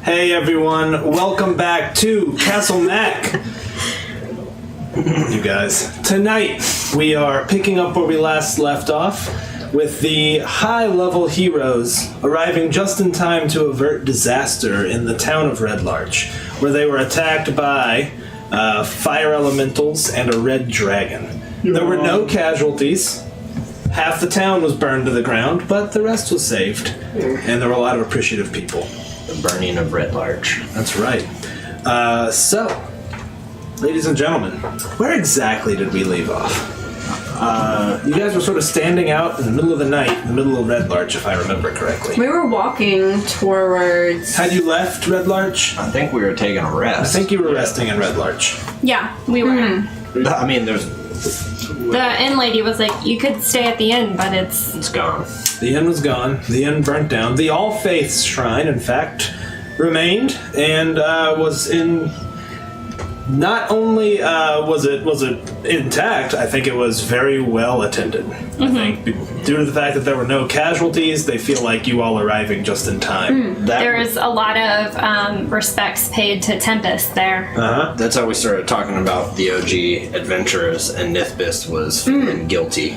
Hey everyone, welcome back to Castle Mac. You guys. Tonight, we are picking up where we last left off with the high-level heroes arriving just in time to avert disaster in the town of Red Larch, where they were attacked by fire elementals and a red dragon. There were no casualties. Half the town was burned to the ground, but the rest was saved. And there were a lot of appreciative people. The burning of Red Larch. That's right. So, ladies and gentlemen, where exactly did we leave off? You guys were sort of standing out in the middle of the night, in the middle of Red Larch, if I remember correctly. We were walking towards... Had you left Red Larch? I think we were taking a rest. I think you were resting in Red Larch. Yeah, we were. I mean, there's... The inn lady was like, you could stay at the inn, but It's gone. The inn was gone. The inn burnt down. The All Faiths Shrine, in fact, remained and was in... Not only was it intact, I think it was very well attended. I think due to the fact that there were no casualties, they feel like you all arriving just in time. there was a lot of respects paid to Tempest there. That's how we started talking about the OG adventurers, and Nithbis was feeling guilty.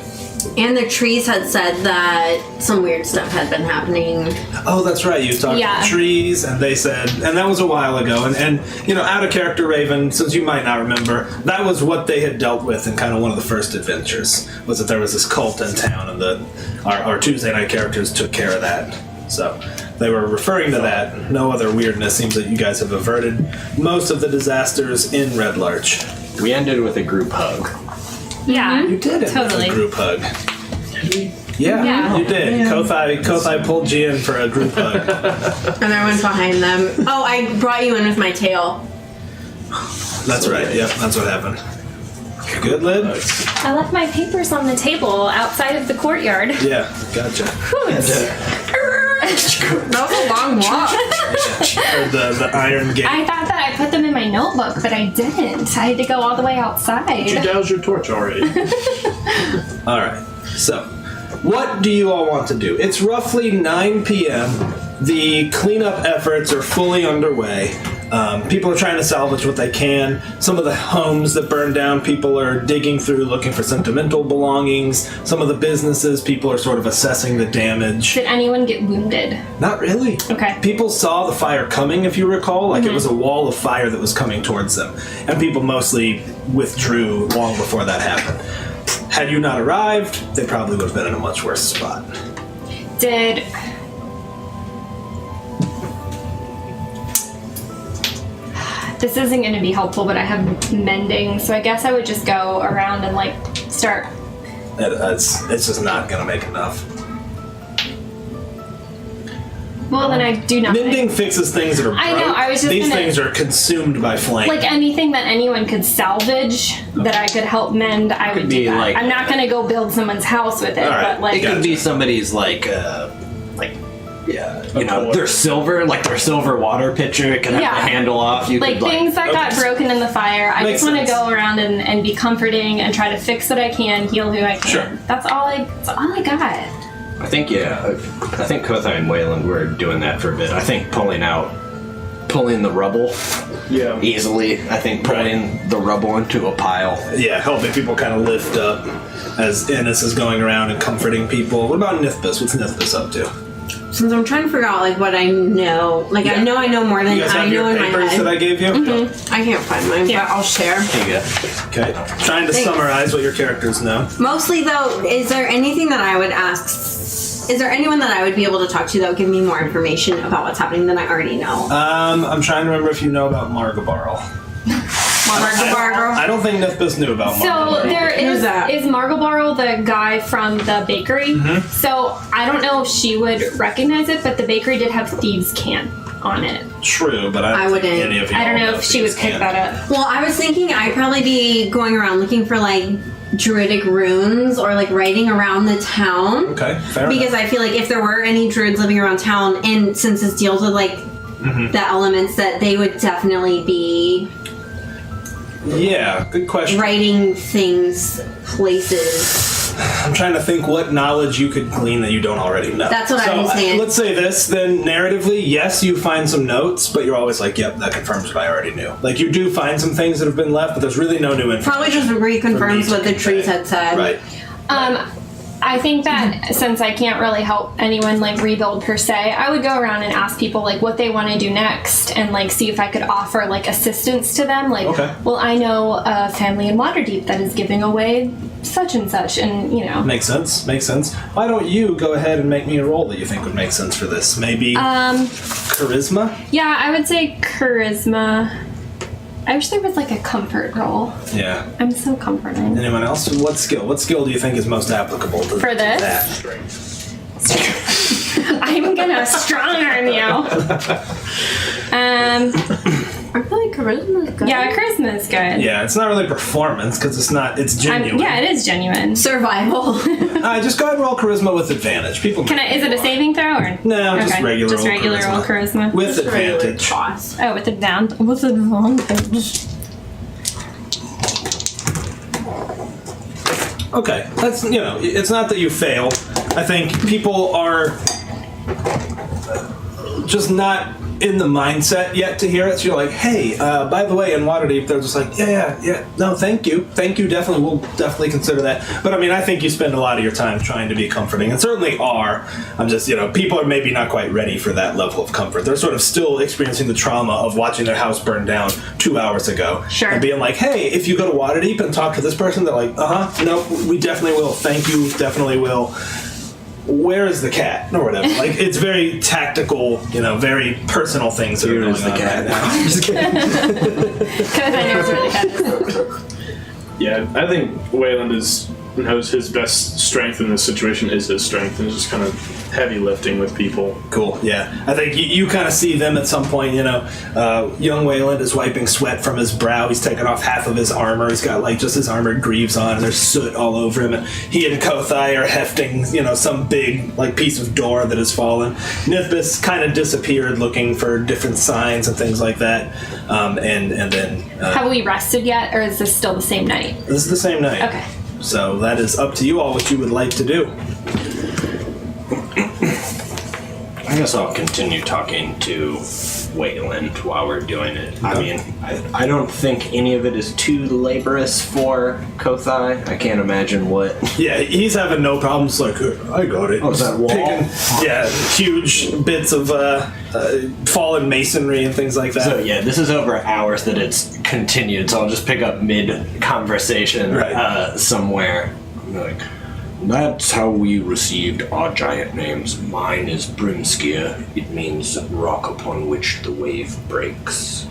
And the trees had said that some weird stuff had been happening. Oh, that's right. You talked Yeah. to the trees, and they said, and that was a while ago. And you know, out of character, Raven, since you might not remember, that was what they had dealt with in kind of one of the first adventures. Was that there was this cult in town, and our Tuesday night characters took care of that. So they were referring to that. No other weirdness. Seems that you guys have averted most of the disasters in Red Larch. We ended with a group hug. Yeah, You did it totally. with a group hug. Yeah, you did. Kothai pulled you in for a group hug. And I went behind them. Oh, I brought you in with my tail. That's right. Yep, that's what happened. You good, Lid? I left my papers on the table outside of the courtyard. Yeah, gotcha. That was a long walk. Or the Iron Gate. I thought that I put them in my notebook, but I didn't. I had to go all the way outside. You doused your torch already. All right. So, what do you all want to do? It's roughly 9 p.m. The cleanup efforts are fully underway. People are trying to salvage what they can. Some of the homes that burned down, people are digging through looking for sentimental belongings. Some of the businesses, people are sort of assessing the damage. Did anyone get wounded? Not really. Okay. People saw the fire coming, if you recall. Like, it was a wall of fire that was coming towards them. And people mostly withdrew long before that happened. Had you not arrived, they probably would have been in a much worse spot. Did... This isn't going to be helpful, but I have mending, so I guess I would just go around and, like, start... It's just not going to make enough. Well, then I do nothing. Mending fixes things that are broke. I know, I was just These gonna- things are consumed by flame. Like, anything that anyone could salvage that I could help mend, I would be do that. like- I'm not going to go build someone's house with it, All right, but, like... It could be somebody's, you know, their silver water pitcher. It can have Yeah. the handle off. You Like, could, things that got broken in the fire. I Makes just want to sense. go around and be comforting and try to fix what I can, heal who I can. Sure. That's all I got. I think Kothai and Wayland were doing that for a bit. I think pulling the rubble Yeah. easily. I think pulling the rubble into a pile. Yeah, helping people kind of lift up as Ennis is going around and comforting people. What about Nithbis? What's Nithbis up to? Since I'm trying to figure out, like, what I know. Like, Yeah. I know more than You guys I have know your in my papers head. that I gave you? I can't find mine, but I'll share. Here you go. Okay. Trying to Thanks. summarize what your characters know. Mostly, though, is there anything that I would ask? Is there anyone that I would be able to talk to that would give me more information about what's happening than I already know? I'm trying to remember if you know about Margabarl. I don't think Nithbis knew about So Margabarl. there Who's is that? Margabarl the guy from the bakery. Mm-hmm. So I don't know if she would recognize it, but the bakery did have thieves' camp on it. True, but I I don't think wouldn't. any of you I don't all know if she would these pick can. that up. Well, I was thinking I'd probably be going around looking for, like, druidic runes or, like, writing around the town. Okay, fair Because enough. I feel like if there were any druids living around town, and since this deals with, like, the elements, that they would definitely be Yeah, good question. writing things, places. I'm trying to think what knowledge you could glean that you don't already know. That's what I'm saying. Let's say this, then narratively, yes, you find some notes, but you're always like, yep, that confirms what I already knew. Like, you do find some things that have been left, but there's really no new information. Probably just reconfirms what the trees had said. Right. I think that since I can't really help anyone like rebuild per se, I would go around and ask people like what they want to do next and like see if I could offer like assistance to them. Like, Okay. well, I know a family in Waterdeep that is giving away such and such, and you know. Makes sense. Makes sense. Why don't you go ahead and make me a roll that you think would make sense for this? Maybe charisma? Yeah, I would say charisma. I wish there was like a comfort roll. Yeah. I'm so comforting. Anyone else? What skill? What skill do you think is most applicable to For this? that? I'm gonna strong arm you. I feel like charisma is good. Yeah, charisma is good. Yeah, it's not really performance because it's genuine. Yeah, it is genuine. Survival. Just go ahead and roll charisma with advantage. People. Is it a saving throw or No, just Okay, regular. just old regular charisma. old charisma? With advantage. Oh, with advantage. With advantage. Okay, that's it's not that you fail. I think people are just not in the mindset yet to hear it. So you're like, hey, by the way, in Waterdeep, they're just like, yeah. No, thank you, definitely, we'll definitely consider that. But I mean, I think you spend a lot of your time trying to be comforting, and certainly are. I'm just, people are maybe not quite ready for that level of comfort. They're sort of still experiencing the trauma of watching their house burn down 2 hours ago. Sure. And being like, hey, if you go to Waterdeep and talk to this person, they're like, no, we definitely will. Thank you, definitely will. Where is the cat or whatever? Like, it's very tactical, very personal things that are going on right now. I'm just kidding. Because I know it's really good. Yeah, I think Wayland knows his best strength in this situation is his strength, and is just kind of heavy lifting with people. Cool. Yeah, I think you kind of see them at some point. Young Wayland is wiping sweat from his brow. He's taken off half of his armor. He's got just his armored greaves on, and there's soot all over him. And he and Kothai are hefting, some big piece of door that has fallen. Nithbis kind of disappeared, looking for different signs and things like that. And then Have we rested yet, or is this still the same night? this is the same night. Okay. So that is up to you all what you would like to do. I guess I'll continue talking to Wayland while we're doing it. I mean, I don't think any of it is too laborious for Kothai. I can't imagine what. Yeah, he's having no problems. Like, I got it. Oh, is that wall? Huge bits of fallen masonry and things like that. So yeah, this is over hours that it's continued, so I'll just pick up mid-conversation Right. somewhere. I'm like, that's how we received our giant names. Mine is Brimskia. It means rock upon which the wave breaks.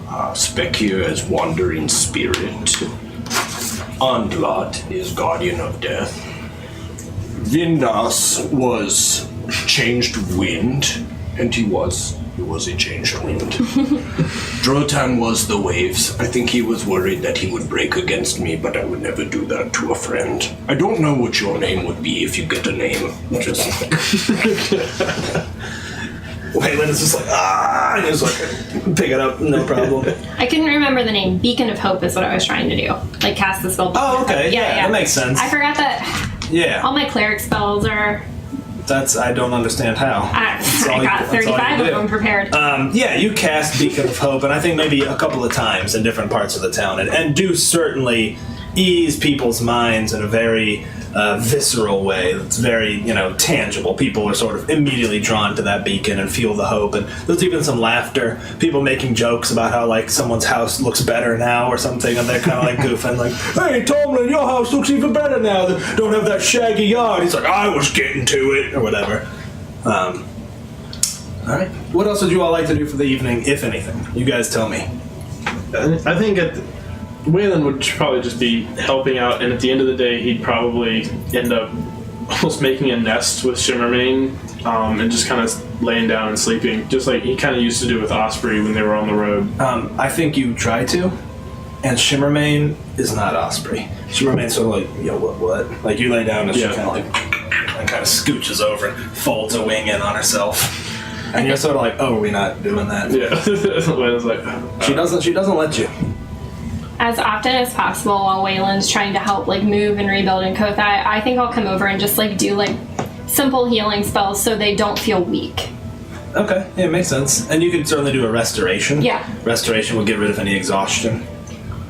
Spekir is wandering spirit. Andlat is guardian of death. Vindas was changed wind, and he was a changed wind. Drotan was the waves. I think he was worried that he would break against me, but I would never do that to a friend. I don't know what your name would be if you get a name. Just Wayland is just like, and he's like, pick it up, no problem. I couldn't remember the name. Beacon of Hope is what I was trying to do. Cast the spell. Oh, okay. Yeah, that makes sense. I forgot that Yeah, all my cleric spells are. I don't understand how. I all you- got that's all you 35 of do. them prepared. You cast Beacon of Hope, and I think maybe a couple of times in different parts of the town, and do certainly ease people's minds in a very visceral way. It's very, tangible. People are sort of immediately drawn to that beacon and feel the hope. And there's even some laughter. People making jokes about how someone's house looks better now or something, and they're kind of goofing, "Hey, Tomlin, your house looks even better now. They don't have that shaggy yard." He's like, "I was getting to it," or whatever. All right. What else would you all like to do for the evening, if anything? You guys tell me. I think Wayland would probably just be helping out, and at the end of the day, he'd probably end up almost making a nest with Shimmermane, and just kind of laying down and sleeping, just like he kind of used to do with Osprey when they were on the road. I think you try to, and Shimmermane is not Osprey. Shimmermane's sort of what? Like, you lay down and she kind of kind of scooches over and folds a wing in on herself. And you're sort of like, oh, are we not doing that? Yeah, Wayland's like, She doesn't let you. as often as possible while Wayland's trying to help like move and rebuild in Kothai, I think I'll come over and just like do like simple healing spells so they don't feel weak. Okay, yeah, it makes sense. And you can certainly do a restoration. Yeah. Restoration will get rid of any exhaustion.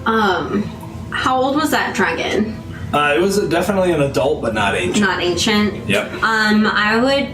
How old was that dragon? It was definitely an adult, but not ancient. Not ancient. Yep. I would.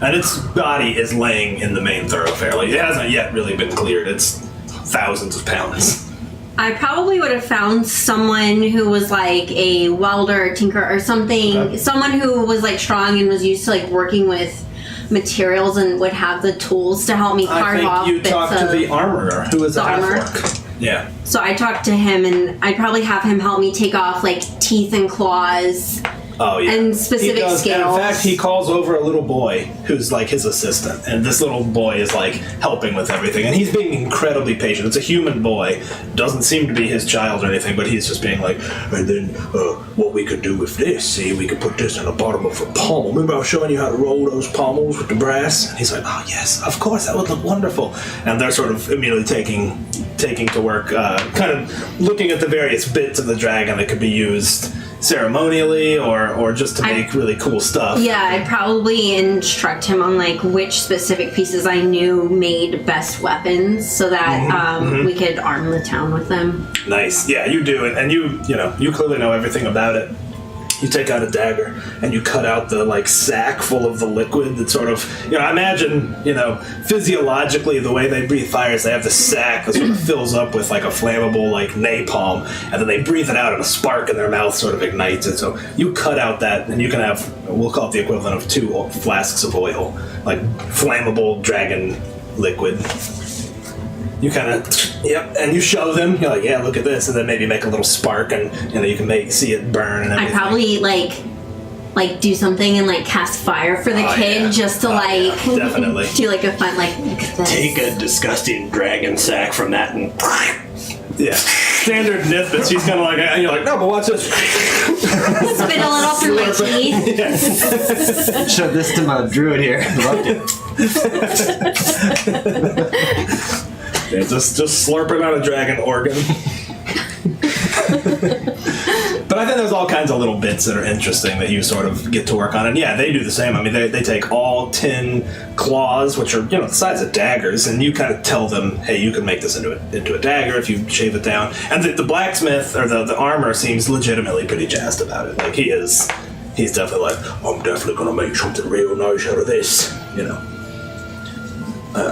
And its body is laying in the main thoroughfare. Like, it hasn't yet really been cleared. It's thousands of pounds. I probably would have found someone who was like a welder, tinker, or something. Okay. Someone who was like strong and was used to like working with materials and would have the tools to help me I carve think off you bits talked to of- the armorer, who is a the armor? half-orc. Yeah. So I talked to him, and I'd probably have him help me take off like teeth and claws. Oh, yeah. And specific He does, and scales. in fact, he calls over a little boy who's like his assistant, and this little boy is like helping with everything, and he's being incredibly patient. It's a human boy, doesn't seem to be his child or anything, but he's just being like, and then what we could do with this, see, we could put this in the bottom of a pommel. Remember I was showing you how to roll those pommels with the brass? And he's like, oh yes, of course, that would look wonderful. And they're sort of immediately taking to work, kind of looking at the various bits of the dragon that could be used ceremonially or just to make really cool stuff. Yeah, I'd probably instruct him on like which specific pieces I knew made best weapons, so that we could arm the town with them. Nice. Yeah, you do it, and you clearly know everything about it. You take out a dagger and you cut out the like sack full of the liquid that sort of, I imagine, physiologically the way they breathe fire is they have the sack that sort of fills up with like a flammable like napalm, and then they breathe it out and a spark in their mouth sort of ignites it. So you cut out that, and you can have, we'll call it the equivalent of 2 flasks of oil, like flammable dragon liquid. You kind of, and you show them. You're like, yeah, look at this, and then maybe make a little spark, and you can see it burn and everything. I'd probably like do something and like cast fire for the kid, yeah. just to Yeah, like definitely do like a fun like look at this. Take a disgusting dragon sack from that and yeah, standard nip. But she's kind of like, and you're like, no, but watch this. Spit a little through my teeth. Showed this to my druid here. Loved it. Yeah, just slurping out a dragon organ. But I think there's all kinds of little bits that are interesting that you sort of get to work on. And yeah, they do the same. I mean, they take all 10 claws, which are, the size of daggers, and you kind of tell them, hey, you can make this into a dagger if you shave it down. And the blacksmith, or the armor, seems legitimately pretty jazzed about it. Like, he's definitely like, I'm definitely going to make something real nice out of this,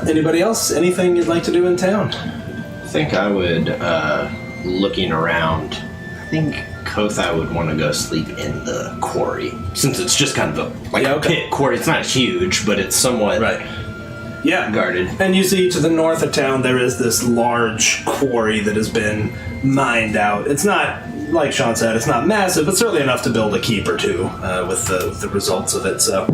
Anybody else? Anything you'd like to do in town? I think I would, looking around, I think Kothai would want to go sleep in the quarry. Since it's just kind of a pit quarry. It's not huge, but it's somewhat guarded. And you see to the north of town there is this large quarry that has been mined out. It's not, like Sean said, it's not massive, but certainly enough to build a keep or two with the results of it. So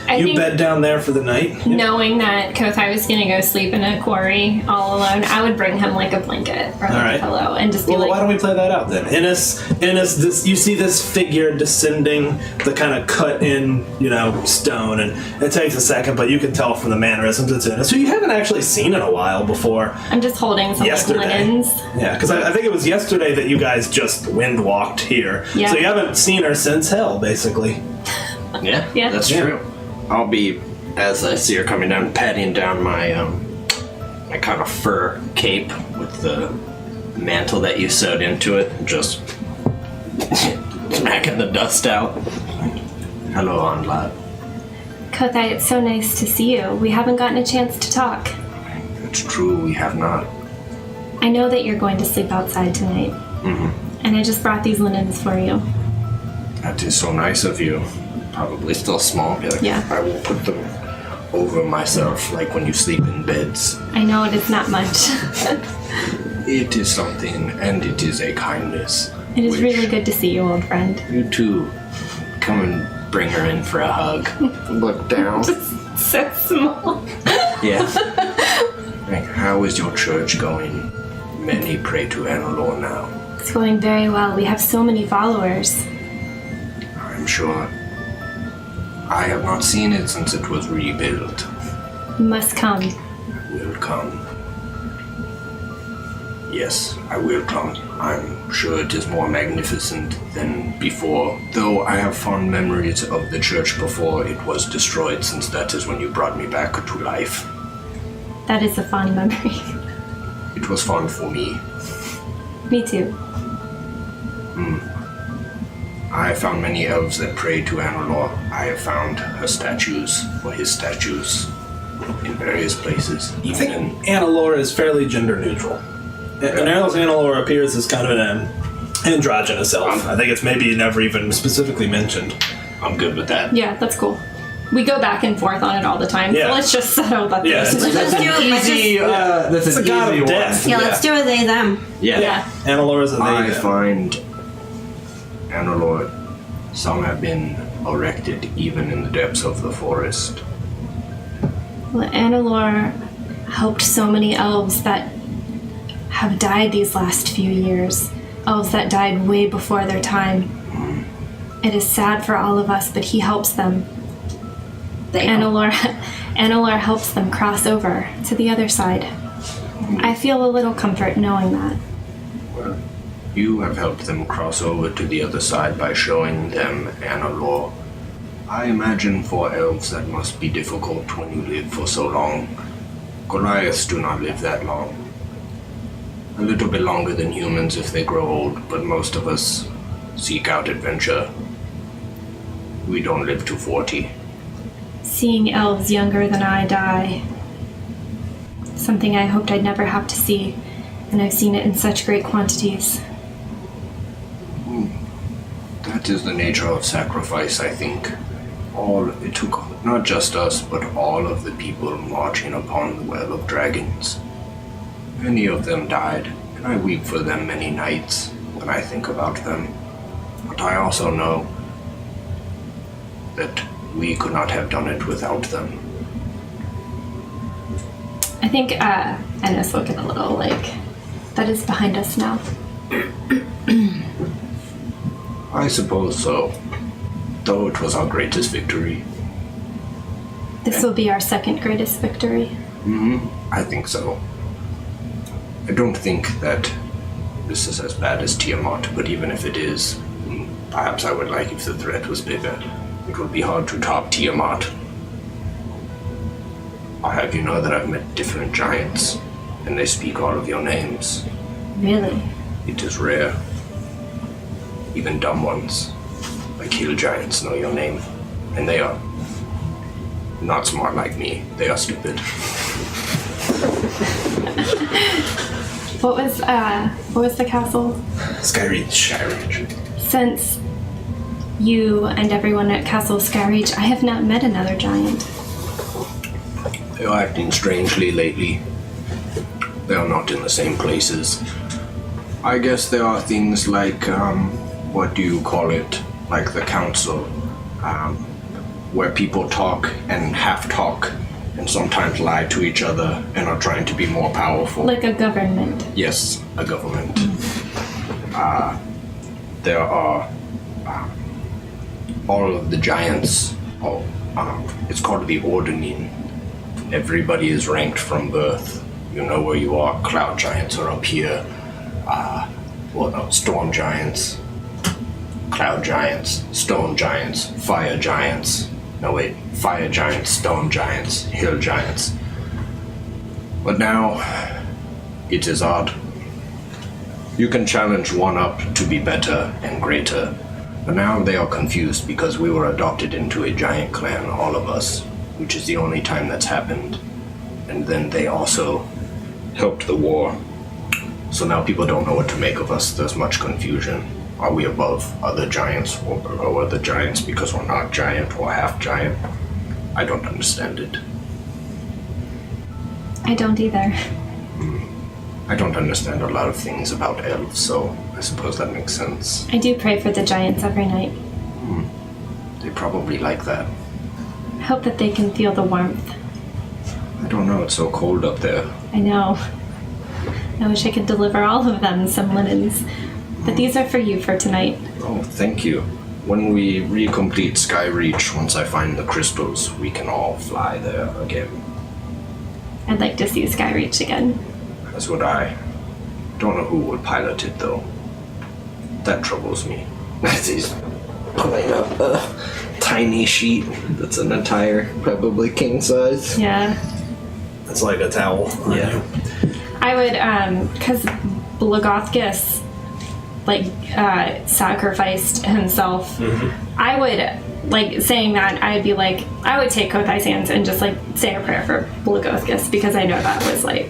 you think bed down there for the night? knowing that Kothai was going to go sleep in a quarry all alone, I would bring him like a blanket or like a pillow and just be Well, like, why don't we play that out then? Innis, you see this figure descending the kind of cut in, stone, and it takes a second, but you can tell from the mannerisms it's Innis, who you haven't actually seen in a while before. I'm just holding some like Yesterday. linens. Yeah, because I think it was yesterday that you guys just wind walked here. Yeah. So you haven't seen her since hell, basically. Yeah, that's true. I'll be, as I see her coming down, patting down my my kind of fur cape with the mantle that you sewed into it, just smacking the dust out. Hello, Onlad. Kothai, it's so nice to see you. We haven't gotten a chance to talk. It's true, we have not. I know that you're going to sleep outside tonight. And I just brought these linens for you. That is so nice of you. Probably still small. Yeah. I will put them over myself, like when you sleep in beds. I know it is not much. It is something, and it is a kindness. It is which really good to see you, old friend. You too. Come and bring her in for a hug. Look down. So small. Yeah. How is your church going? Many pray to Anilor now. It's going very well. We have so many followers. I'm sure. I have not seen it since it was rebuilt. You must come. Will come. Yes, I will come. I'm sure it is more magnificent than before, though I have fond memories of the church before it was destroyed, since that is when you brought me back to life. That is a fond memory. It was fond for me. Me too. I have found many elves that pray to Anilor. I have found her statues, or his statues, in various places. I think Anilor is fairly gender neutral. An elf Anilor appears as kind of an androgynous elf. I think it's maybe never even specifically mentioned. I'm good with that. Yeah, that's cool. We go back and forth on it all the time, Yeah. so let's just settle that. Yeah, there's- Let's do it. Let's just, That's It's a god of death. yeah, let's do a they them. yeah. Anilor is a I they. find Anilor, some have been erected even in the depths of the forest. Well, Anilor helped so many elves that have died these last few years. Elves that died way before their time. It is sad for all of us, but he helps them. Anilor helps them cross over to the other side. I feel a little comfort knowing that. Well, you have helped them cross over to the other side by showing them Anilor. I imagine for elves that must be difficult when you live for so long. Goliaths do not live that long. A little bit longer than humans if they grow old, but most of us seek out adventure. We don't live to 40. Seeing elves younger than I die. Something I hoped I'd never have to see, and I've seen it in such great quantities. That is the nature of sacrifice, I think. It took not just us, but all of the people marching upon the Well of Dragons. Many of them died, and I weep for them many nights when I think about them. But I also know that we could not have done it without them. I think Ennis will get a little like, that is behind us now. I suppose so, though it was our greatest victory. This will be our second greatest victory. I think so. I don't think that this is as bad as Tiamat, but even if it is, perhaps I would like if the threat was bigger. It would be hard to top Tiamat. I'll have you know that I've met different giants, and they speak all of your names. Really? It is rare. Even dumb ones, like hill giants, know your name. And they are not smart like me. They are stupid. What was the castle? Skyreach. Since you and everyone at Castle Skyreach, I have not met another giant. They are acting strangely lately. They are not in the same places. I guess there are things like, what do you call it? Like the council, where people talk and half talk and sometimes lie to each other and are trying to be more powerful. Like a government. Yes, a government. There are all of the giants. It's called the Ordering. Everybody is ranked from birth. You know where you are. Cloud giants are up here. Storm giants, cloud giants, stone giants, fire giants. No wait, fire giants, stone giants, hill giants. But now, it is odd. You can challenge one up to be better and greater, but now they are confused because we were adopted into a giant clan, all of us, which is the only time that's happened. And then they also helped the war. So now people don't know what to make of us. There's much confusion. Are we above other giants or below other giants because we're not giant or half giant? I don't understand it. I don't either. I don't understand a lot of things about elves, so I suppose that makes sense. I do pray for the giants every night. They probably like that. I hope that they can feel the warmth. I don't know, it's so cold up there. I know. I wish I could deliver all of them some linens. But these are for you for tonight. Oh, thank you. When we recomplete Skyreach, once I find the crystals, we can all fly there again. I'd like to see Skyreach again. As would I. Don't know who would pilot it, though. That troubles me. He's pulling up a tiny sheet that's an entire, probably king size. Yeah. It's like a towel. Yeah. I would, because Blagothgus, sacrificed himself. I would, saying that, I'd be like, I would take Kothai's hands and just, say a prayer for Blagothgus, because I know that was, a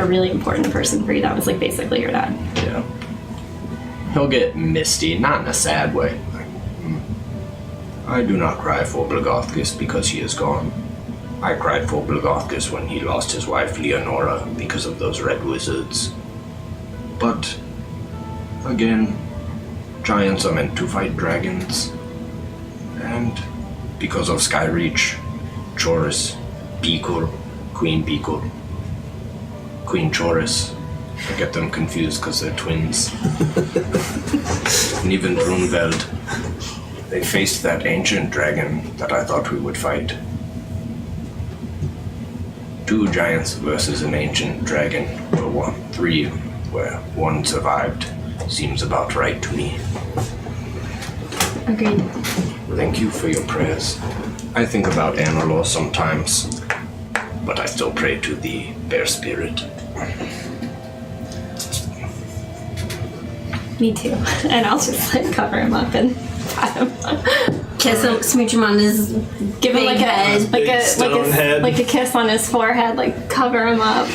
really important person for you. That was, basically your dad. Yeah. He'll get misty, not in a sad way. I do not cry for Blagothgus because he is gone. I cried for Blagothgus when he lost his wife Leonora because of those red wizards. But, again, giants are meant to fight dragons. And because of Skyreach, Chorus, Pikor, Queen Pikor, Queen Chorus. I get them confused because they're twins. And even Brunveld. They faced that ancient dragon that I thought we would fight. 2 giants versus an ancient dragon, or 3, where 1 survived. Seems about right to me. Agreed. Thank you for your prayers. I think about Anilor sometimes, but I still pray to the bear spirit. Me too. And I'll just, cover him up and pat him. Kiss him, smooch him on his Give him big head. Big stone head. a kiss on his forehead, cover him up.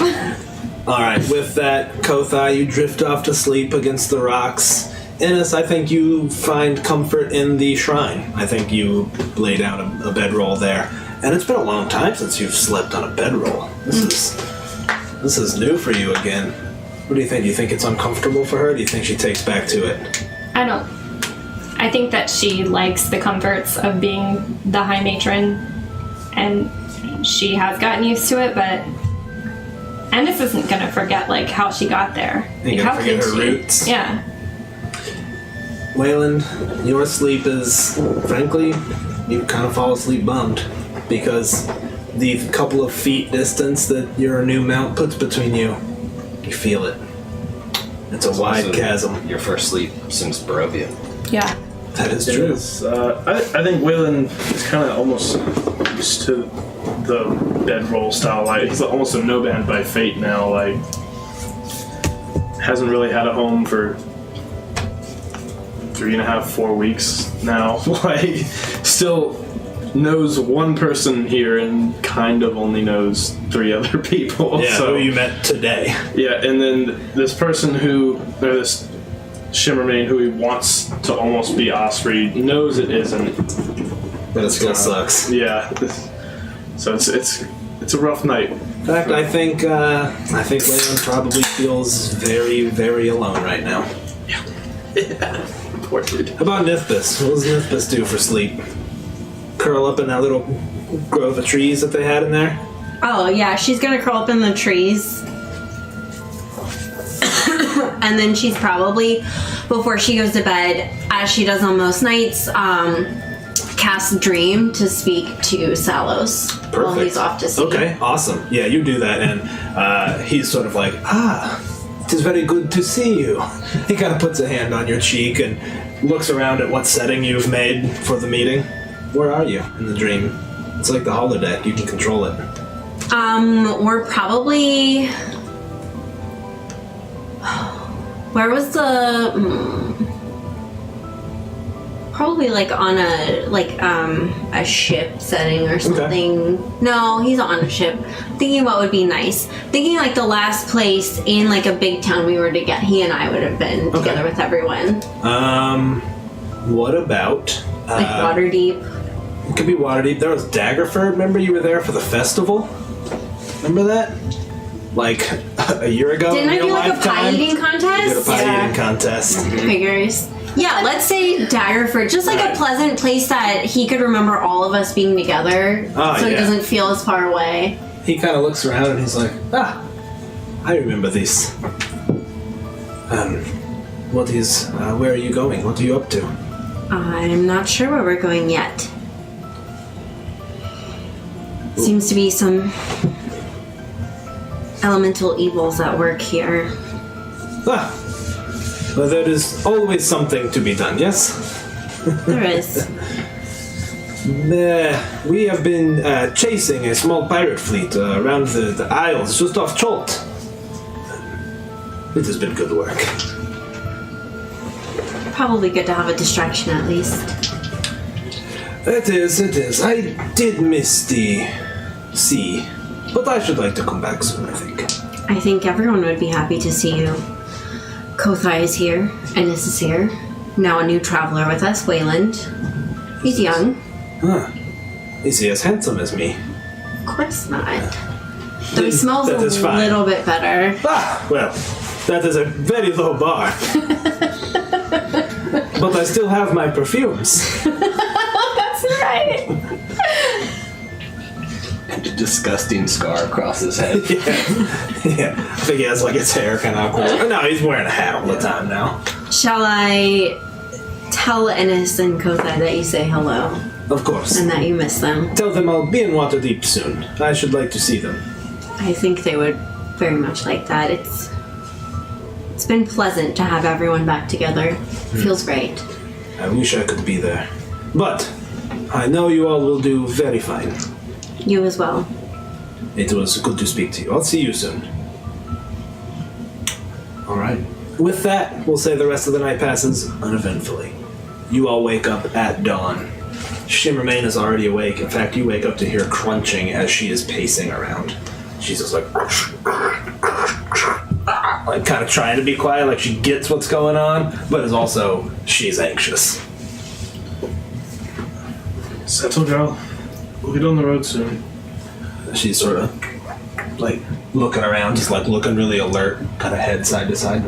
Alright, with that, Kothai, you drift off to sleep against the rocks. Innes, I think you find comfort in the shrine. I think you lay down a bedroll there. And it's been a long time since you've slept on a bedroll. This is new for you again. What do you think? Do you think it's uncomfortable for her? Do you think she takes back to it? I think that she likes the comforts of being the High Matron, and she has gotten used to it, but Ennis isn't gonna forget, how she got there. Ain't gonna forget her roots. Yeah. Wayland, your sleep is, frankly, you kind of fall asleep bummed, because the couple of feet distance that your new mount puts between you, you feel it. It's a wide chasm. Your first sleep since Barovia. Yeah. That is true. I think Waylon is kind of almost used to the bedroll style. He's almost a no-band by fate now. Hasn't really had a home for 3.5, 4 weeks now. Still knows one person here and kind of only knows 3 other people. Yeah, so who you met today. yeah, and then this person this Shimmermane who he wants to almost be Osprey knows it isn't. But it still sucks. Yeah, so it's a rough night. In fact, I think Wayland probably feels very, very alone right now. Poor dude. How about Nithbis? What does Nithbis do for sleep? Curl up in that little grove of trees that they had in there? Oh, yeah, she's gonna curl up in the trees. And then she's probably, before she goes to bed, as she does on most nights, cast Dream to speak to Salos while he's off to sea. Okay, awesome. Yeah, you do that, and he's sort of like, it is very good to see you. He kind of puts a hand on your cheek and looks around at what setting you've made for the meeting. Where are you in the dream? It's like the holodeck. You can control it. We're probably... Where was the... Probably on a ship setting or something. Okay. No, he's on a ship. Thinking what would be nice. Thinking the last place in a big town we were to get. He and I would have been together with everyone. What about Waterdeep? It could be Waterdeep. There was Daggerford. Remember you were there for the festival? Remember that? A year ago. Didn't I do a pie eating contest? You did a pie eating contest. Figures. Yeah, let's say Daggerford. Just a pleasant place that he could remember all of us being together. So he doesn't feel as far away. He kind of looks around and he's like, I remember this. Where are you going? What are you up to? I'm not sure where we're going yet. Seems to be some elemental evils at work here. Ah, well, there is always something to be done, yes? There is. We have been chasing a small pirate fleet around the Isles, just off Cholt. It has been good work. Probably good to have a distraction at least. It is. I did miss the sea, but I should like to come back soon, I think. I think everyone would be happy to see you. Kothai is here, Ennis is here. Now a new traveler with us, Wayland. He's young. Huh. Is he as handsome as me? Of course not. Though he smells That a is fine. little bit better. Ah, well, that is a very low bar. But I still have my perfumes. That's right. And a disgusting scar across his head. Yeah, I think he has like his hair kind of awkward. No, he's wearing a hat all the time now. Shall I tell Ennis and Kothai that you say hello Of course. and that you miss them? Tell them I'll be in Waterdeep soon. I should like to see them. I think they would very much like that. It's been pleasant to have everyone back together. Feels great. I wish I could be there. But I know you all will do very fine. You as well. It was good to speak to you. I'll see you soon. All right. With that, we'll say the rest of the night passes uneventfully. You all wake up at dawn. Shimmermane is already awake. In fact, you wake up to hear crunching as she is pacing around. She's just like kind of trying to be quiet, like she gets what's going on, but is also, she's anxious. Settle down. We'll get on the road soon. She's sort of like looking around, just like looking really alert, kind of head side to side.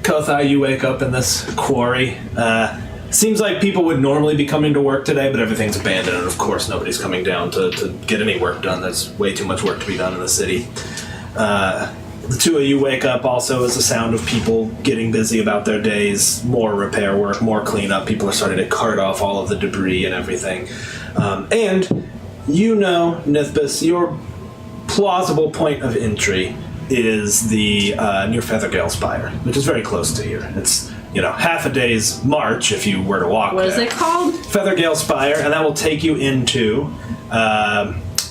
Kothai, you wake up in this quarry. Seems like people would normally be coming to work today, but everything's abandoned, and of course nobody's coming down to get any work done. There's way too much work to be done in the city. The two of you wake up also as the sound of people getting busy about their days, more repair work, more cleanup. People are starting to cart off all of the debris and everything. And you know, Nithbis, your plausible point of entry is the near Feathergale Spire, which is very close to here. It's, half a day's march if you were to walk What is there. it called? Feathergale Spire, and that will take you into,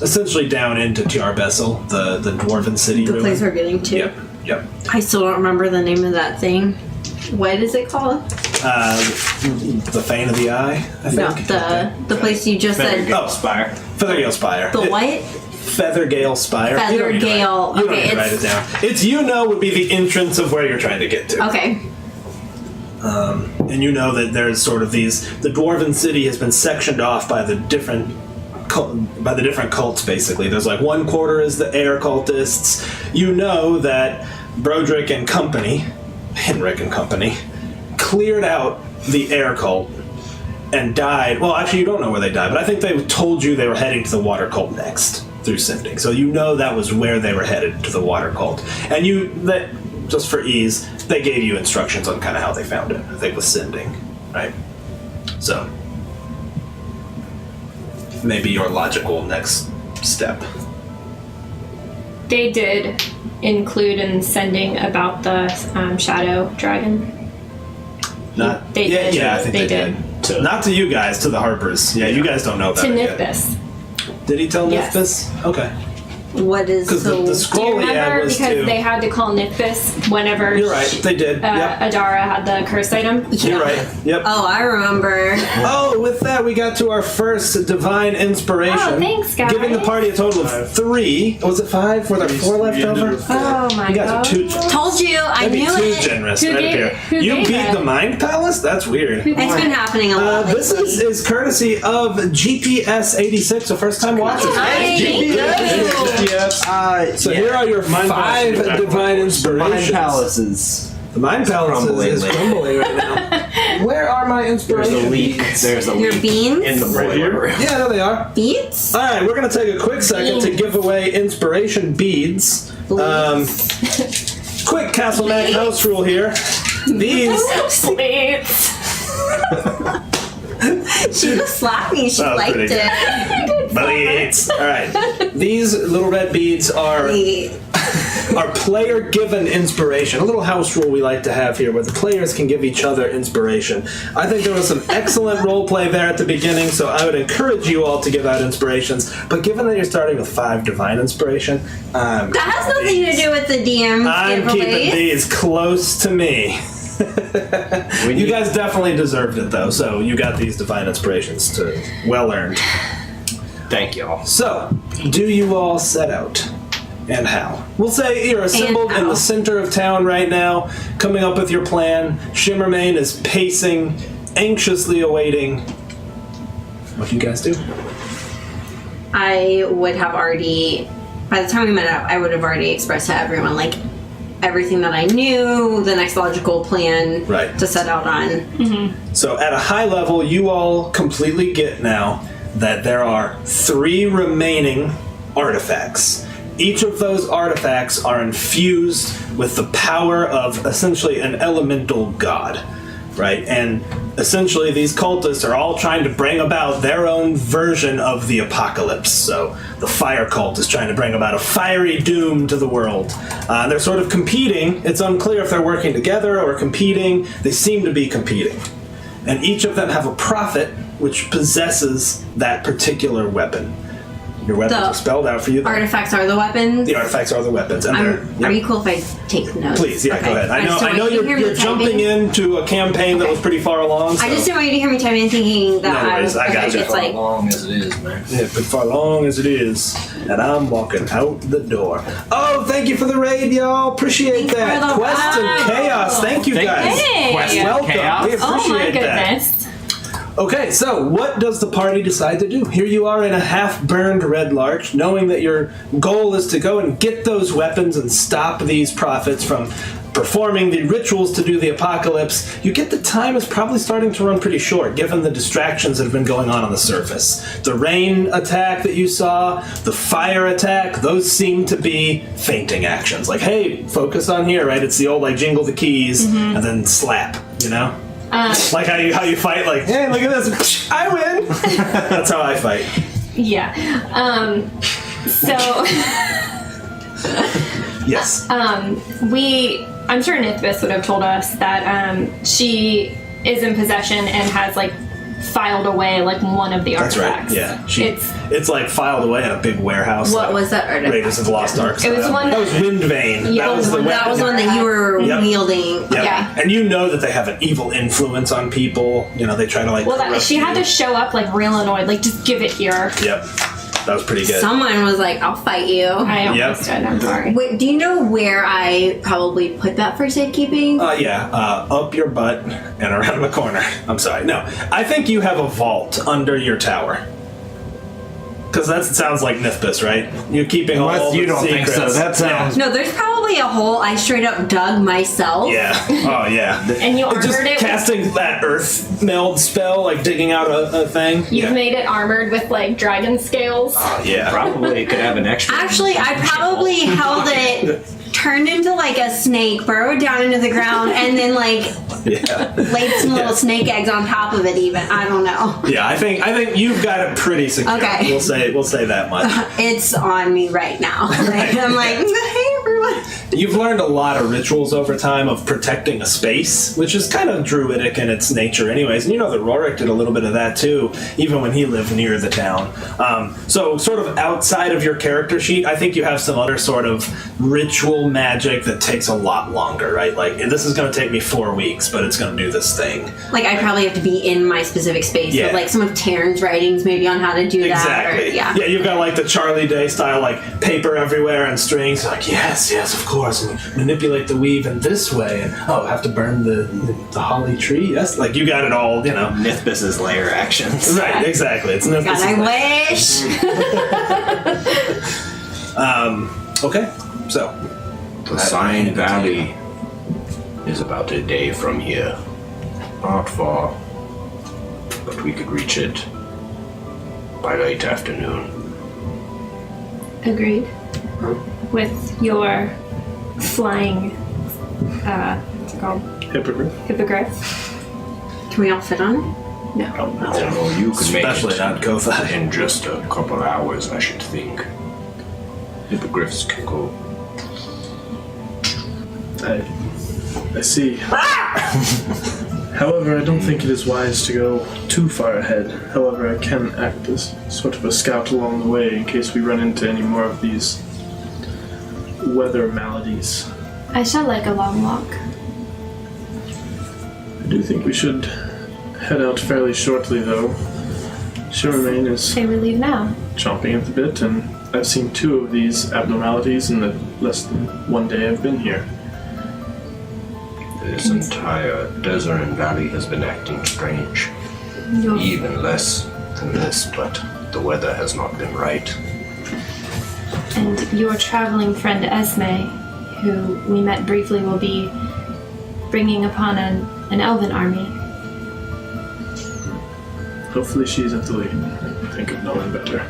essentially down into Tiarbessel, the dwarven city. The ruin. place we're getting to. Yep. I still don't remember the name of that thing. What is it called? The Fane of the Eye, I think. No, the place you just said. Oh, Spire. Feathergale Spire. The what? Feathergale Spire. You don't need to Feathergale. write- You don't Okay, need to write it down. It's would be the entrance of where you're trying to get to. Okay. And you know that there's sort of the dwarven city has been sectioned off by the different cults, basically. There's like one quarter is the air cultists. You know that Broderick and company, Henrik and company, cleared out the air cult and died. Well, actually, you don't know where they died, but I think they told you they were heading to the water cult next through sifting. So you know that was where they were headed, to the water cult. And just for ease, they gave you instructions on kind of how they found it. I think with sending, right? So maybe your logical next step. They did include in sending about the shadow dragon. Not They yeah, did. yeah, I think They they did. Not to you guys, to the Harpers. Yeah, you guys don't know about To it yet. Nithbis. Did he tell Yes. Nithbis? Okay. What is Because so? the Do you scroll he had remember? was Because to... they had to call Nithbis whenever You're right, they did. Yep. Adara had the curse item. You're right. Yep. Oh, I remember. Oh, with that, we got to our first divine inspiration. Oh, thanks, guys. Giving the party a total of 3. Was it 5? Were there 4 left We ended over? with four. Oh my You guys god. are too generous. Told you, I That'd be knew too it. generous Who right gave- up here. who You gave beat it? the Mind Palace? That's weird. It's been happening a lot lately. This is courtesy of GPS 86, a first time watcher. Nice. GPS. So here are your Mind 5 Palace. divine inspirations. Mind Palaces. The Mind Palace Crumbling. is crumbling right now. Where are my There's inspirations? a leak. There's a Your leak beans? in the boiler room. Yeah, there they are. Beets? All right, we're going to take a quick second to give away inspiration beads. Quick Castle Knight house rule here. These. Please. She just slapped me. She That was liked pretty it. Beads. All right. These little red beads are player-given inspiration. A little house rule we like to have here where the players can give each other inspiration. I think there was some excellent role play there at the beginning, so I would encourage you all to give out inspirations. But given that you're starting with 5 divine inspiration, That has nothing to do with the DM. I'm keeping these close to me. You guys definitely deserved it, though, so you got these divine inspirations to well earned. Thank y'all. So, do you all set out? And how? We'll say you're assembled in the center of town right now, coming up with your plan. Shimmermane is pacing, anxiously awaiting. What do you guys do? I would have already, by the time we met up, I would have already expressed to everyone, like, everything that I knew, the next logical plan to set out on. So at a high level, you all completely get now that there are 3 remaining artifacts. Each of those artifacts are infused with the power of essentially an elemental god, right? And essentially these cultists are all trying to bring about their own version of the apocalypse. So the fire cult is trying to bring about a fiery doom to the world. They're sort of competing. It's unclear if they're working together or competing. They seem to be competing. And each of them have a prophet which possesses that particular weapon. Your weapons are spelled out for you. Artifacts are the weapons? The artifacts are the weapons. And are you cool if I take notes? Please, yeah, go ahead. I know you're jumping into a campaign that was pretty far along. So. I just didn't want you to hear me type in thinking that I got you. It's like, long as it is, man. Yeah, but far long as it is, and I'm walking out the door. Oh, thank you for the raid, y'all. Appreciate Thanks that. for the Quest and wow. Chaos. Thank you guys. Hey! Quest and Welcome. Chaos. We appreciate Oh my that. goodness. Okay, so what does the party decide to do? Here you are in a half-burned Red Larch, knowing that your goal is to go and get those weapons and stop these prophets from performing the rituals to do the apocalypse. You get the time is probably starting to run pretty short, given the distractions that have been going on the surface. The rain attack that you saw, the fire attack, those seem to be fainting actions. Like, hey, focus on here, right? It's the old, like, jingle the keys, and then slap, you know? Like how you fight, like, hey, look at this, I win. That's how I fight. Yeah. So Yes. I'm sure Nithbis would have told us that she is in possession and has like filed away like one of the That's right. artifacts. Yeah. It's like filed away in a big warehouse. what was that artifact? Raiders of the Lost Ark. It was one that was Windvane. Yeah, that was the That was weapon. one that you were Yep. wielding. Yep. Yeah. And you know that they have an evil influence on people. You know, they try to like. Well, corrupt she had you. to show up like real annoyed, like just give it here. Yep. That was pretty good. Someone was like, I'll fight you. I almost did. I'm sorry. Wait, do you know where I probably put that for safekeeping? Up your butt and around the corner. I'm sorry. No, I think you have a vault under your tower. Because that sounds like Nithbis, right? You're keeping all Unless the you don't think secrets. so. That sounds. No, there's probably a hole I straight up dug myself. Yeah. Oh, yeah. And you armored Just it with- casting that earth meld spell, like digging out a thing. You've Yeah. made it armored with like dragon scales. Yeah. Probably could have an extra. Actually, I probably held it, turned into like a snake, burrowed down into the ground, and then like Yeah. laid some little snake eggs on top of it. Even I don't know. Yeah, I think you've got it pretty secure. Okay. We'll say that much. It's on me right now. Like, I'm like, hey everyone. You've learned a lot of rituals over time of protecting a space, which is kind of druidic in its nature anyways. And you know that Rorik did a little bit of that too, even when he lived near the town. So sort of outside of your character sheet, I think you have some other sort of ritual magic that takes a lot longer, right? Like, this is going to take me 4 weeks, but it's going to do this thing. Like I probably have to be in my specific space Yeah. with like some of Taryn's writings maybe on how to do that. Exactly. Or, yeah. Yeah, you've got like the Charlie Day style, like paper everywhere and strings. Like, yes, of course. And manipulate the weave in this way. And have to burn the holly tree. Yes, like you got it all. You know. Nithbis's lair actions. Right. Exactly. It's no. God, I wish. Okay. So. The Sign Valley is about a day from here. Not far, but we could reach it by late afternoon. Agreed. With your flying, what's it called? Hippogriff. Hippogriff. Can we all fit on it? No. Oh, you could make Especially it not Kothai. in just a couple hours, I should think. Hippogriffs can go. I see. However, I don't think it is wise to go too far ahead. However, I can act as sort of a scout along the way in case we run into any more of these weather maladies. I shall like a long walk. I do think we should head out fairly shortly, though. Shimmermane is Say we leave now. chomping at the bit, and I've seen 2 of these abnormalities in the less than 1 day I've been here. This entire desert and valley has been acting strange. Even less than this, but the weather has not been right. And your traveling friend Esme, who we met briefly, will be bringing upon an elven army. Hopefully she isn't the lead. I think of knowing better.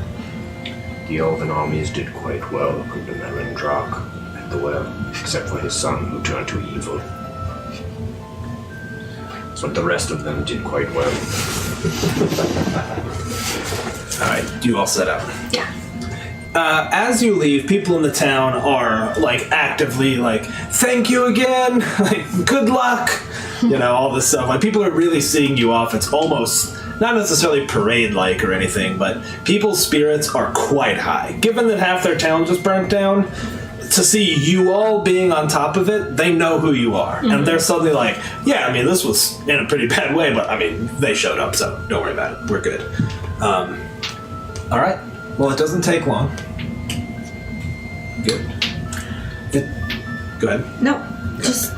The elven armies did quite well under Melindrak at the well, except for his son who turned to evil. But the rest of them did quite well. Alright, you all set up. Yeah. As you leave, people in the town are like actively like, thank you again, like good luck, you know, all this stuff. Like people are really seeing you off. It's almost not necessarily parade-like or anything, but people's spirits are quite high. Given that half their town just burnt down, to see you all being on top of it, they know who you are. Mm-hmm. And they're suddenly like, yeah, I mean, this was in a pretty bad way, but I mean, they showed up, so don't worry about it. We're good. All right. Well, it doesn't take long. Good. Go ahead. No, just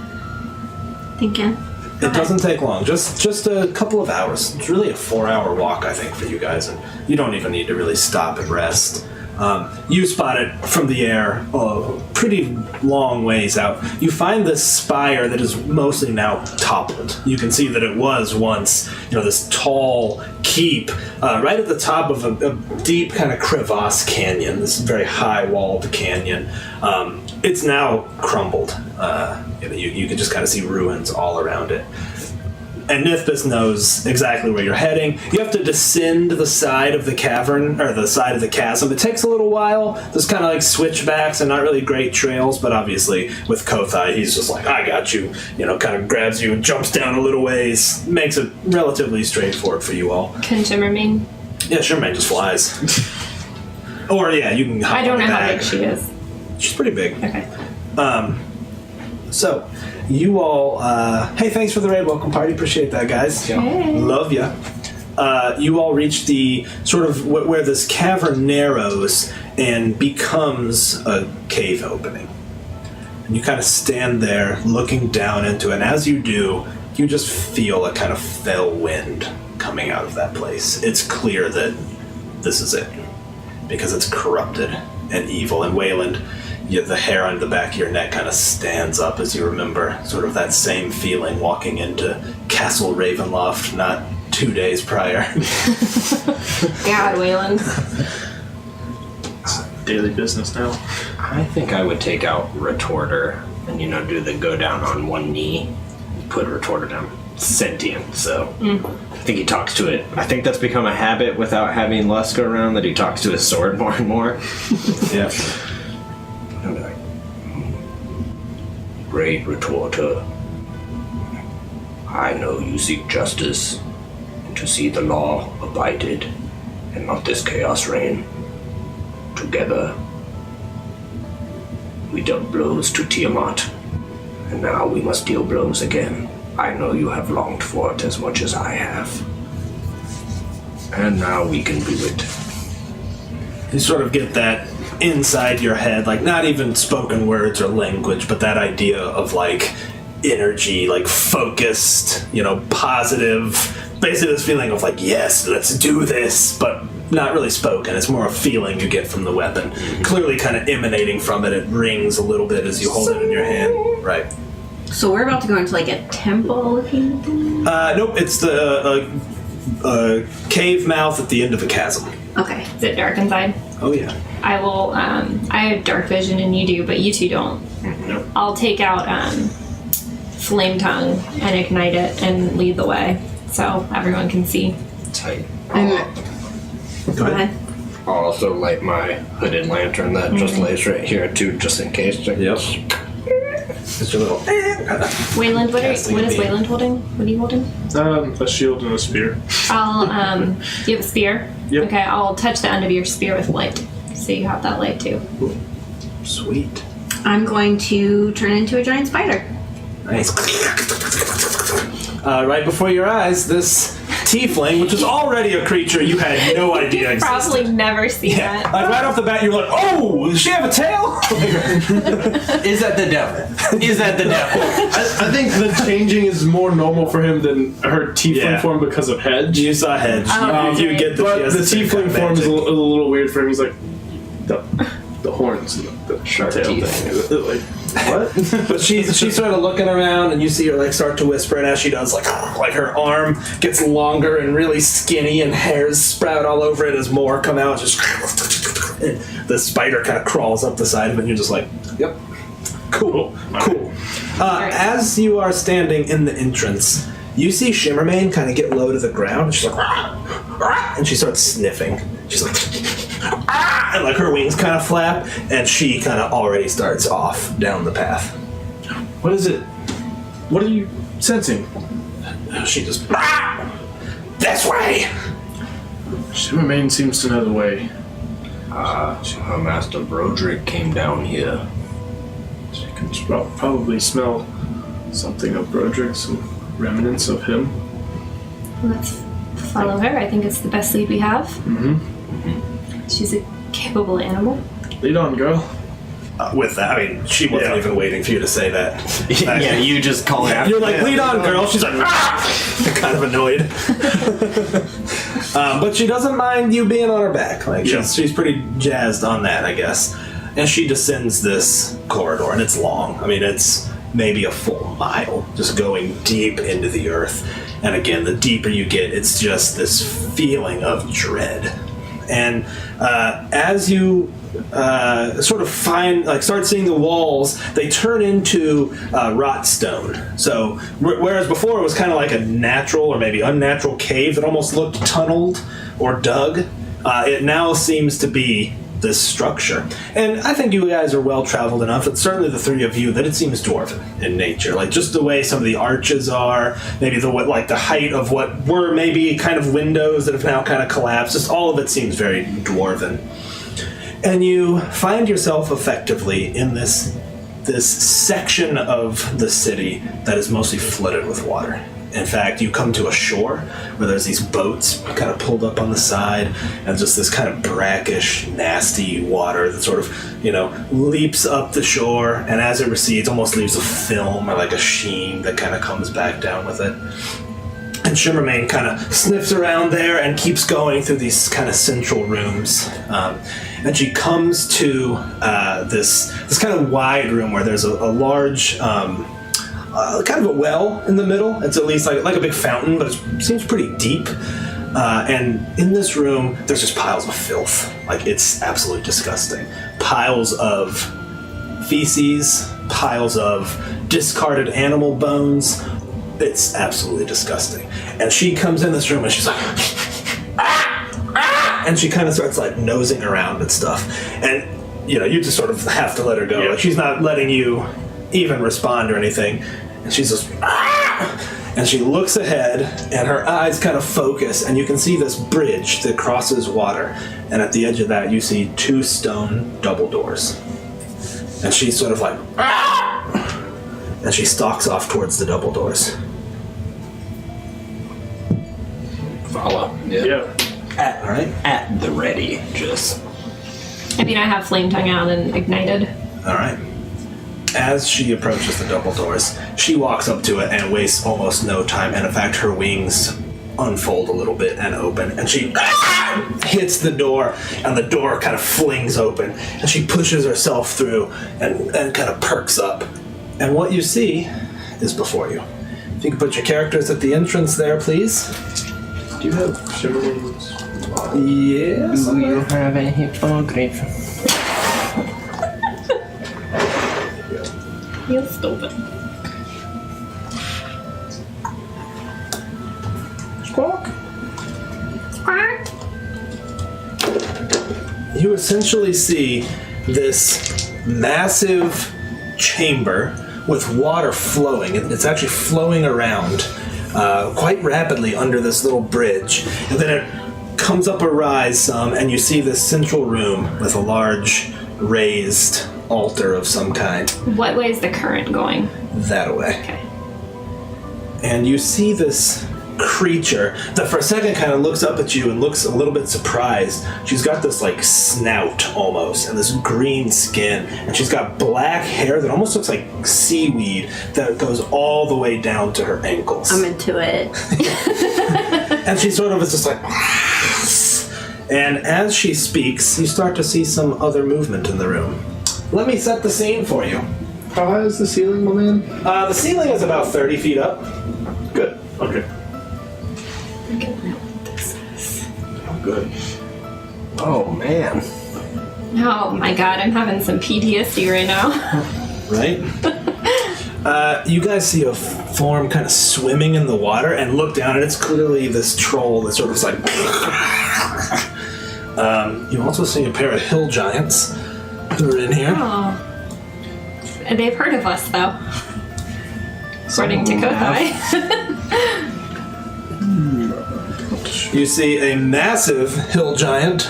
thinking. It doesn't take long. Just a couple of hours. It's really a 4-hour walk, I think, for you guys, and you don't even need to really stop and rest. You spot it from the air, pretty long ways out. You find this spire that is mostly now toppled. You can see that it was once, this tall keep right at the top of a deep kind of crevasse canyon, this very high-walled canyon. It's now crumbled. You can just kind of see ruins all around it. And Nithbis knows exactly where you're heading. You have to descend the side of the cavern, or the side of the chasm. It takes a little while. There's kind of like switchbacks and not really great trails, but obviously with Kothai, he's just like, I got you. Kind of grabs you and jumps down a little ways. Makes it relatively straightforward for you all. Can Shimmermane? Yeah, Shimmermane just flies. Or, yeah, you can hop I don't on the know how back. big she is. She's pretty big. Okay. So, you all, hey, thanks for the raid welcome party. Appreciate that, guys. Hey. Love ya. You all reach the sort of where this cavern narrows and becomes a cave opening. And you kind of stand there looking down into it. And as you do, you just feel a kind of fell wind coming out of that place. It's clear that this is it. Because it's corrupted and evil. And Wayland, the hair on the back of your neck kind of stands up as you remember sort of that same feeling walking into Castle Ravenloft not 2 days prior. God, Wayland. Daily business now. I think I would take out Retorter and, do the go down on one knee, put Retorter down. Sentient, so I think he talks to it. I think that's become a habit without having Luska around, that he talks to his sword more and more. Yeah. Great Retorter. I know you seek justice, and to see the law abided, and not this chaos reign. Together, we dealt blows to Tiamat, and now we must deal blows again. I know you have longed for it as much as I have. And now we can do it. You sort of get that inside your head, like not even spoken words or language, but that idea of like energy, like focused, positive, basically this feeling of like, yes, let's do this, but not really spoken. It's more a feeling you get from the weapon. Clearly kind of emanating from it. It rings a little bit as you hold it in your hand. Right. So we're about to go into like a temple looking thing? Nope, it's the cave mouth at the end of a chasm. Okay. Is it dark inside? Oh yeah. I will, I have dark vision and you do, but you two don't. Nope. I'll take out Flame Tongue and ignite it and lead the way so everyone can see. Tight. Go ahead. I'll also light my hooded lantern that just lays right here too, just in case. Yep. It's your little. Wayland, what is Casting beam. Wayland holding? What are you holding? A shield and a spear. I'll do you have a spear? Yep. Okay, I'll touch the end of your spear with light. So you have that light too. Sweet. I'm going to turn into a giant spider. Nice. Right before your eyes, this tiefling, which is already a creature you had no idea existed. Probably never seen Yeah, that. like right off the bat, you're like, "Oh, does she have a tail?" Is that the devil? Is that the devil? I think the changing is more normal for him than her tiefling Yeah. form because of Hedge. You saw Hedge. Oh, you okay. get But the same tiefling kind of form is a magic. little weird for him. He's like the horns and the Sharp tail teeth. thing. Like, what? But she's sort of looking around, and you see her like start to whisper, and as she does, like her arm gets longer and really skinny, and hairs sprout all over it as more come out. Just and the spider kind of crawls up the side of it, and you're just like, "Yep, cool." As you are standing in the entrance, you see Shimmermane kind of get low to the ground. She's like, "Rah, rah," and she starts sniffing. She's like, "Ah!" and like her wings kind of flap, and she kind of already starts off down the path. What is it? What are you sensing? She just, "Ah! This way!" Shimmermane seems to know the way. Master Broderick came down here. She can probably smell something of Broderick, some remnants of him. Let's follow her. I think it's the best lead we have. Mm-hmm. She's a capable animal. Lead on, girl. With that, I mean, she wasn't even waiting for you to say that. Yeah, you just call it. You're like, "Lead on, girl." She's like, "Ah!" kind of annoyed. But she doesn't mind you being on her back. Like she's pretty jazzed on that, I guess. And she descends this corridor, and it's long. I mean, it's maybe a full mile, just going deep into the earth. And again, the deeper you get, it's just this feeling of dread. And as you sort of start seeing the walls, they turn into rot stone. So whereas before it was kind of like a natural or maybe unnatural cave that almost looked tunneled or dug, it now seems to be this structure. And I think you guys are well traveled enough, it's certainly the three of you, that it seems dwarven in nature. Like just the way some of the arches are, maybe the height of what were maybe kind of windows that have now kind of collapsed. Just all of it seems very dwarven. And you find yourself effectively in this section of the city that is mostly flooded with water. In fact, you come to a shore where there's these boats kind of pulled up on the side, and just this kind of brackish, nasty water that sort of, leaps up the shore, and as it recedes, almost leaves a film or like a sheen that kind of comes back down with it. And Shimmermane kind of sniffs around there and keeps going through these kind of central rooms. And she comes to this kind of wide room where there's a large, kind of a well in the middle. It's at least like a big fountain, but it seems pretty deep. And in this room, there's just piles of filth. Like, it's absolutely disgusting. Piles of feces, piles of discarded animal bones. It's absolutely disgusting. And she comes in this room and she's like, and she kind of starts like nosing around and stuff. And, you just sort of have to let her go. Yeah. Like, she's not letting you even respond or anything. And she's just, and she looks ahead and her eyes kind of focus, and you can see this bridge that crosses water. And at the edge of that, you see 2 stone double doors. And she's sort of like, and she stalks off towards the double doors. Follow. Yeah. All right. At the ready, just. I mean, I have flame tongue out and ignited. All right. As she approaches the double doors, she walks up to it and wastes almost no time. And in fact, her wings unfold a little bit and open. And she hits the door, and the door kind of flings open. And she pushes herself through and kind of perks up. And what you see is before you. If you could put your characters at the entrance there, please. Do you have Shimmermane's? Yes. Do you have a hippogriff? You're stupid. Squawk. Quack. you essentially see this massive chamber with water flowing. It's actually flowing around quite rapidly under this little bridge. And then it comes up a rise some, and you see this central room with a large raised altar of some kind. What way is the current going? That way. Okay. And you see this creature that for a second kind of looks up at you and looks a little bit surprised. She's got this like snout almost and this green skin, and she's got black hair that almost looks like seaweed that goes all the way down to her ankles. I'm into it. And she sort of is just like and as she speaks, you start to see some other movement in the room. Let me set the scene for you. How high is the ceiling, my man? The ceiling is about 30 feet up. Good. Okay. Oh, good. Oh man. Oh my god, I'm having some PTSD right now. Right? You guys see a form kind of swimming in the water and look down, and it's clearly this troll that sort of is like. You also see a pair of hill giants who are in here. Oh. They've heard of us, though. According to Kothai. You see a massive hill giant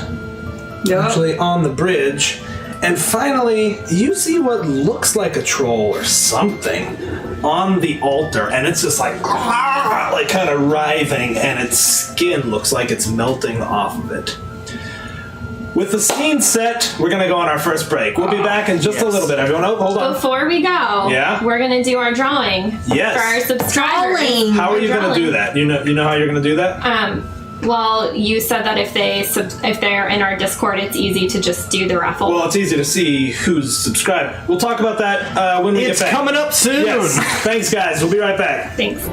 actually on the bridge. And finally, you see what looks like a troll or something on the altar, and it's just like kind of writhing, and its skin looks like it's melting off of it. With the scene set, we're going to go on our first break. We'll be back in just a little bit. Everyone, hold on. Before we go, Yeah? we're going to do our drawing Yes. for our subscribers. Drawing. How are you going to do that? You know how you're going to do that? Well, you said that if they're in our Discord, it's easy to just do the raffle. Well, it's easy to see who's subscribed. We'll talk about that when we It's get back. coming up soon. Yes. Thanks, guys. We'll be right back. Thanks.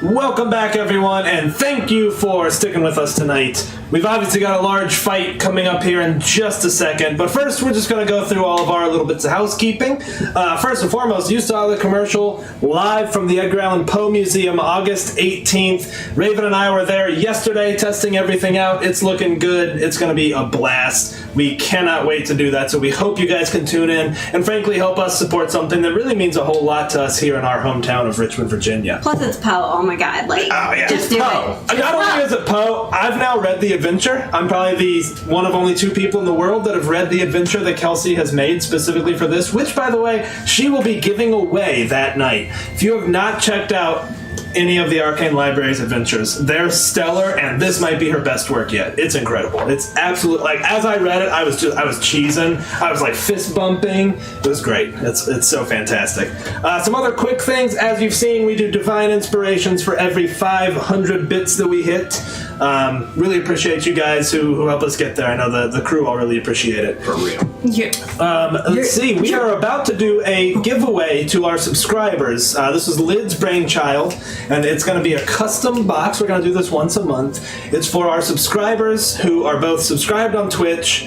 Welcome back, everyone, and thank you for sticking with us tonight. We've obviously got a large fight coming up here in just a second, but first we're just going to go through all of our little bits of housekeeping. First and foremost, you saw the commercial live from the Edgar Allan Poe Museum, August 18th. Raven and I were there yesterday testing everything out. It's looking good. It's going to be a blast. We cannot wait to do that, so we hope you guys can tune in and frankly help us support something that really means a whole lot to us here in our hometown of Richmond, Virginia. Plus, it's Poe. Oh my god! Like, Oh, yeah. just do Poe. it. Not only is it Poe, I've now read The Adventure. I'm probably one of only 2 people in the world that have read The Adventure that Kelsey has made specifically for this, which, by the way, she will be giving away that night. If you have not checked out any of the Arcane Library's adventures, they're stellar, and this might be her best work yet. It's incredible. It's absolute. Like, as I read it, I was cheesing. I was like fist bumping. It was great. It's so fantastic. Some other quick things. As you've seen, we do divine inspirations for every 500 bits that we hit. Really appreciate you guys who help us get there. I know the crew all really appreciate it. For real. Let's see. We are about to do a giveaway to our subscribers. This is Lid's brainchild, and it's going to be a custom box. We're going to do this once a month. It's for our subscribers who are both subscribed on Twitch,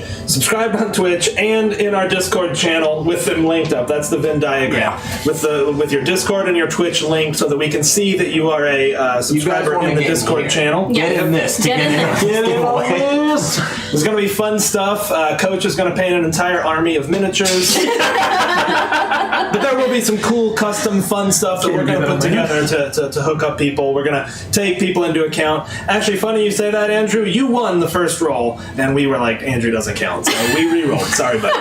and in our Discord channel with them linked up. That's the Venn diagram with your Discord and your Twitch linked, so that we can see that you are a subscriber in the Discord channel. Get in this to get in. There's going to be fun stuff. Coach is going to paint an entire army of miniatures. But there will be some cool custom fun stuff that we're going to put together to hook up people. We're going to take people into account. Actually, funny you say that, Andrew. You won the first roll, and we were like, Andrew doesn't count, so we re-rolled. Sorry, buddy.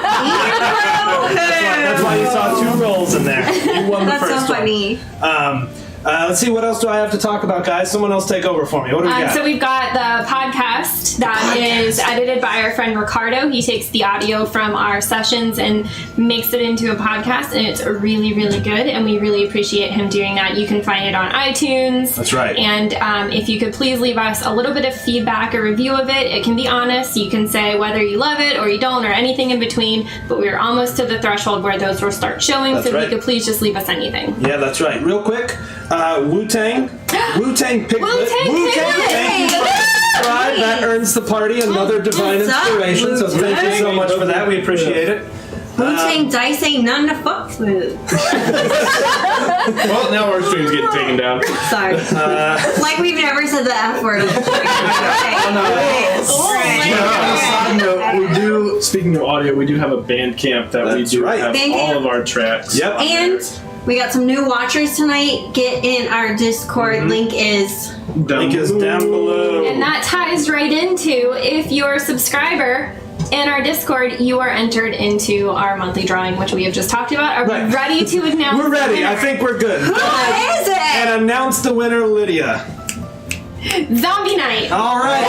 That's why you saw 2 rolls in there. You won the That's first so funny. one. Let's see, what else do I have to talk about, guys? Someone else take over for me. What do we got? So we've got the podcast that is edited by our friend Ricardo. He takes the audio from our sessions and makes it into a podcast, and it's really, really good, and we really appreciate him doing that. You can find it on iTunes. That's right. And if you could please leave us a little bit of feedback or review of it. It can be honest. You can say whether you love it or you don't or anything in between, but we're almost to the threshold where those will start showing, That's so right. if you could please just leave us anything. Yeah, that's right. Real quick, Wu-Tang Piglet. Thank you for subscribe. That earns the party another divine What's up, inspiration. So thank you so much for that. We appreciate it. Wu-Tang Dice ain't none to fuck with. Well, now our stream's getting taken down. Sorry. Like we've never said the F word. Side note, we do. Speaking of audio, we do have a Bandcamp that That's we do right. have Bandcamp. all of our tracks. Yep. And we got some new watchers tonight. Get in our Discord. Link is Link is down below. And that ties right into, if you're a subscriber in our Discord, you are entered into our monthly drawing, which we have just talked about. Are Right. we ready to announce? We're ready. the winner? I think we're good. who is it? And announce the winner, Lydia. Zombie Night. All right.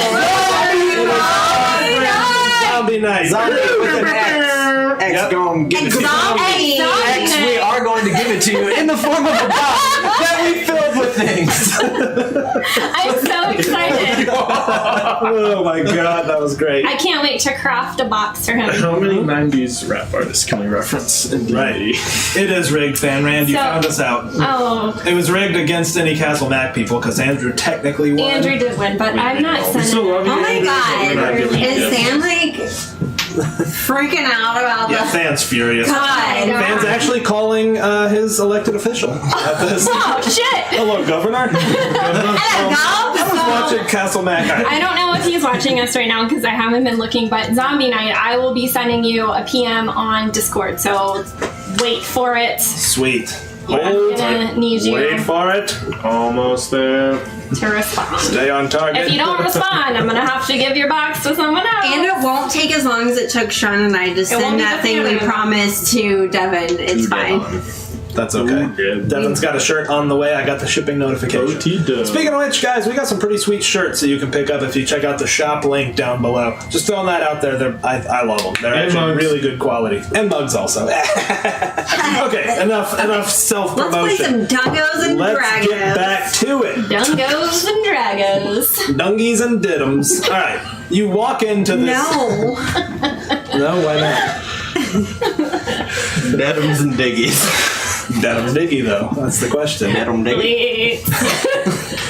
Zombie night. Zombie with an X. X gonna give it to you. Zombie. X, we are going to give it to you in the form of a box that we filled with things. I'm so excited. Oh my god, that was great. I can't wait to craft a box for him. How many 90s rap artists can we reference in D&D? Right. It is rigged, Fan Rand. You So- found us out. Oh, It was rigged against any Castle Mac people because Andrew technically won. Andrew did win, but I'm not We still sending love you. Oh my Andrew, but we're not god. giving you Is gifts. Sam like freaking out about Yeah, the Fan's furious. God? Fan's actually calling his elected official at this. Oh, shit! Hello, Governor. I was watching Castle Mac. I don't know if he's watching us right now because I haven't been looking, but Zombie Night, I will be sending you a PM on Discord, so wait for it. Sweet. I'm gonna need you Wait for it. Almost there. to respond. Stay on target. If you don't respond, I'm gonna have to give your box to someone else. And it won't take as long as it took Sean and I to won't send be that the thing we feeling. promised to Devin. It's fine. That's okay. Ooh, Devin's got a shirt on the way. I got the shipping notification. OT-dub. Speaking of which, guys, we got some pretty sweet shirts that you can pick up if you check out the shop link down below. Just throwing that out there. I love them. They're And actually mugs. really good quality. And mugs also. Okay, enough self Let's play some promotion. Dungos and Let's Dragons. get back to it. Dungos and Dragos. Dungies and diddums. All right, you walk into this. No. No, why not? Nedums and diggies. Dedum diggy though. That's the question. Nedum diggy. Please.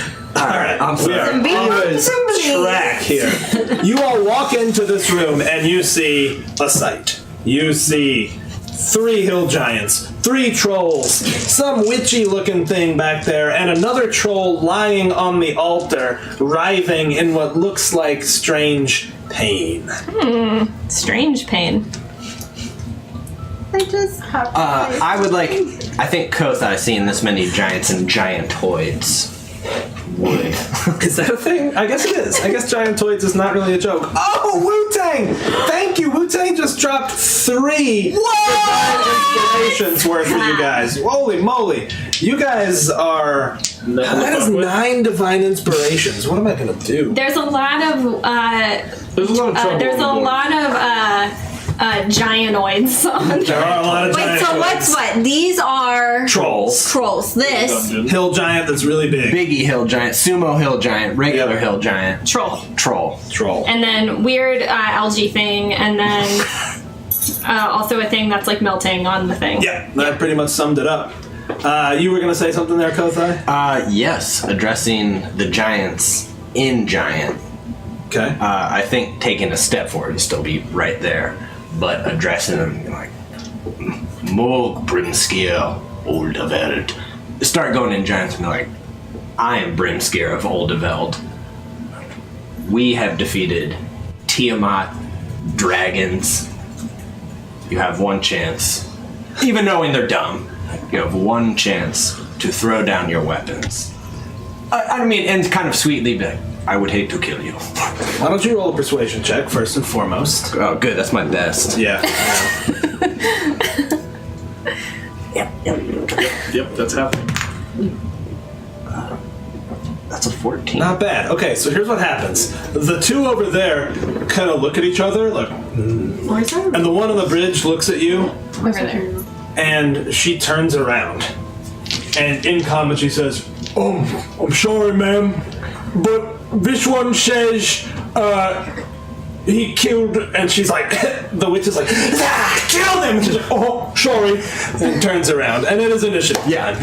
Alright, I'm we are sorry. on track here. You all walk into this room and you see a sight. You see 3 hill giants, 3 trolls, some witchy looking thing back there, and another troll lying on the altar, writhing in what looks like strange pain. Strange pain. I just have to I would like. I think Kothai, seeing this many giants and giantoids, would. Is that a thing? I guess it is. I guess Giantoids is not really a joke. Oh, Wu-Tang! Thank you! Wu-Tang just dropped 3 divine inspirations worth for you guys. Holy moly! You guys are... That is 9 divine inspirations. What am I gonna do? There's a lot of There's a lot of trouble. there's a on the board. lot of giantoids on There are a lot of Wait, so Giantoids. what's what? These are Trolls. trolls. This Dungeon. Hill giant that's really big. Biggie hill giant, sumo hill giant, regular hill giant, troll. troll. Troll. And then weird algae thing, and then also a thing that's like melting on the thing. Yeah, that pretty much summed it up. You were gonna say something there, Kothai? Yes, addressing the giants in giant. Okay. I think taking a step forward would still be right there, but addressing them like Morg Brimskier Oldaveld. Start going in giants and be like, I am Brimskier of Oldaveld. We have defeated Tiamat dragons. You have one chance, even knowing they're dumb. You have one chance to throw down your weapons. I mean, and kind of sweetly be like, I would hate to kill you. Why don't you roll a persuasion check first and foremost? Oh, good. That's my best. Yeah. Yep, that's happening. That's a 14. Not bad. Okay, so here's what happens. The 2 over there kind of look at each other, like, where's that? and the one on the bridge looks at you, Over there. and she turns around. And in comment she says, I'm sorry, ma'am, but this one says, he killed, and she's like, the witch is like, kill him! And she's like, oh, sorry, and turns around, and it is initiative. Yeah.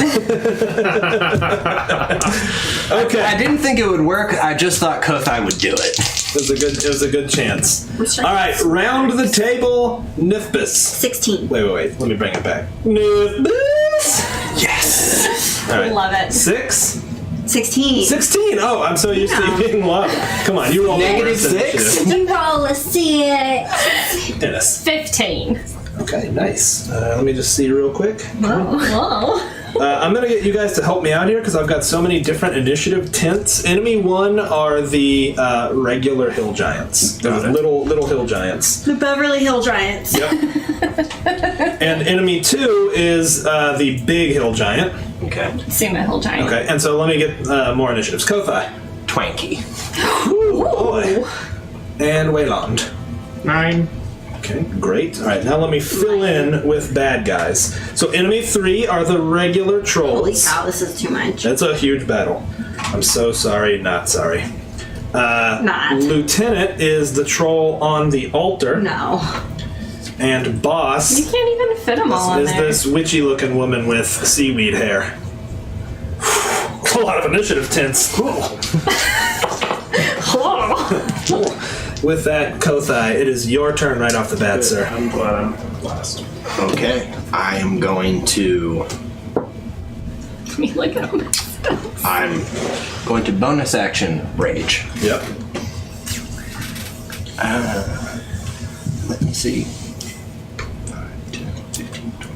Okay. I didn't think it would work. I just thought Kothai would do it. It was a good chance. Alright, round the table, Nifbus. 16. Wait, let me bring it back. Nifbus! Yes. Alright. Love it. 6? 16. 16! Oh, I'm so used to you being low. Come on, you roll Negative 6? Roll a 6. Dennis. 15. Okay, nice. Let me just see real quick. Whoa. I'm gonna get you guys to help me out here because I've got so many different initiative tints. Enemy 1 are the regular hill giants. They're little hill giants. The Beverly Hill Giants. Yep. And enemy 2 is the big hill giant. Okay. Sumo hill giant. Okay, and so let me get more initiatives. Kothai. Twanky. Ooh, boy. And Wayland. 9. Okay, great. All right, now let me fill in with bad guys. So enemy 3 are the regular trolls. Holy cow, this is too much. That's a huge battle. I'm so sorry, not sorry. Not. Lieutenant is the troll on the altar. No. And boss You can't even fit them all on is there. this witchy-looking woman with seaweed hair. A lot of initiative tints. With that, Kothai, it is your turn right off the bat, sir. I'm glad I'm last. Okay. I am going to. I mean, look at them. I'm going to bonus action rage. Yep. Let me see. 5, 10, 15, 20,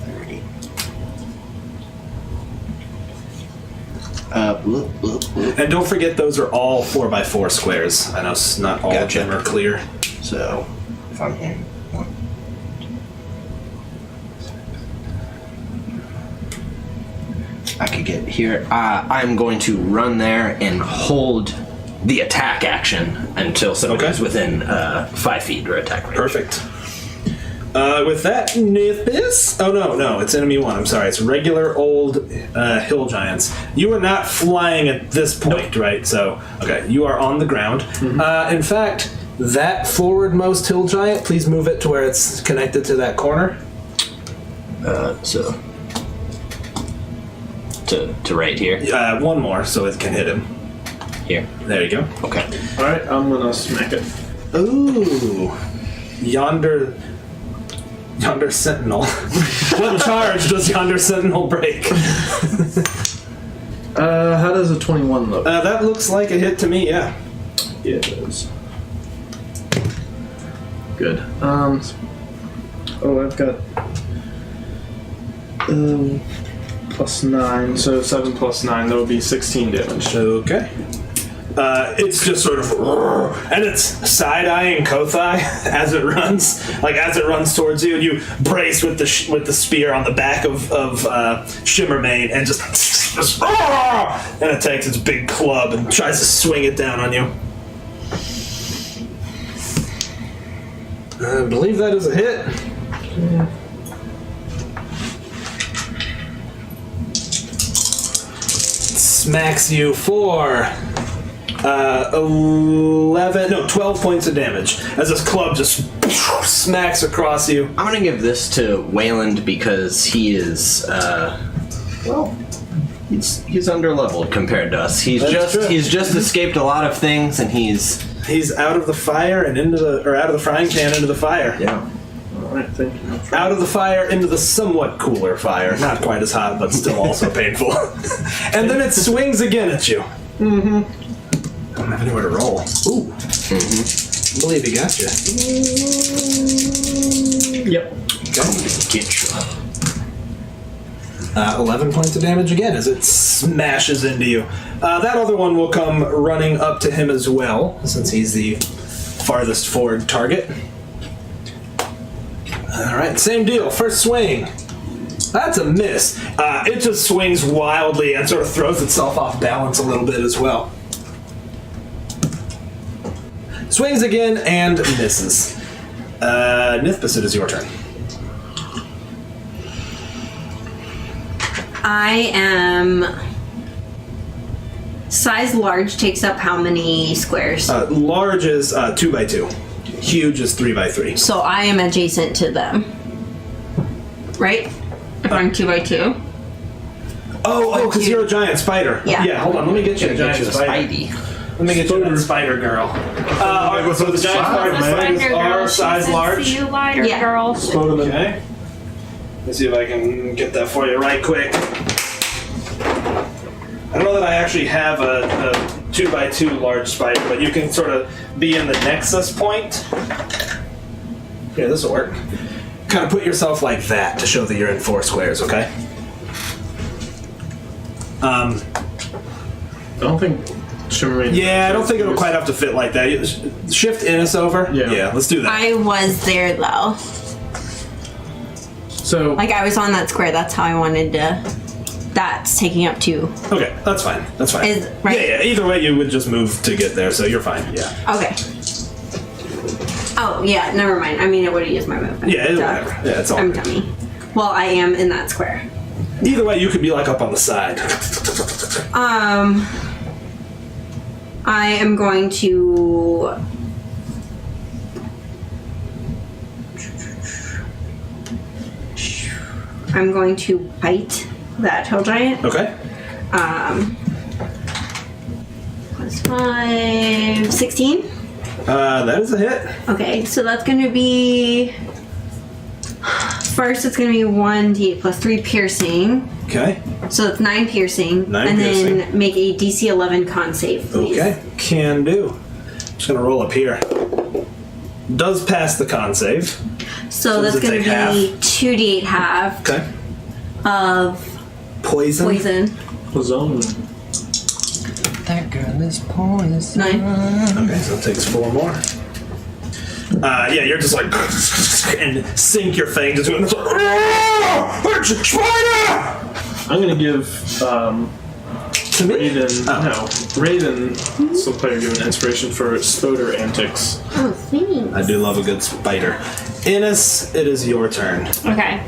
30. Whoop, whoop, whoop. And don't forget, those are all 4x4 squares. I know not all Gotcha. of them are clear. So, if I'm here, 1. I could get here. I'm going to run there and hold the attack action until somebody's Okay. within 5 feet or attack range. Perfect. With that, Nithis. Oh no, it's enemy 1. I'm sorry. It's regular old hill giants. You are not flying at this point, right? So, okay, you are on the ground. In fact, that forwardmost hill giant, please move it to where it's connected to that corner. So to right here. One more so it can hit him. Here. There you go. Okay. All right, I'm gonna smack it. Ooh. Yonder Sentinel. What charge does Yonder Sentinel break? How does a 21 look? That looks like a hit to me, yeah. Yeah, it is. Good. I've got plus 9, so 7 plus 9, that would be 16 damage. Okay. It's just sort of, and it's side-eyeing Kothai as it runs, as it runs towards you. You brace with the spear on the back of Shimmermane, and just and it takes its big club and tries to swing it down on you. I believe that is a hit. Smacks you for 12 points of damage as this club just smacks across you. I'm gonna give this to Wayland because he is, he's underleveled compared to us. He's true. just escaped a lot of things, and he's out of the fire and out of the frying pan into the fire. yeah. All right, thank you. Out of the fire into the somewhat cooler fire. Not quite as hot, but still also painful. And then it swings again at you. Mm-hmm. I don't have anywhere to roll. Ooh. Mm-hmm. I believe he got you. Yep. Get you. 11 points of damage again as it smashes into you. That other one will come running up to him as well, since he's the farthest forward target. Alright, same deal. First swing. That's a miss. It just swings wildly and sort of throws itself off balance a little bit as well. Swings again and misses. Nithbis, it is your turn. I am. Size large takes up how many squares? Large is 2x2. Huge is 3x3. So I am adjacent to them. Right? If I'm 2x2. Oh, because you're a giant spider. Yeah. Yeah, hold on. Let me get you a giant spider. Let me get you a spider girl. Alright, so the giant spiders are size large. See you later, Yeah. girl. Okay. Let's see if I can get that for you right quick. I don't know that I actually have a 2x2 large spider, but you can sort of be in the nexus point. Yeah, this will work. Kind of put yourself like that to show that you're in 4 squares, okay? I don't think Shimmermane. Yeah, I don't think it'll quite have to fit like that. Shift Innis over. Yeah. Let's do that. I was there though. So I was on that square. That's how I wanted to. That's taking up 2. Okay, that's fine. That's fine. Right? Yeah. Either way, you would just move to get there, so you're fine. Yeah. Okay. Oh, yeah, never mind. I mean, it would have used my movement. Yeah, Duh. whatever. Yeah, it's all I'm good. dummy. Well, I am in that square. Either way, you could be up on the side. I am going to. I'm going to bite that hill giant. Okay. Plus 5, 16. That is a hit. Okay, so that's going to be. First, it's going to be 1d8 plus 3 piercing. Okay. So it's 9 piercing. 9 and piercing. then make a DC 11 con save, please. Okay. Can do. Just gonna roll up here. Does pass the con save. So does that's it going to take be 2d8 half Okay. of Poison. poison. Zone. That girl is poison. 9. Okay, so it takes 4 more. Yeah, you're just and sink your fang into it. And it's spider! I'm gonna give To me? Raiden. Oh. No, Raiden. Some player given inspiration for Spoder antics. Oh, thanks. I do love a good spider. Innis, it is your turn. Okay.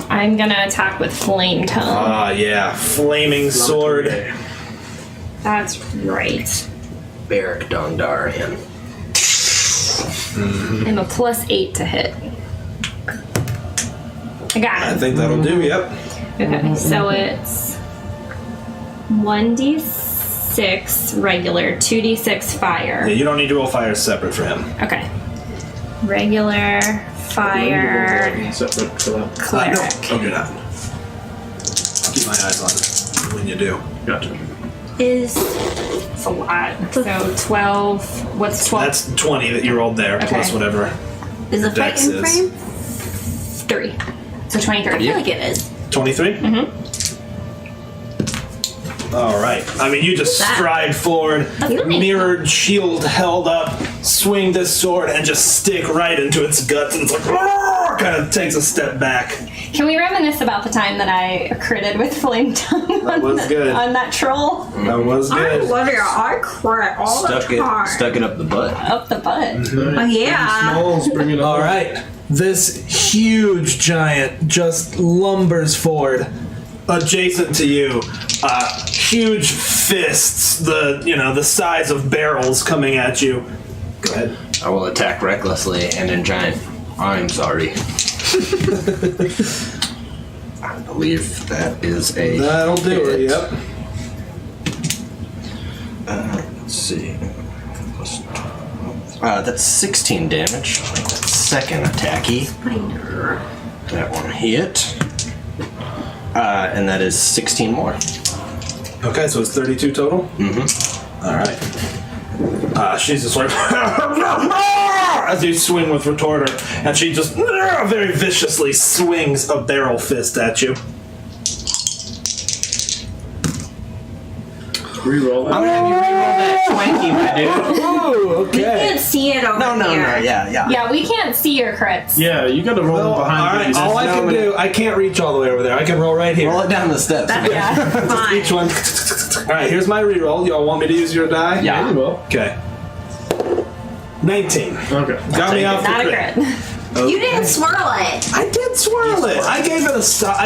I'm gonna attack with Flame Tongue. Ah, yeah. Flaming sword. That's right. Beric Dondarrion. I'm a +8 to hit. I got I it. think that'll do. Yep. Okay, so it's 1d6 regular, 2d6 fire. Yeah, you don't need to roll fire separate for him. Okay. Regular, fire, Separate for that. cleric. No, you're not. Keep my eyes on it when you do. Gotcha. Is It's a lot. So 12. What's 12? That's 20 that you rolled there, plus Okay. whatever. the fight Dex in is. frame? 3. So 23. I feel like it is. 23? Mm-hmm. All right. I mean, you just that? stride forward, That's nice. mirrored shield held up, swing this sword, and just stick right into its guts, and it's like, kind of takes a step back. Can we reminisce about the time that I critted with Flame Tongue That was good. on that troll? That was good. literally, I cry all Stuck it up the butt. Up the butt. Oh, yeah. Smalls, bring it All up. right. This huge giant just lumbers forward, adjacent to you. Huge fists, the size of barrels coming at you. Go ahead. I will attack recklessly and in giant. I'm sorry. I believe that is a. That'll do it. hit. Yep. Let's see. That's 16 damage. I'll make that second attacky. That one hit. And that is 16 more. Okay, so it's 32 total? Mm-hmm. All right. She's just like, as you swing with Retorter, and she just very viciously swings a barrel fist at you. Reroll I'm that. gonna have you reroll that 20, my dude. Ooh, You okay. can't see it over No, here. yeah. Yeah, we can't see your crits. Yeah, you gotta roll Well, all behind right, these. all I can no- do, I can't reach all the way over there. I can roll right here. Roll it down the steps. Yeah. Fine. Each one. All right, here's my reroll. Y'all want me to use your die? Yeah, you will. Okay. 19. Okay. Got me off the Not a crit. crit. You didn't swirl it. I did swirl it. I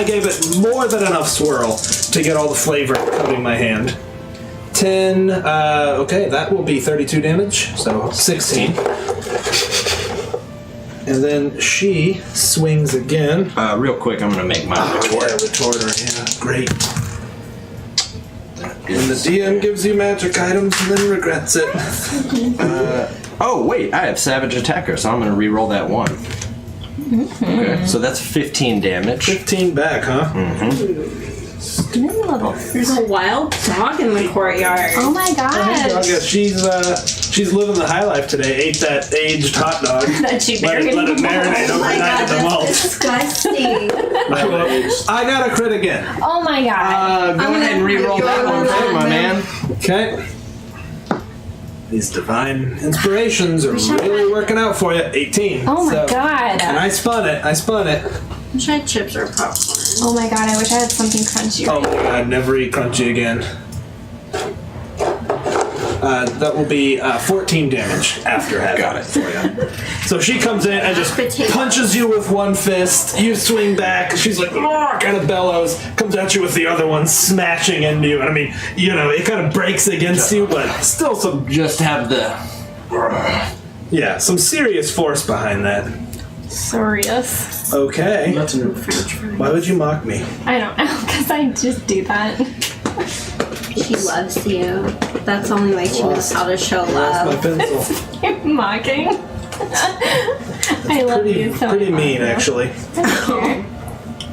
gave it more than enough swirl to get all the flavor coating my hand. 10. Okay, that will be 32 damage. So 16. And then she swings again. Real quick, I'm gonna make my retort. Retorter. Yeah, great. When the DM gives you magic items and then regrets it. Oh wait, I have Savage Attacker, so I'm gonna re-roll that one. Okay, so that's 15 damage. 15 back, huh? There's a wild dog in the courtyard. Oh my Oh, god. yeah, she's living the high life today. Ate that aged hot dog. That she Let it buried. marinate Oh my overnight god, in the that's malt. disgusting. I got a crit again. Oh my god. Go ahead and re-roll that one too, my man. Okay. These divine inspirations are really working out for you. 18. Oh my So- god. And I spun it. Wish I had chips or popcorn. Oh my god, I wish I had something crunchy. Oh my god, never eat crunchy again. That will be 14 damage after having Got it. for you. So she comes in and just Potato. punches you with one fist. You swing back. She's like, kind of bellows, comes at you with the other one, smashing into you. And I mean, it kind of breaks against you, but still some, Just have the. some serious force behind that. Serious. Okay. That's a new. Why would you mock me? I don't know, because I just do that. She loves you. That's the only way she knows how to show Lost my love. pencil. You're mocking. I love you so Pretty much. mean, actually.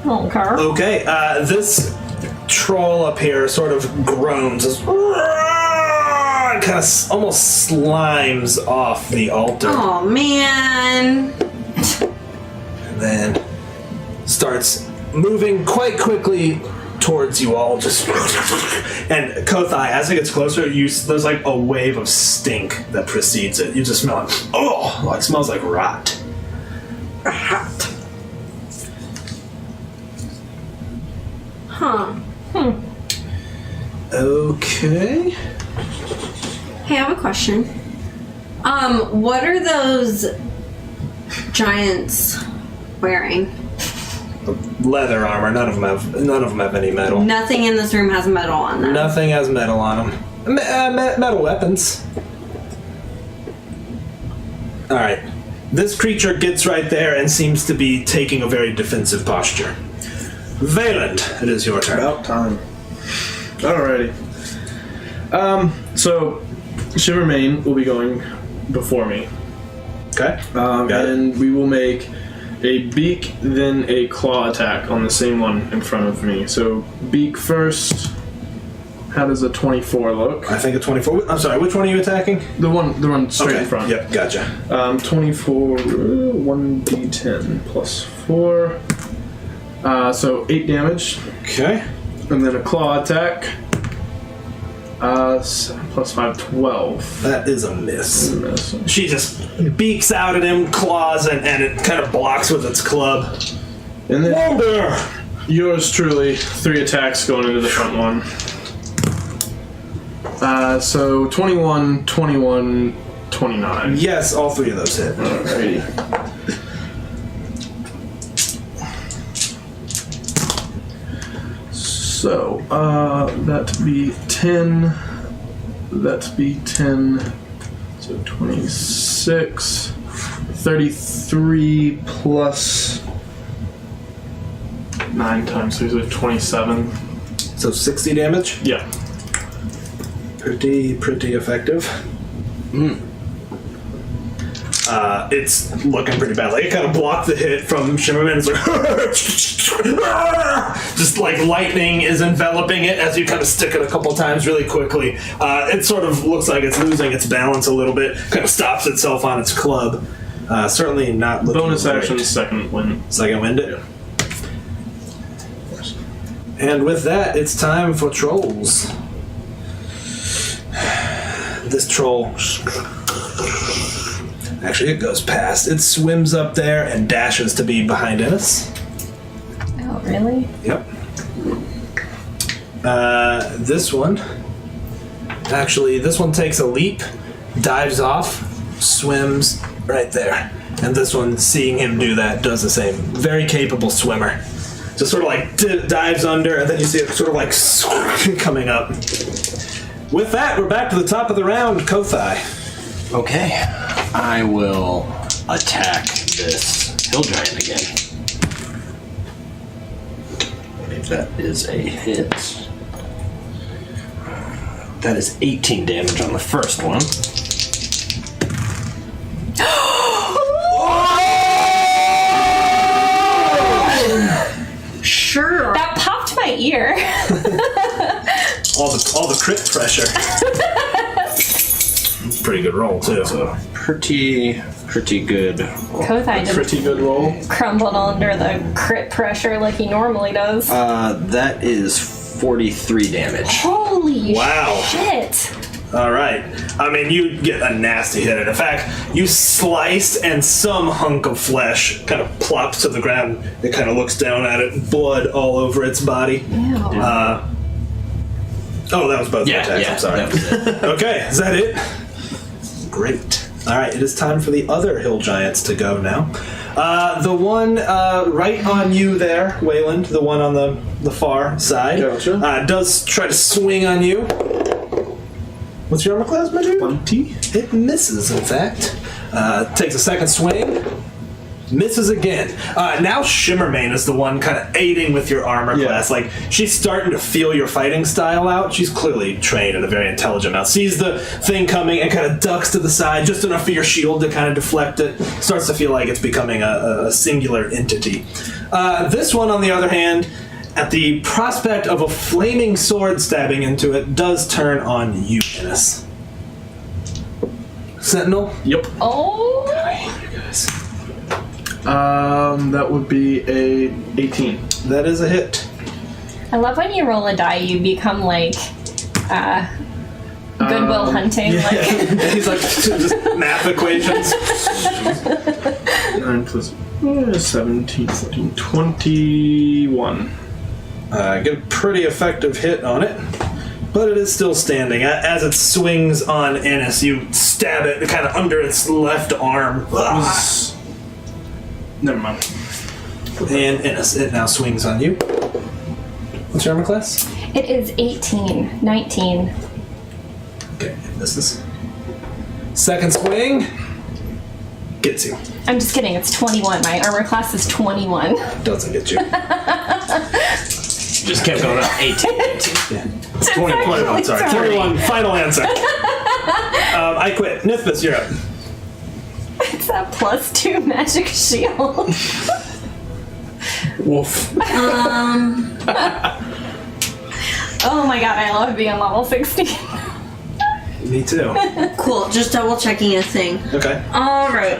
Oh, Carl. Okay, this troll up here sort of groans, kind of almost slimes off the altar, Oh man. and then starts moving quite quickly towards you all. And Kothai, as it gets closer, there's like a wave of stink that precedes it. You just smell it. Oh, it smells like rot. Huh. Okay. Hey, I have a question. What are those giants wearing? Leather armor. None of them have any metal. Nothing in this room has metal on them. Nothing has metal on them. Metal weapons. All right. This creature gets right there and seems to be taking a very defensive posture. Valand, it is your turn. About time. Alrighty. So Shimmermane will be going before me. Okay. Got it. And we will make a beak, then a claw attack on the same one in front of me. So beak first. How does a 24 look? I think a 24. I'm sorry, which one are you attacking? The one straight in front. Yep, gotcha. 24, 1d10 plus 4. So 8 damage. Okay. And then a claw attack. 7 plus 5, 12. That is a miss. Miss. She just beaks out at him, claws, and it kind of blocks with its club. And then Wonder! yours truly, 3 attacks going into the front one. So 21, 21, 29. Yes, all 3 of those hit. Alrighty. So, that'd be 10. That'd be 10. So 26. 33 plus 9 times 3, so 27. So 60 damage. Yeah. Pretty effective. It's looking pretty bad. Like, it kind of blocked the hit from Shimmerman. It's like, just like lightning is enveloping it as you kind of stick it a couple times really quickly. It sort of looks like it's losing its balance a little bit. Kind of stops itself on its club. Certainly not looking Bonus great. action, second win. Second wind it. And with that, it's time for trolls. This troll, actually, it goes past. It swims up there and dashes to be behind us. Oh, really? Yep. This one takes a leap, dives off, swims right there. And this one, seeing him do that, does the same. Very capable swimmer. Just sort of like dives under, and then you see it sort of like coming up. With that, we're back to the top of the round, Kothai. Okay, I will attack this hill giant again. If that is a hit. That is 18 damage on the first one. Sure. That popped my ear. All the crit pressure. Pretty good roll too. So pretty good. Kothai just Pretty good roll. crumbled under the crit pressure like he normally does. That is 43 damage. Holy Wow. shit. All right. I mean, you get a nasty hit. And in fact, you sliced, and some hunk of flesh kind of plops to the ground. It kind of looks down at it, blood all over its body. Ew. Oh, that was both Yeah, attacks. yeah. I'm sorry. That was it. Okay, is that it? Great. All right, it is time for the other hill giants to go now. The one right on you there, Wayland, the one on the far side, Gotcha. does try to swing on you. What's your armor class, my dude? 20. It misses, in fact. Takes a second swing. Misses again. Now Shimmermane is the one kind of aiding with your armor class. Like, she's starting to feel your fighting style out. She's clearly trained and a very intelligent mouse. Sees the thing coming and kind of ducks to the side, just enough for your shield to kind of deflect it. Starts to feel like it's becoming a singular entity. This one, on the other hand, at the prospect of a flaming sword stabbing into it, does turn on you, Ennis. Sentinel? Yep. Oh. I hate you guys. That would be a 18. That is a hit. I love when you roll a die, you become like Goodwill Hunting. Like He's like, just math equations. 9 plus 17, 14, 21. Get a pretty effective hit on it, but it is still standing. As it swings on Ennis, you stab it kind of under its left arm. Never mind. And Ennis, it now swings on you. What's your armor class? it is 18, 19. Okay, it misses. Second swing. Gets you. I'm just kidding. It's 21. My armor class is 21. Doesn't get you. Just kept going up. 18. 21, sorry. 21, final answer. I quit. Nithbis, you're up. It's that +2 magic shield. Woof. Oh my god, I love being level 16. Me too. Cool. Just double checking a thing. Okay. All right.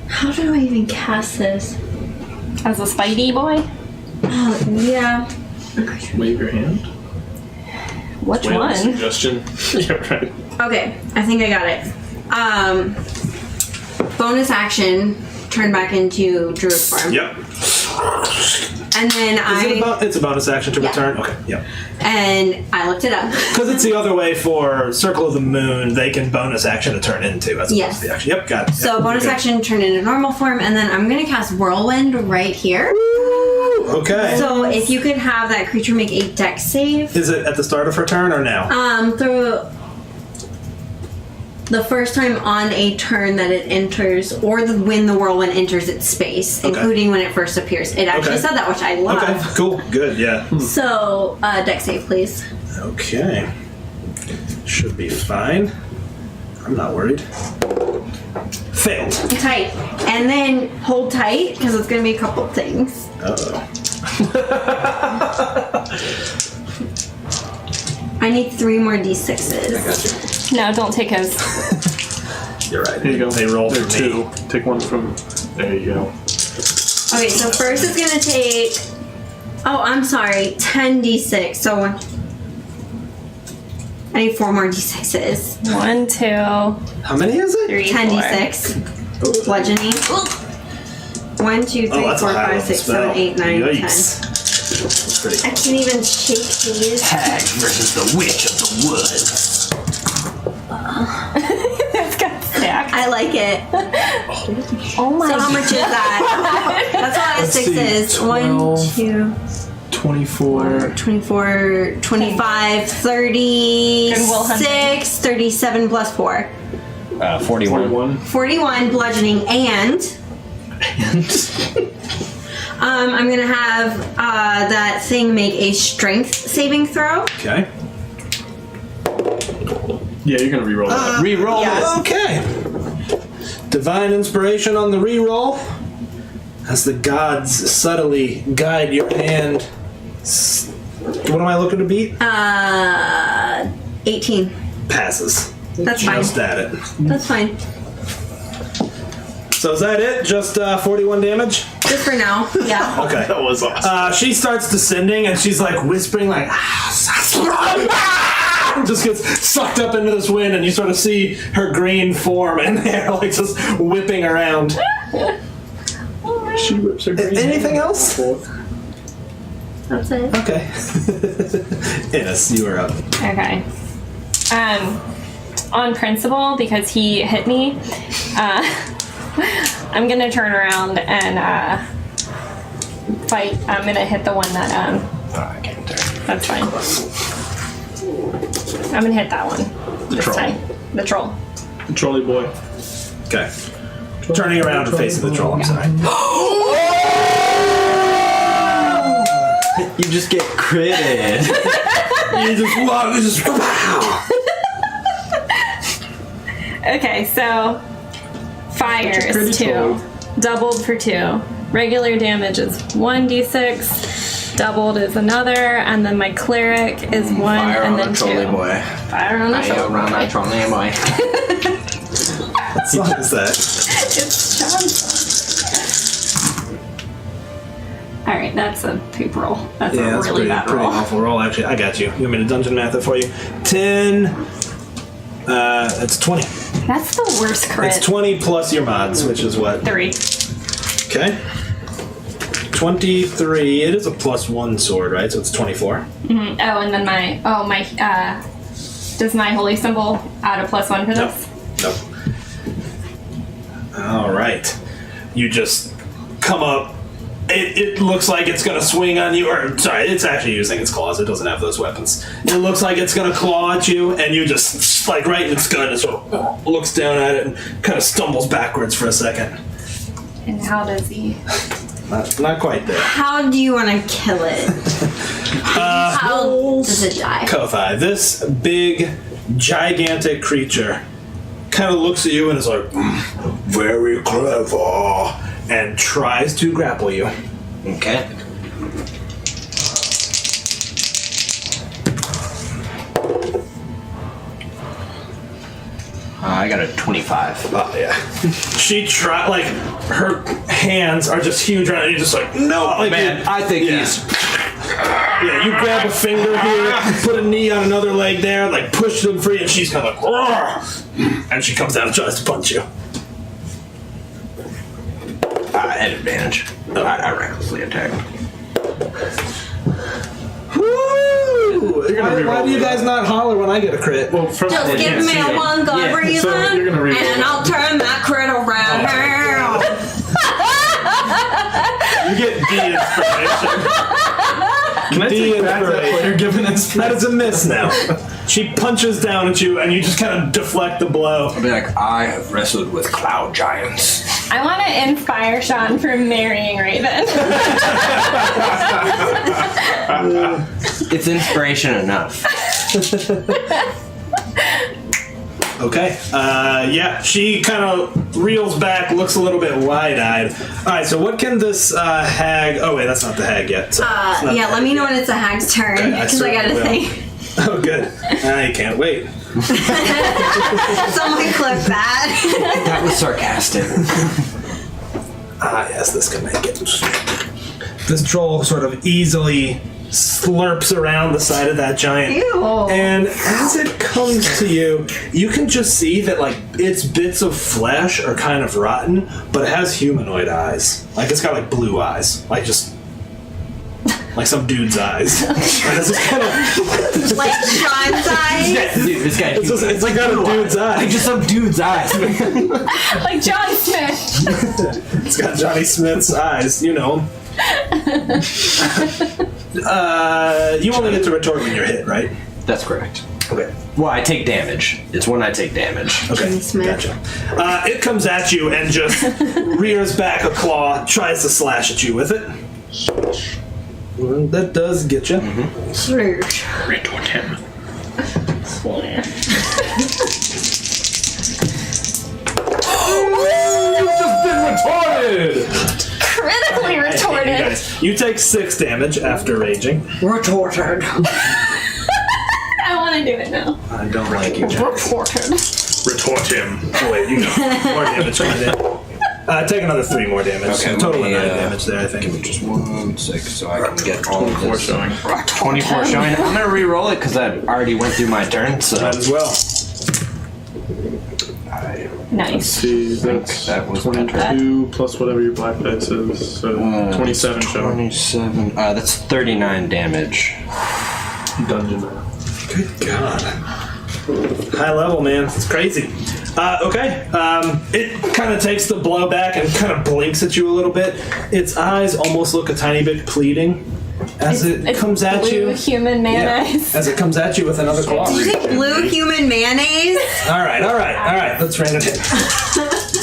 How do I even cast this? As a Spidey boy? Oh, yeah. Wave your hand. Which Whale one? suggestion. Yeah, right. Okay, I think I got it. Bonus action, turn back into druid form. Yep. And then It's a bonus action to Yeah. return? Okay, yep. and I looked it up. Because it's the other way for Circle of the Moon, they can bonus action to turn into as opposed Yes. to the action. Yep, got it. So Yep, bonus good. action, turn into normal form, and then I'm gonna cast Whirlwind right here. Okay. So if you could have that creature make a dex save. Is it at the start of her turn or now? Through the first time on a turn that it enters, or when the whirlwind enters its space, Okay. including when it first appears. It actually Okay. said that, which I love. Okay, cool, good, yeah. So, dex save, please. Okay. Should be fine. I'm not worried. Failed. Tight. And then hold tight, because it's going to be a couple things. Uh-oh. I need 3 more I d6s. got you. No, don't take his. You're right. Here you go. They roll There for are me. 2. Take one from. There you go. Okay, so first it's going to take... Oh, I'm sorry. 10 d6. So I need 4 more d6s. 1, 2, How many is it? 3, 10 4. d6. Bludgeoning. 1, 2, 3, Oh, that's 4, a high 5, level 6, 7, 8, 9, 10. Yikes. That's pretty I can't even shake these. Hag versus the witch of the woods. It's got stacked. I like it. Oh my So how much is that? That's a lot of Let's see, sixes. 1, 12. 2, 24. 24, 25, Goodwill hunting. 36, 37 plus 4. 41. 41. 41 bludgeoning and I'm gonna have that thing make a strength saving throw. Okay. Yeah, you're gonna reroll that. Reroll it. Okay. Divine inspiration on the reroll. As the gods subtly guide your hand. What am I looking to beat? 18. Passes. That's fine. Just at it. That's fine. So is that it? Just 41 damage? Just for now. Yeah. Okay. That was awesome. She starts descending and she's like whispering like just gets sucked up into this wind and you sort of see her green form in there like just whipping around. She whips her green Anything hand. else? That's it. Okay. Innes, you are up. Okay. On principle, because he hit me, I'm gonna turn around and fight. I'm gonna hit the one that I can't turn. that's fine. I'm gonna hit that one. The this troll. time. The troll. The trolley boy. Okay. Turning around and facing the troll, I'm sorry. You just get critted. You just Okay, so fire Bunch of is pretty 2, troll. doubled for 2. Regular damage is 1d6, doubled is another, and then my cleric is 1 Fire and on then a 2. trolley boy. Fire on a Fire trolley on a boy. trolley boy. What song is that? It's John's. Alright, that's a poop roll. That's Yeah, a that's really bad pretty roll. awful roll actually. I got you. You want me to dungeon math it for you? 10. It's 20. That's the worst crit. It's 20 plus your mods, which is what? 3. Okay. 23. It is a +1 sword, right? So it's 24. Oh, and then does my holy symbol add a +1 for Nope. this? Nope. All right. You just come up it looks like it's gonna swing on you, or sorry, it's actually using its claws. It doesn't have those weapons. It looks like it's gonna claw at you, and you just like right in its gut and sort of looks down at it and kind of stumbles backwards for a second. And how does he? Not quite there. How do you want to kill it? How does it die? Kothai, this big, gigantic creature kind of looks at you and is like, very clever, and tries to grapple you. Okay. I got a 25. Oh, yeah. She like, her hands are just huge around it, and you're just like, no! Like, Man, I think he's... Yeah, you grab a finger here, put a knee on another leg there, like, push them free, and she's kind of like, roar! And she comes down and tries to punch you. I had advantage. I recklessly attacked. Woo! Why do you guys not holler when I get a crit? Well, from Just give me one good reason, So you're gonna read and I'll turn that crit around. You get D inspiration. Can I take back that player given That inspiration? is a miss now. She punches down at you, and you just kind of deflect the blow. I'll be like, I have wrestled with cloud giants. I want to inspire Sean for marrying Raven. It's inspiration enough. Okay. Yeah, she kind of reels back, looks a little bit wide-eyed. All right, so what can this hag... Oh, wait, that's not the hag yet. So it's not Yeah, the let me hag know yet. when it's a hag's turn, Okay, because I gotta certainly will. think. Oh, good. I can't wait. Someone clip that. That was sarcastic. Ah, yes, this can make it. This troll sort of easily slurps around the side of that giant. Ew. And as it comes to you, you can just see that, like, its bits of flesh are kind of rotten, but it has humanoid eyes. Like, it's got, like, blue eyes. Like, just... like some dude's eyes. And it's just kind of... Like Sean's eyes. Dude, this guy. It's like got a dude's eyes. Like just some dude's eyes. Like John Smith. It's got Johnny Smith's eyes, you know. You only get to retort when you're hit, right? That's correct. Okay. Well, I take damage. It's when I take damage. Okay. Johnny Smith. Gotcha. It comes at you and just rears back a claw, tries to slash at you with it. Well, that does get you. Slurge. Retort him. You've just been retorted! Critically Hey, retorted. you guys, you take 6 damage after raging. Retorted. I want to do it now. I don't like you, Jack. Retorted. Retort him. Oh, wait, you go. More damage coming in. Take another 3 more damage. Okay, So total of 9 let me, damage there, I think. Give me just 1 sec so I can get all of 24 this. showing. 24 showing. I'm gonna re-roll it because I already went through my turn. So Might as well. Nice. See, that's that was my turn. 22 plus whatever your black dice is. So 27 showing. 27. That's 39 damage. Dungeon math. Good God. High level, man. It's crazy. Okay. It kind of takes the blow back and kind of blinks at you a little bit. Its eyes almost look a tiny bit pleading as it comes at blue you. human man Yeah, eyes. as it comes at you with another claw. Did you say blue human mayonnaise? All right. Let's rein it in.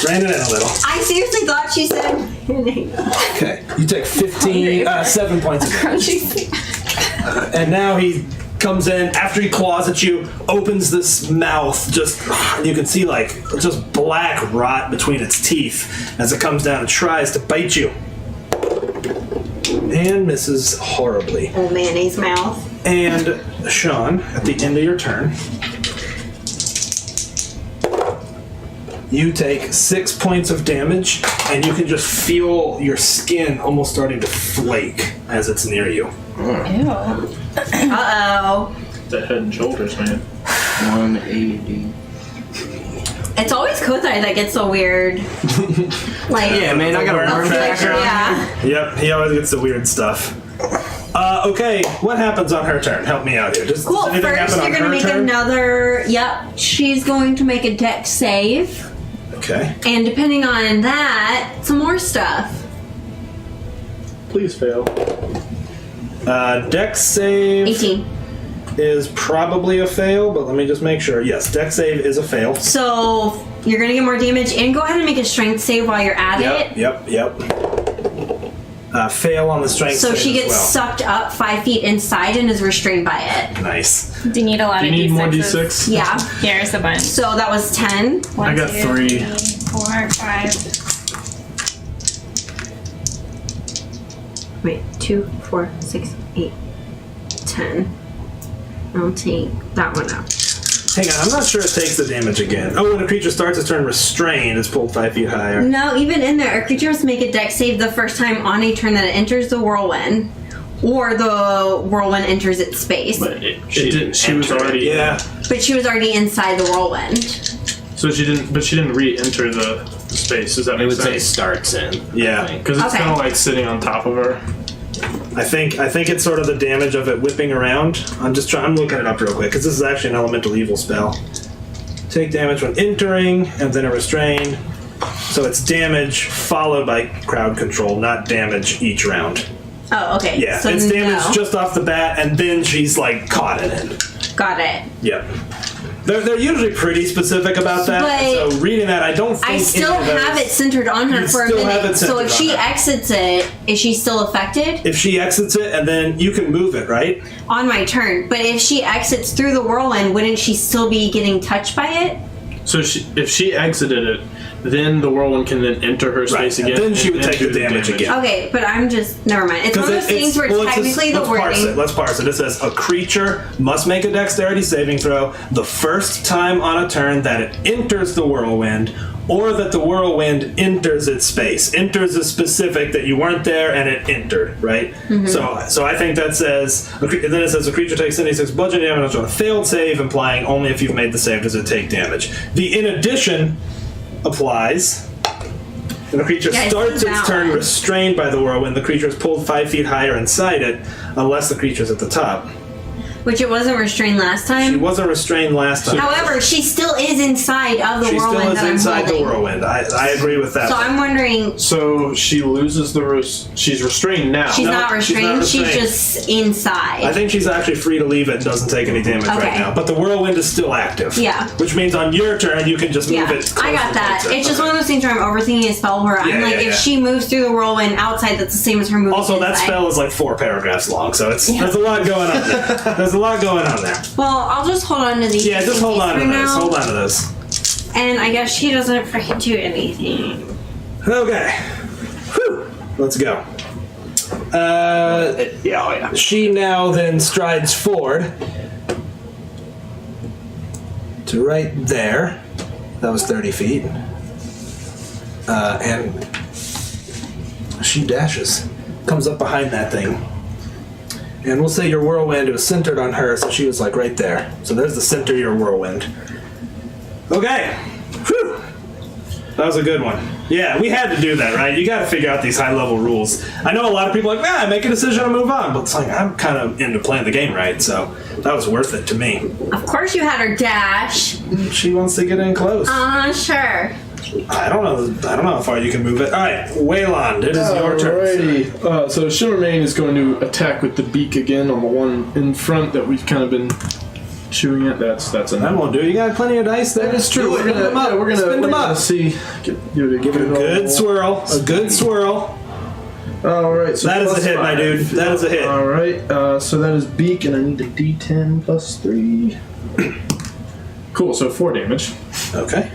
Rein it in a little. I seriously thought she said mayonnaise. Okay. You take 7 points of damage. Crunchy. And now he comes in after he claws at you, opens this mouth, just you can see like just black rot between its teeth as it comes down and tries to bite you. And misses horribly. Oh, mayonnaise mouth. And Sean, at the end of your turn, you take 6 points of damage, and you can just feel your skin almost starting to flake as it's near you. Ew. Uh-oh. The head and shoulders, man. 180. It's always Kothai that gets so weird. Like, Yeah, man, I got a worm tracker. yeah. Yep, he always gets the weird stuff. Okay, what happens on her turn? Help me out here. Does Cool. anything First, happen on you're gonna her make turn? another. Yep. She's going to make a dex save, Okay. and depending on that, some more stuff. Please fail. Dex save 18. is probably a fail, but let me just make sure. Yes, Dex save is a fail. So you're gonna get more damage, and go ahead and make a strength save while you're at it. Yep. Fail on the strength So save she gets as well. sucked up 5 feet inside and is restrained by it. Nice. Do you need a lot Do you of need D6s? more D6? Yeah. Here's a bunch. So that was 10. I got 3. 4, 5. Wait, 2, 4, 6, 8, 10. I'll take that one out. Hang on, I'm not sure it takes the damage again. Oh, when a creature starts its turn restrained, it's pulled 5 feet higher. No, even in there, a creature must make a dex save the first time on a turn that it enters the whirlwind, or the whirlwind enters its space. But she didn't. She was already. Yeah. But she was already inside the whirlwind. So she didn't. But she didn't re-enter the space. Does that It make would say sense? starts in. Yeah. Because it's Okay. kind of like sitting on top of her. I think it's sort of the damage of it whipping around. I'm looking it up real quick because this is actually an elemental evil spell. Take damage when entering and then a restrain. So it's damage followed by crowd control, not damage each round. Oh, okay. Yeah, So it's damage no. just off the bat, and then she's like caught in it. Got it. Yep. They're usually pretty specific about that. But so reading that, I don't think I still any of have those- it centered on her You for a still have minute. it So centered if on she her. exits it, is she still affected? If she exits it, and then you can move it, right? On my turn. But if she exits through the whirlwind, wouldn't she still be getting touched by it? So if she exited it, then the whirlwind can then enter her space and again. then she would and take the do damage again. Okay, but I'm just never mind. It's one of those things where well, technically the let's parse it. wording. Let's parse it. It says a creature must make a dexterity saving throw the first time on a turn that it enters the whirlwind, or that the whirlwind enters its space. Enters is specific that you weren't there and it entered, right? Mm-hmm. So I think that says, and then it says a creature takes 76 bludgeoning damage on a failed save, implying only if you've made the save does it take damage. The in addition applies. When a creature Yeah, I see starts its that turn one. restrained by the whirlwind, the creature is pulled 5 feet higher inside it, unless the creature's at the top. Which it wasn't restrained last She time. wasn't restrained last time. However, she still is inside of the She still whirlwind is that I'm inside the holding. whirlwind. I agree with that. So I'm wondering, So she loses she's restrained now. she's No, not she's restrained. not She's restrained. just inside. I think she's actually free to leave it and doesn't take any damage right Okay. now. But the whirlwind is still active. Yeah. Which means on your turn, you can just move Yeah, it. I got that. closer. It's just Okay. one of those things where I'm overthinking a spell where I'm Yeah, like, yeah, if yeah. she moves through the whirlwind outside, that's the same as her moving Also, that inside. spell is like 4 paragraphs long, so there's a lot going on there. There's a lot going on there. Well, I'll just hold on to these. Yeah, just hold on to for this. now. Hold on to this. And I guess she doesn't freaking do anything. Okay. Whew. Let's go. Yeah. She now then strides forward to right there. That was 30 feet. And she dashes. Comes up behind that thing. And we'll say your whirlwind was centered on her, so she was like right there. So there's the center of your whirlwind. Okay. Whew. That was a good one. Yeah, we had to do that, right? You got to figure out these high-level rules. I know a lot of people are like, make a decision and move on, but it's like I'm kind of into playing the game right, so that was worth it to me. Of course, you had her dash. She wants to get in close. Sure. I don't know how far you can move it. All right, Waylon, it is your turn. Alrighty. So Shimmermane is going to attack with the beak again on the one in front that we've kind of been chewing at. That's That enough. won't do. You got plenty of dice there. It's true. Spin them up. We're Spin them gonna up. see. Give it a Good swirl. A good swirl. All right. So That is a plus hit, my 5. dude. That is a hit. All right. So that is beak, and I need a D10 plus 3. Cool. So 4 damage. Okay.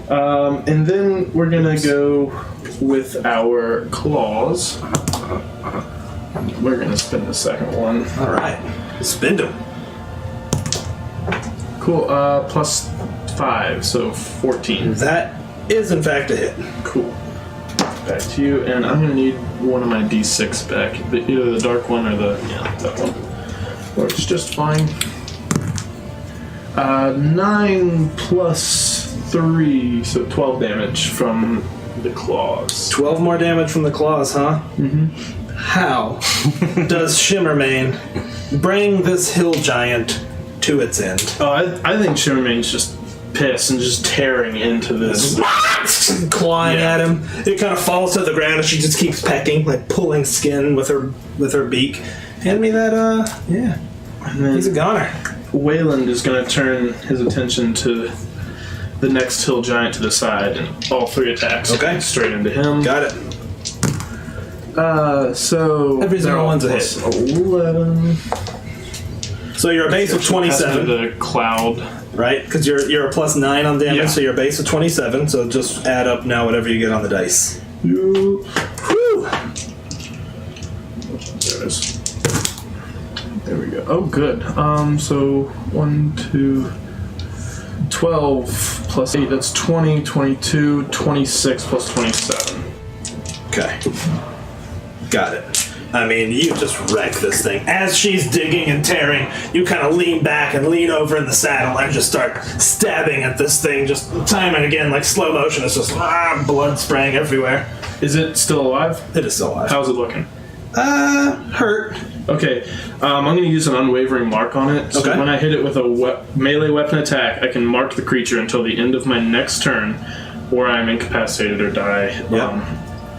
And then we're gonna go with our claws. We're gonna spin the second one. All right. Spin them. Cool. Plus 5, so 14. That is in fact a hit. Cool. Back to you, and I'm gonna need one of my D6 back. Either the dark one or that one. Works just fine. 9 plus 3, so 12 damage from the claws. 12 more damage from the claws, huh? Mm-hmm. How does Shimmermane bring this hill giant to its end? Oh, I think Shimmermane's just pissed and just tearing into this clawing at him. It kind of falls to the ground, and she just keeps pecking, like pulling skin with her beak. Hand me that. Yeah. He's a goner. Wayland is going to turn his attention to the next hill giant to the side, and all 3 attacks straight into him. Got it. So every single one's a hit. 11. So you're a base of 27. The cloud, right? Because you're a +9 on damage, so you're a base of 27. So just add up now whatever you get on the dice. Whew. There it is. There we go. Oh, good. So 1, 2, 12 plus 8. That's 20, 22, 26 plus 27. Okay. Got it. I mean, you just wreck this thing. As she's digging and tearing, you kind of lean back and lean over in the saddle and just start stabbing at this thing, just time and again, like slow motion. It's just blood spraying everywhere. Is it still alive? It is still alive. How's it looking? Hurt. Okay, I'm going to use an unwavering mark on it. So when I hit it with a melee weapon attack, I can mark the creature until the end of my next turn, or I'm incapacitated or die.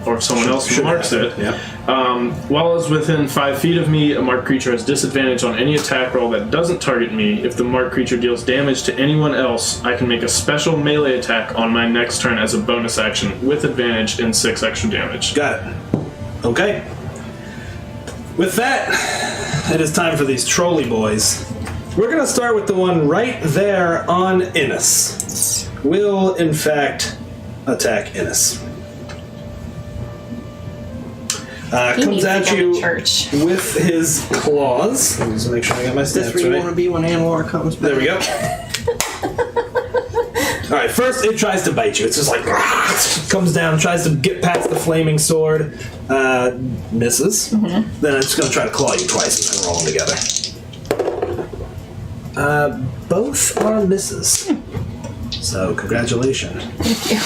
Or if someone else marks it. While it's within 5 feet of me, a marked creature has disadvantage on any attack roll that doesn't target me. If the marked creature deals damage to anyone else, I can make a special melee attack on my next turn as a bonus action with advantage and 6 extra damage. Got it. Okay. With that, it is time for these trolley boys. We're going to start with the one right there on Innis. Will, in fact, attack Innis. Comes at you with his claws. Let me just make sure I got my stats That's where you want to be when Anwar comes back. There we go. Alright, first it tries to bite you. It's just like, comes down, tries to get past the flaming sword, misses. Then it's going to try to claw you twice and then roll them together. Both are misses. So, congratulations. Thank you.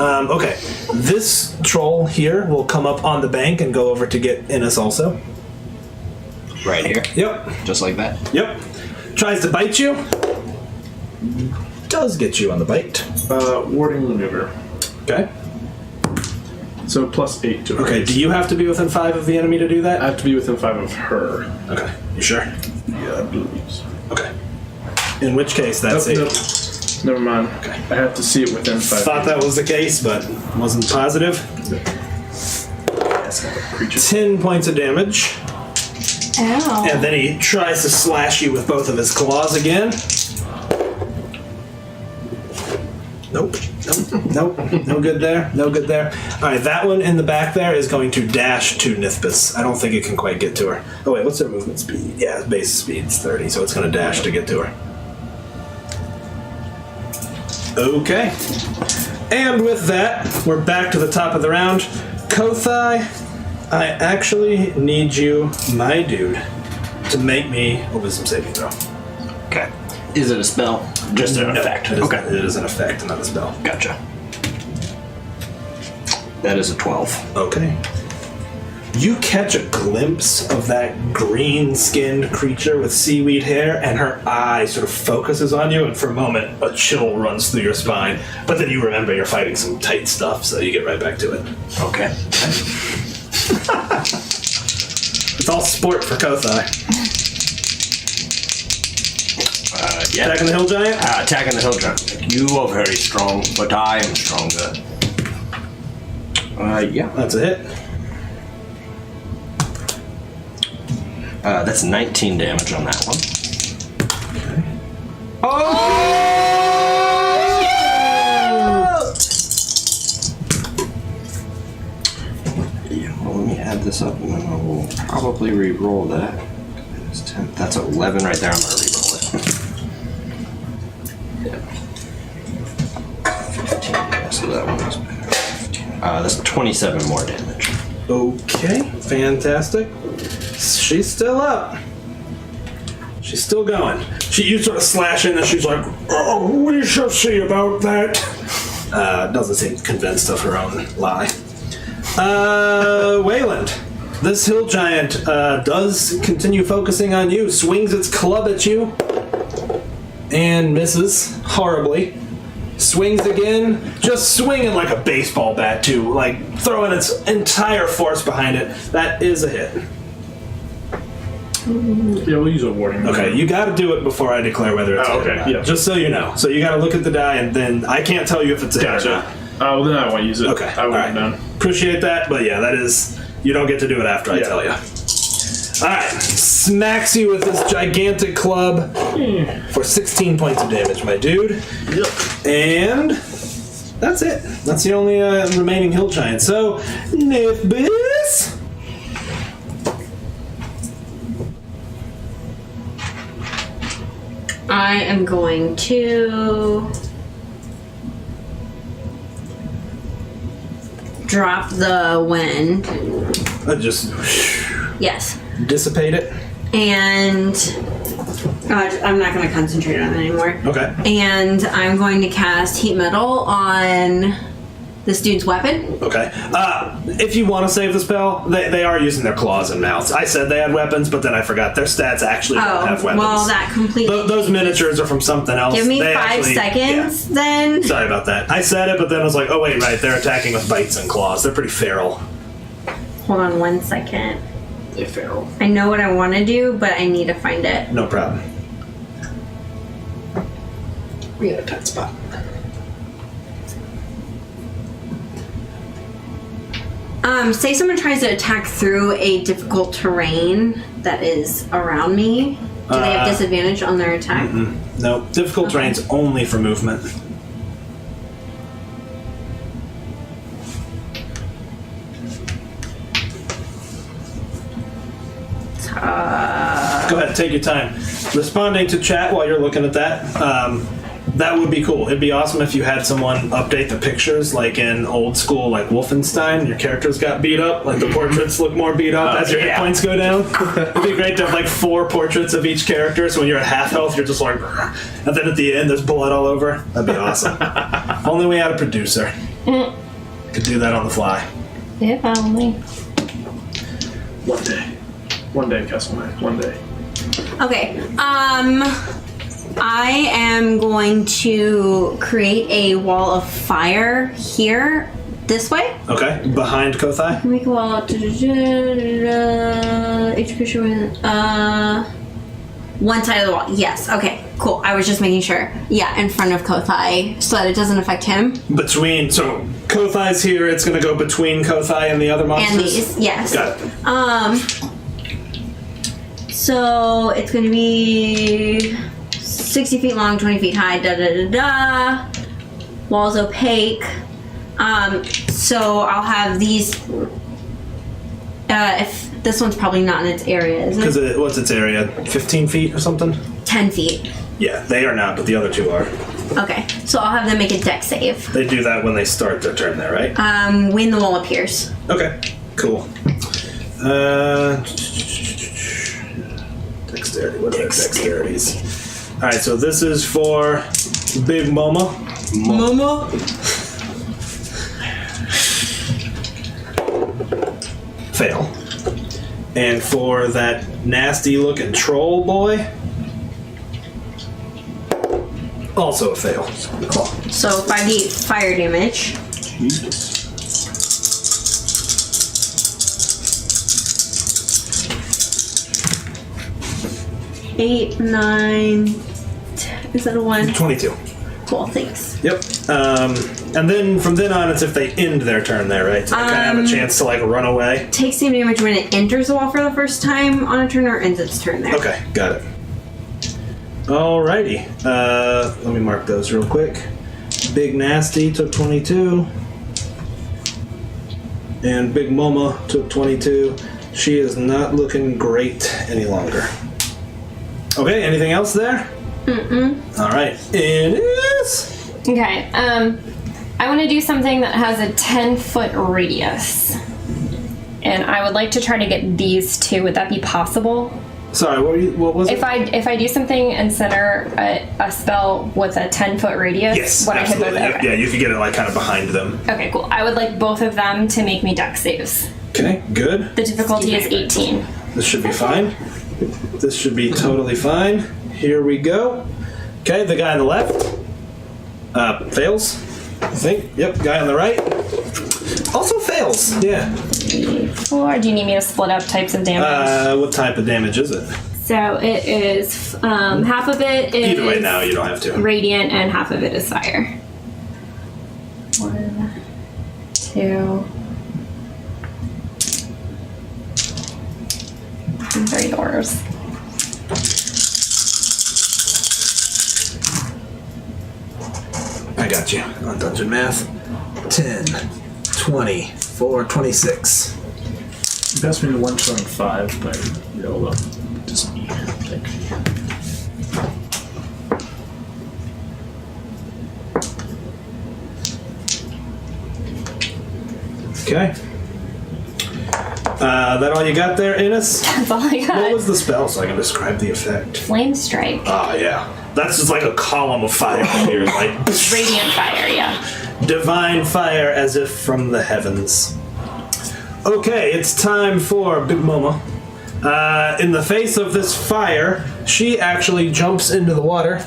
Okay, this troll here will come up on the bank and go over to get Innis also. Right here? Yep. Just like that? Yep. Tries to bite you. Does get you on the bite. Warding maneuver. Okay. So plus 8 to her. Okay, do you have to be within 5 of the enemy to do that? I have to be within 5 of her. Okay, you sure? Yeah, I believe so. Okay. In which case, that's it. Nope. Never mind. Okay. I have to see it within 5 Thought that was the case, but wasn't positive. That's not a creature. 10 points of damage. Ow. And then he tries to slash you with both of his claws again. Nope. No good there. No good there. Alright, that one in the back there is going to dash to Nithbis. I don't think it can quite get to her. Oh wait, what's their movement speed? Yeah, base speed's 30, so it's going to dash to get to her. Okay. And with that, we're back to the top of the round. Kothai, I actually need you, my dude, to make me a wisdom saving throw. Okay. Is it a spell? Just an effect. It is an effect, not a spell. Gotcha. That is a 12. Okay. You catch a glimpse of that green-skinned creature with seaweed hair, and her eye sort of focuses on you, and for a moment, a chill runs through your spine. But then you remember you're fighting some tight stuff, so you get right back to it. Okay. It's all sport for Kothai. Yeah. Attacking the hill giant? Attacking the hill giant. You are very strong, but I am stronger. Yeah. That's a hit. That's 19 damage on that one. Okay. Yeah, well, let me add this up and then I will probably re-roll that. That's 10. That's 11 right there. I'm going to re-roll it. Yeah. 15. Yeah, so that one was better. 15. That's 27 more damage. Okay, fantastic. She's still up. She's still going. You sort of slash in and she's like, "Oh, we shall see about that." Doesn't seem convinced of her own lie. Wayland, this hill giant does continue focusing on you, swings its club at you, and misses horribly. swings again, just swinging like a baseball bat too, like throwing its entire force behind it. That is a hit. Yeah, we'll use a warning. Okay, you got to do it before I declare whether it's a hit or okay, not. yeah. Just so you know. So you got to look at the die, and then I can't tell you if it's a hit or Gotcha. not. Well, then I won't use it. Okay, I all won't right. done. Appreciate that, but yeah, that is, you don't get to do it after I tell you. All right, smacks you with this gigantic club for 16 points of damage, my dude. Yep. And that's it. That's the only remaining hill giant. So, Nithbis. I am going to drop the wind. Just Yes. dissipate it. And I'm not going to concentrate on it anymore. Okay. And I'm going to cast Heat Metal on this dude's weapon. Okay. If you want to save the spell, they are using their claws and mouths. I said they had weapons, but then I forgot their stats actually don't have weapons. Well, that completely. Those miniatures are from something else. Give me They 5 actually- seconds, yeah. then. Sorry about that. I said it, but then I was like, oh wait, right, they're attacking with bites and claws. They're pretty feral. Hold on 1 second. They're feral. I know what I want to do, but I need to find it. No problem. We got a tight spot. Say someone tries to attack through a difficult terrain that is around me. Do they have disadvantage on their attack? No, difficult terrain's only for movement. Go ahead, take your time. Responding to chat while you're looking at that, that would be cool. It'd be awesome if you had someone update the pictures, like in old school, like Wolfenstein. Your characters got beat up, like the portraits look more beat up as your hit points go down. It'd be great to have like 4 portraits of each character, so when you're at half health, you're just like, and then at the end, there's blood all over. That'd be awesome. If only we had a producer. Could do that on the fly. If only. One day. One day, Castlemaine. One day. Okay. I am going to create a wall of fire here, this way. Okay, behind Kothai. Make a wall. One side of the wall. Yes. Okay. Cool. I was just making sure. Yeah, in front of Kothai, so that it doesn't affect him. Between, so Kothai's here. It's going to go between Kothai and the other monsters. And these. Yes. Got it. So it's going to be 60 feet long, 20 feet high, da. Wall's opaque. So I'll have these. If this one's probably not in its area, is it? Because what's its area? 15 feet or something? 10 feet. Yeah, they are not, but the other 2 are. Okay, so I'll have them make a deck save. They do that when they start their turn there, right? When the wall appears. Okay, cool. Dexterity, what are their dexterities? Alright, so this is for Big Mama. Mama? Fail. And for that nasty looking troll boy, also a fail. Cool. So 5d fire damage. Jesus. 8, 9, 10. Is that a 1? 22. Cool, thanks. Yep. And then from then on, it's if they end their turn there, right? So they kind of have a chance to like run away. Takes the damage when it enters the wall for the first time on a turn or ends its turn there. Okay, got it. Alrighty. Let me mark those real quick. Big Nasty took 22. And Big Mama took 22. She is not looking great any longer. Okay, anything else there? Alright. It is. Okay, I want to do something that has a 10-foot radius. And I would like to try to get these 2. Would that be possible? Sorry, what was it? If I do something and center a spell with a 10-foot radius, Yes, when absolutely. I hit both. Okay. Yeah, you could get it like kind of behind them. Okay, cool. I would like both of them to make me dex saves. Okay, good. The difficulty is 18. This should be fine. This should be totally fine. Here we go. Okay, the guy on the left. Fails, I think. Yep, guy on the right. Also fails. Yeah. 4. Do you need me to split up types of damage? What type of damage is it? So it is half of it is Either way, now you don't have to. radiant and half of it is fire. 1, 2. These are yours. I got you on dungeon math. 10, 20, 4, 26. You passed me the one showing 5, but you'll just be. Thank you. Okay. That all you got there, Innes? That's all I got. What was the spell so I can describe the effect? Flame strike. Ah, yeah. That's just like a column of fire here, like Radiant fire, yeah. divine fire as if from the heavens. Okay, it's time for Big Mama. In the face of this fire, she actually jumps into the water,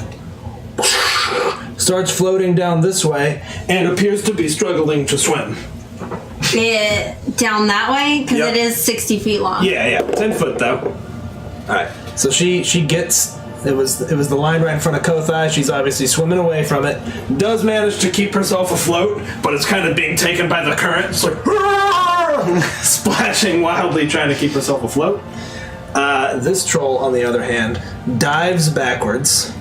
starts floating down this way, and appears to be struggling to swim. Down that way? Because Yep. it is 60 feet long. Yeah, 10 foot though. Alright. So she gets it was the line right in front of Kothai. She's obviously swimming away from it. Does manage to keep herself afloat, but it's kind of being taken by the current. It's like splashing wildly, trying to keep herself afloat. This troll, on the other hand, dives backwards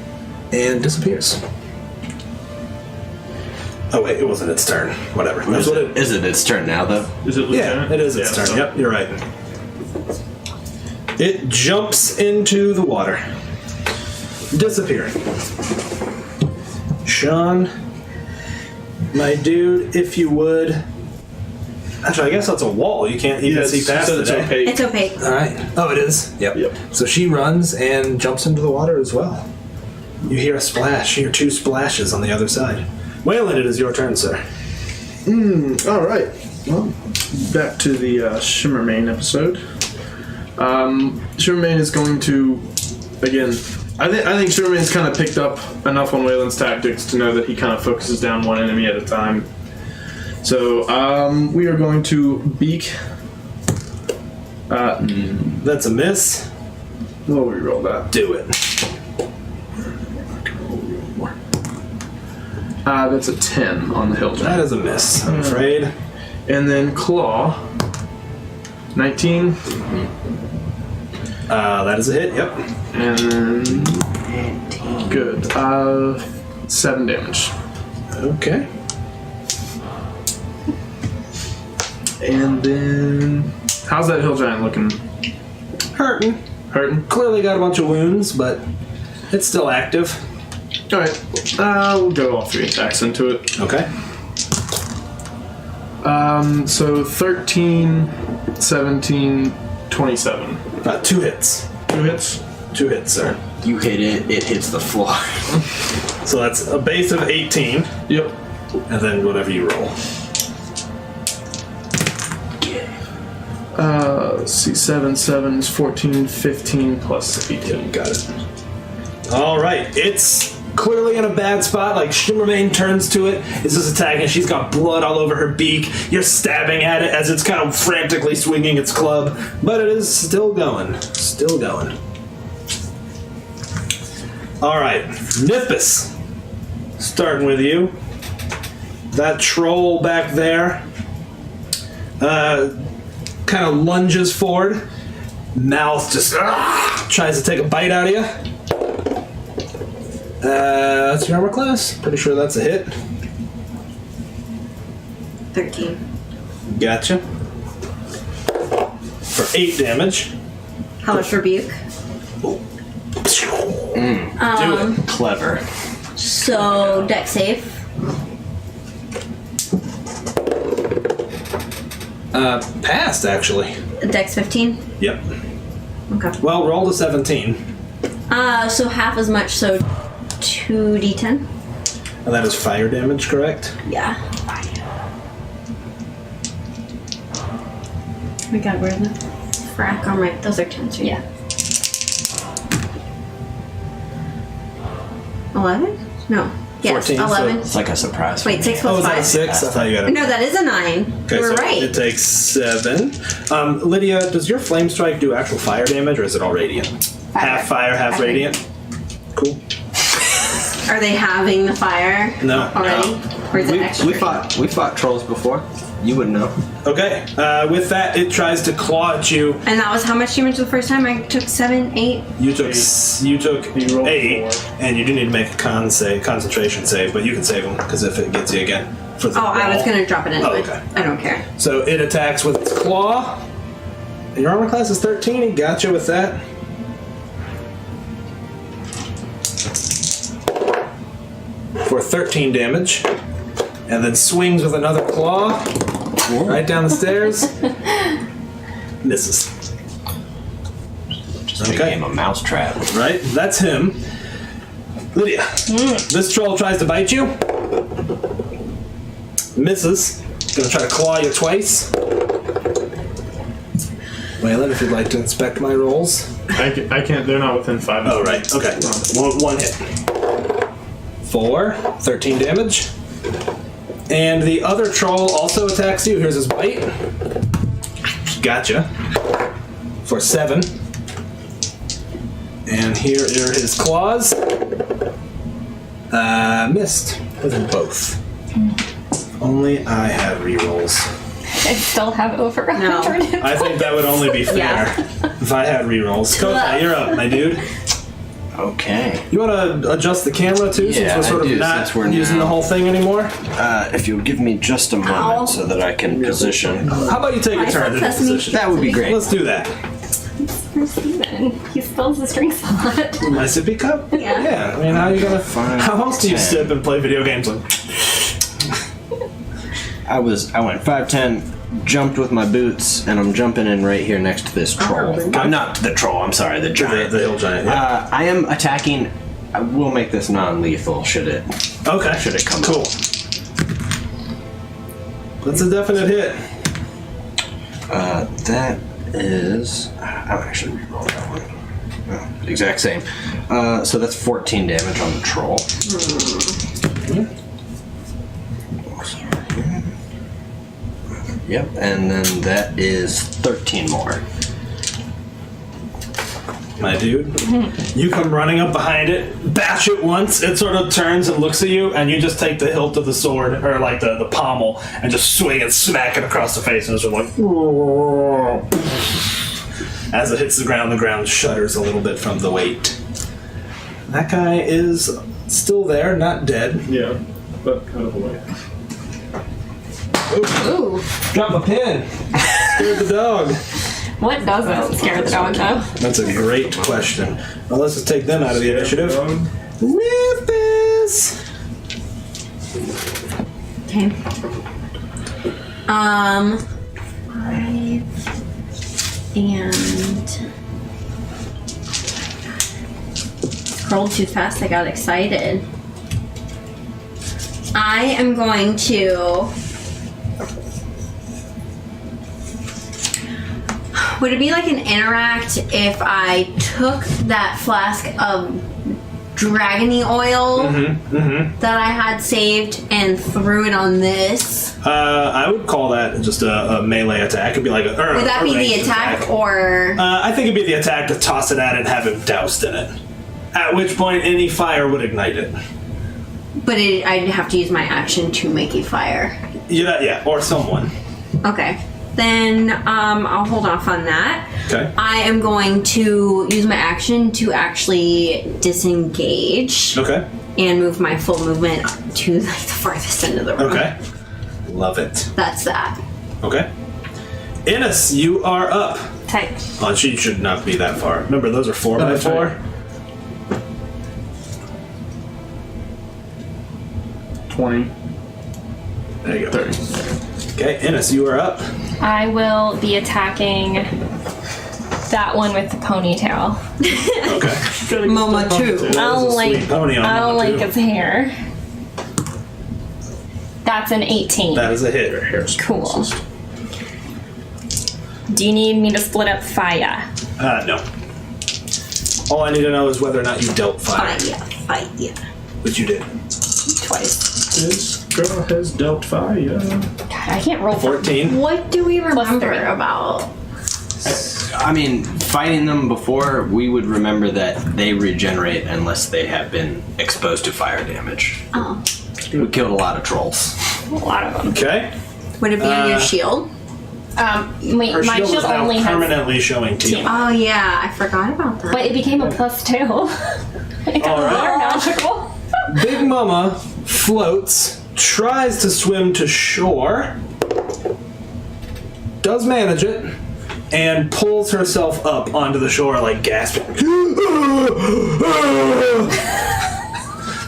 and disappears. Oh wait, it wasn't its turn. Whatever. That's what it. Is it its turn now, though? Is it Yeah, Lieutenant? it is its turn. so- Yep, you're right. It jumps into the water, disappearing. Sean, my dude, if you would. Actually, I guess that's a wall. You can't even see past it. It's eh? opaque. It's opaque. All right. Oh, it is. Yep. Yep. So she runs and jumps into the water as well. You hear a splash. You hear 2 splashes on the other side. Waylon, it is your turn, sir. All right. Well, back to the Shimmermane episode. Shimmermane is going to, again. I think Shimmermane's kind of picked up enough on Waylon's tactics to know that he kind of focuses down one enemy at a time. So we are going to beak. That's a miss. We'll reroll that. Do it. That's a 10 on the hill That giant. is a miss, I'm afraid. And then claw. 19. That is a hit, yep. And then good. 7 damage. Okay. And then how's that hill giant looking? Hurting. Hurting? Clearly got a bunch of wounds, but it's still active. Alright. We'll go all 3 attacks into it. Okay. So 13, 17, 27. 2 hits. 2 hits. 2 hits, sir. You hit it, it hits the floor. So that's a base of 18, Yep. and then whatever you roll. Let's see, 7, 7 is 14, 15 plus 18. Got it. Alright, it's clearly in a bad spot. Like, Shimmermane turns to it, is just attacking. She's got blood all over her beak. You're stabbing at it as it's kind of frantically swinging its club, but it is still going. Still going. Alright, Nippus. Starting with you. That troll back there kind of lunges forward. Mouth just tries to take a bite out of you. That's your armor class. Pretty sure that's a hit. 13. Gotcha. For 8 damage. How much rebuke? Do it. Clever. So, deck save. Passed, actually. Dex 15. Yep. Okay. Well, roll to 17. So half as much, so 2d10. And that is fire damage, correct? Yeah. We got rid of them. Frack on right. Those are 10s, right? Yeah. 11? No. Yes, 14, so- 11. It's like a surprise. Wait, 6 Oh, plus is that 5? a 6? I thought you got it. No, that is a 9. Okay, you were so right. it takes 7. Lydia, does your flame strike do actual fire damage, or is it all radiant? Half fire, half Half radiant. Cool. Are they having the fire No. already? Or is it extra? We fought trolls before. You wouldn't know. Okay. With that, it tries to claw at you. And that was how much damage the first time? I took 7, 8. You took You rolled 8, 4. and you do need to make a concentration save, but you can save them because if it gets you again for the Oh, I was roll. gonna drop it anyway. okay. I don't care. So it attacks with its claw. And your armor class is 13. He got you with that. For 13 damage, and then swings with another claw right down the stairs. Misses. Just Okay. became a mousetrap. Right? That's him. Lydia, this troll tries to bite you. Misses. Gonna try to claw you twice. Waylon, if you'd like to inspect my rolls. I can't. They're not within 5. Oh, right. Okay. One hit. 4, 13 damage. And the other troll also attacks you. Here's his bite. Gotcha. For 7. And here are his claws. Missed with both. Only I have rerolls. I still have over 100. I think that would only be fair Yeah. if I had rerolls. Kota, you're up, my dude. Okay. You want to adjust the camera too, since Yeah, we're sort I of do, not since we're using now- the whole thing anymore? If you would give me just a moment Ow. so that I can position. How about you take a I turn said in sesame. position? That would be great. Let's do that. For Steven. He spills his drinks a lot. My sippy cup? Yeah. Yeah. I mean, how are you gonna? Five, How else do you 10. sip and play video games? Like, I went 5'10", jumped with my boots, and I'm jumping in right here next to this troll. I'm not the troll. I'm sorry, the giant. the hill giant. Yeah. I am attacking. I will make this non-lethal. Should it? Okay. Should it come Cool. That's a definite hit. That is. I'll actually reroll that one. Oh, exact same. So that's 14 damage on the troll. Yep, and then that is 13 more. My dude. You come running up behind it, bash it once, it sort of turns and looks at you, and you just take the hilt of the sword, or like the pommel, and just swing and smack it across the face, and it's sort of like. As it hits the ground shudders a little bit from the weight. That guy is still there, not dead. Yeah, but out of the way. Ooh. Drop a pin. Scared the dog. What doesn't scare the dog, though? That's a great question. Well, let's just take them out of the initiative. Um, Memphis! Okay. 5 and rolled too fast. I got excited. I am going to. Would it be like an interact if I took that flask of dragony oil that I had saved and threw it on this? I would call that just a melee attack. It'd be like a. Would that be the attack or? I think it'd be the attack to toss it at it and have it doused in it. At which point, any fire would ignite it. But I'd have to use my action to make a fire. Yeah, or someone. Okay. Then I'll hold off on that. Okay. I am going to use my action to actually disengage Okay. and move my full movement to like the farthest end of the room. Okay. Love it. That's that. Okay. Innes, you are up. Tight. Oh, she should not be that far. Remember, those are 4x4. 20. There you go. Okay, Innes, you are up. I will be attacking that one with the ponytail. Okay. Mama too. That I is don't a like. sweet pony on I don't Mama like too. its hair. That's an 18. That is a hit. Cool. Do you need me to split up fire? No. All I need to know is whether or not you dealt fire, Fight, yeah. which you did. twice. This girl has dealt fire. God, I can't roll 14. What do we remember 3. about? I mean, fighting them before, we would remember that they regenerate unless they have been exposed to fire damage. Oh. We killed a lot of trolls. a lot of them. Okay. Would it be on your shield? Her My shield shield is now only has, permanently showing team. Oh yeah, I forgot about that. but it became a +2. It got All right. more magical. Big Mama floats, tries to swim to shore, does manage it, and pulls herself up onto the shore like gasping.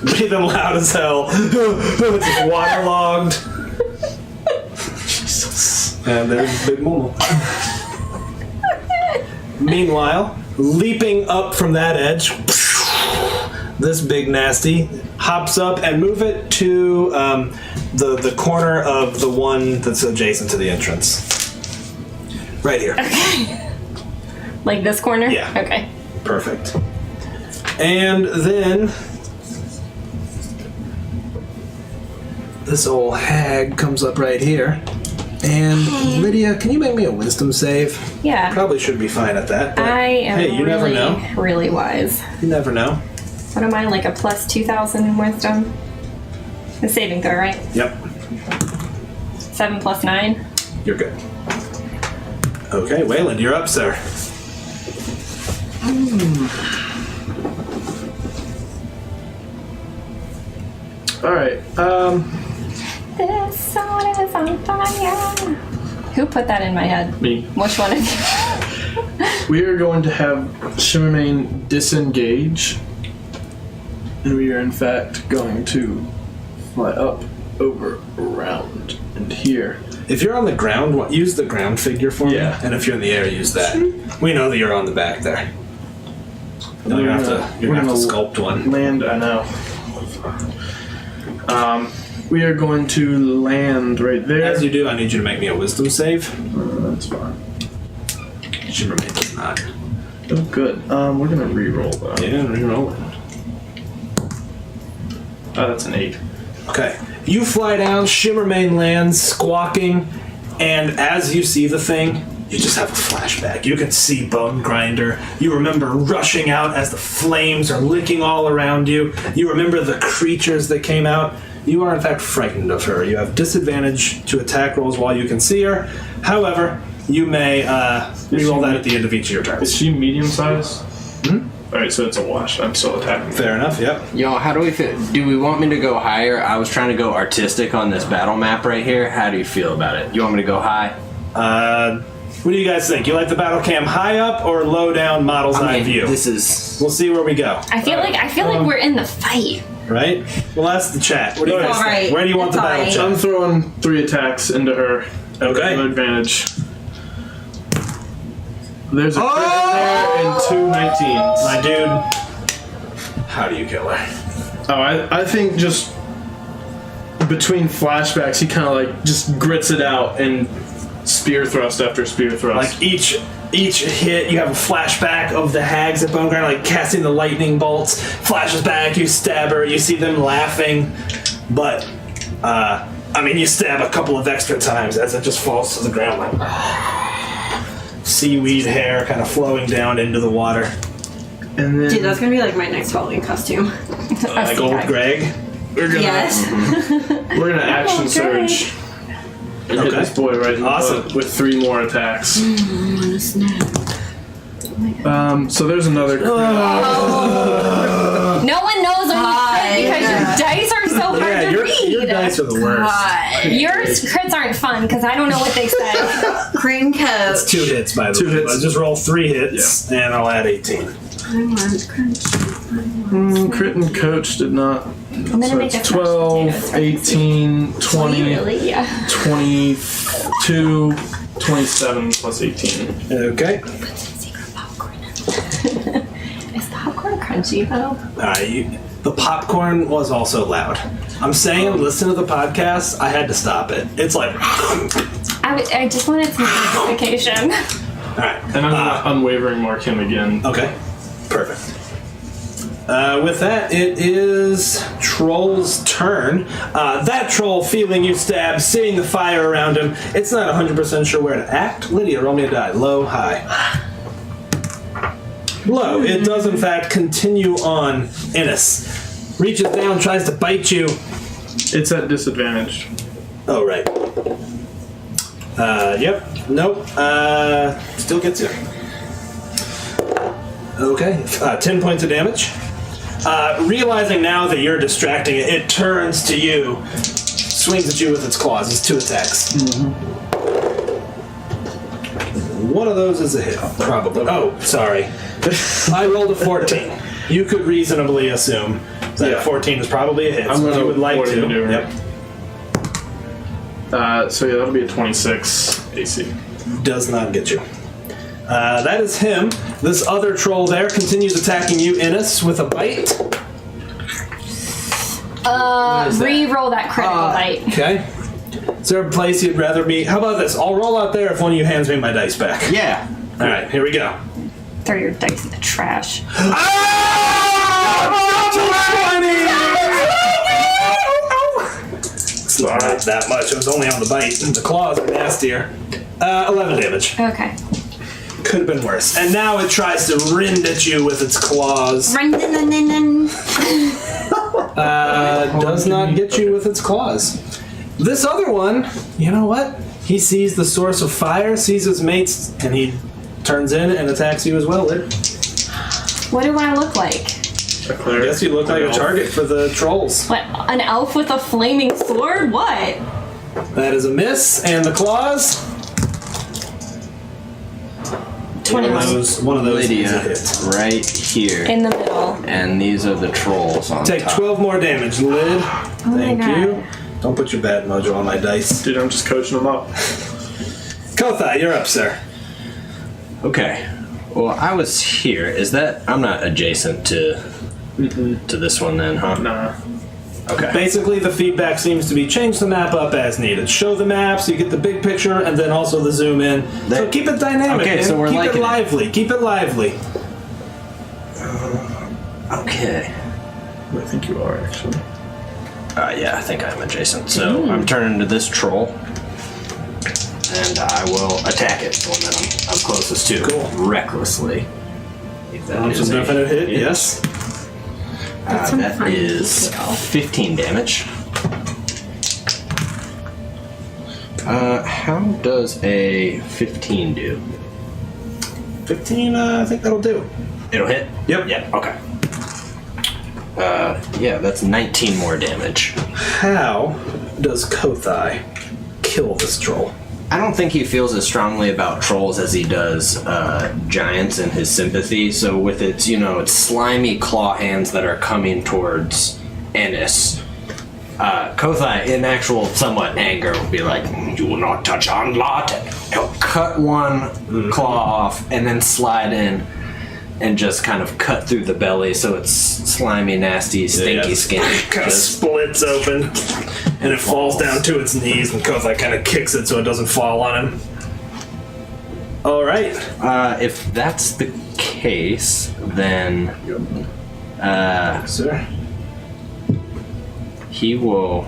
Breathing loud as hell. It's waterlogged. Jesus. And there's Big Mama. Meanwhile, leaping up from that edge, this big nasty hops up and move it to the corner of the one that's adjacent to the entrance. Right here. Like this corner? Yeah. Okay. Perfect. And then this old hag comes up right here. And Lydia, can you make me a wisdom save? Yeah. Probably should be fine at that. But I am hey, you never know. really wise. You never know. What am I, like a +2,000 in wisdom? The saving throw, right? Yep. 7 + 9. You're good. Okay, Wayland, you're up, sir. All right. This song is on fire. Who put that in my head? Me. Which one of you? We are going to have Shimmermane disengage, and we are in fact going to fly up, over, around, and here. If you're on the ground, use the ground figure for me. Yeah. And if you're in the air, use that. We know that you're on the back there. You're gonna have to sculpt one. Land, I know. We are going to land right there. As you do, I need you to make me a wisdom save. That's fine. Shimmermane does not. Oh, good. We're gonna re-roll that. Yeah, reroll it. Oh, that's an 8. Okay. You fly down, Shimmermane lands, squawking, and as you see the thing, you just have a flashback. You can see Bone Grinder. You remember rushing out as the flames are licking all around you. You remember the creatures that came out. You are in fact frightened of her. You have disadvantage to attack rolls while you can see her. However, you may reroll that at the end of each of your Is turns. she medium size? Alright, so it's a wash. I'm still attacking. Fair enough, yep. Yo, how do we feel? Do we want me to go higher? I was trying to go artistic on this battle map right here. How do you feel about it? You want me to go high? What do you guys think? You like the battle cam high up or low down model's I eye mean, view? this is... We'll see where we go. I feel like we're in the fight. Right? Well, that's the chat. What do you guys think? Alright, Where do you want the it's battle alright. chat? I'm throwing 3 attacks into her. Okay. No advantage. There's a crit in there and 2 19s. My dude, how do you kill her? Oh, I think just between flashbacks, he kind of like just grits it out and spear thrust after spear thrust. Like each hit, you have a flashback of the hags at Bone Grinder, like casting the lightning bolts. Flashes back, you stab her, you see them laughing, but I mean, you stab a couple of extra times as it just falls to the ground, like seaweed hair kind of flowing down into the water. And then Dude, that's gonna be like my next Halloween costume. Like old Greg. Yes. we're gonna action surge and hit Okay. this boy right in the Awesome. butt with 3 more attacks. So there's another crit. No one knows when you crit because your dice are so hard Yeah, to your read. dice are the worst. Your crits aren't fun because I don't know what they say. Cream coat. It's 2 hits, by the 2 way. hits. But just roll 3 hits, and I'll add 18. Crit and coach did not. I'm gonna So make it's a 12, 18, 20, Really? Yeah. 22, 27 plus 18. Okay. Secret popcorn. Is popcorn crunchy though? The popcorn was also loud. I'm saying, listen to the podcast. I had to stop it. It's like, I just wanted some justification. all right. And I'm gonna unwavering mark him again. Okay. Perfect. With that, it is Troll's turn. That troll, feeling you stab, seeing the fire around him, it's not 100% sure where to act. Lydia, roll me a die. Low, high. Low. It does, in fact, continue on. Innis reaches down, tries to bite you. It's at disadvantage. Oh, right. Yep. Nope. Still gets you. Okay. 10 points of damage. Realizing now that you're distracting it, it turns to you, swings at you with its claws. It's 2 attacks. One of those is a hit, probably. Oh, sorry. I rolled a 14. You could reasonably assume that 14 is probably a hit. I'm So gonna if you would like to. do it. Yep. So yeah, that'll be a 26 AC. Does not get you. That is him. This other troll there continues attacking you, Innis, with a bite. Re-roll that critical bite. Okay. Is there a place you'd rather be? How about this? I'll roll out there if one of you hands me my dice back. Yeah. All right, here we go. Throw your dice in the trash. It's not that much. It was only on the bite. The claws are nastier. 11 damage. Okay. Could have been worse. And now it tries to rend at you with its claws. Does not get you with its claws. This other one, you know what? He sees the source of fire, sees his mates, and he turns in and attacks you as well, Lid. What do I look like? A cleric. I guess you look like a target for the trolls. What? An elf with a flaming sword? What? That is a miss, and the claws. 21. One of those is a Lydia, hit. right here. In the middle. And these are the trolls on Take top. 12 more damage, Lid. Oh my Thank God. you. Don't put your bad mojo on my dice. Dude, I'm just coaching them up. Kothai, you're up, sir. Okay. Well, I was here. Is that... I'm not adjacent to this one then, huh? Nah. Okay. Basically, the feedback seems to be change the map up as needed. Show the map so you get the big picture, and then also the zoom in. So keep it dynamic. Okay, man. so we're keep liking it it. lively. Keep it lively. Okay. I think you are, actually. Yeah, I think I'm adjacent. So I'm turning to this troll. And I will attack it, the one that I'm closest to. Cool. Recklessly. If that That's is a definite hit, yes. some That fun is detail. 15 damage. How does a 15 do? 15, I think that'll do. It'll hit? Yep. Yeah, okay. Yeah, that's 19 more damage. How does Kothai kill this troll? I don't think he feels as strongly about trolls as he does giants in his sympathy. So with its, its slimy claw hands that are coming towards Ennis, Kothai, in actual somewhat anger, will be like, "You will not touch Onlot." He'll cut one claw off and then slide in and just kind of cut through the belly, so it's slimy, nasty, stinky skin. Kind of splits open, and it falls down to its knees, and Kothai kind of kicks it so it doesn't fall on him. All right. If that's the case, then Sir. he will,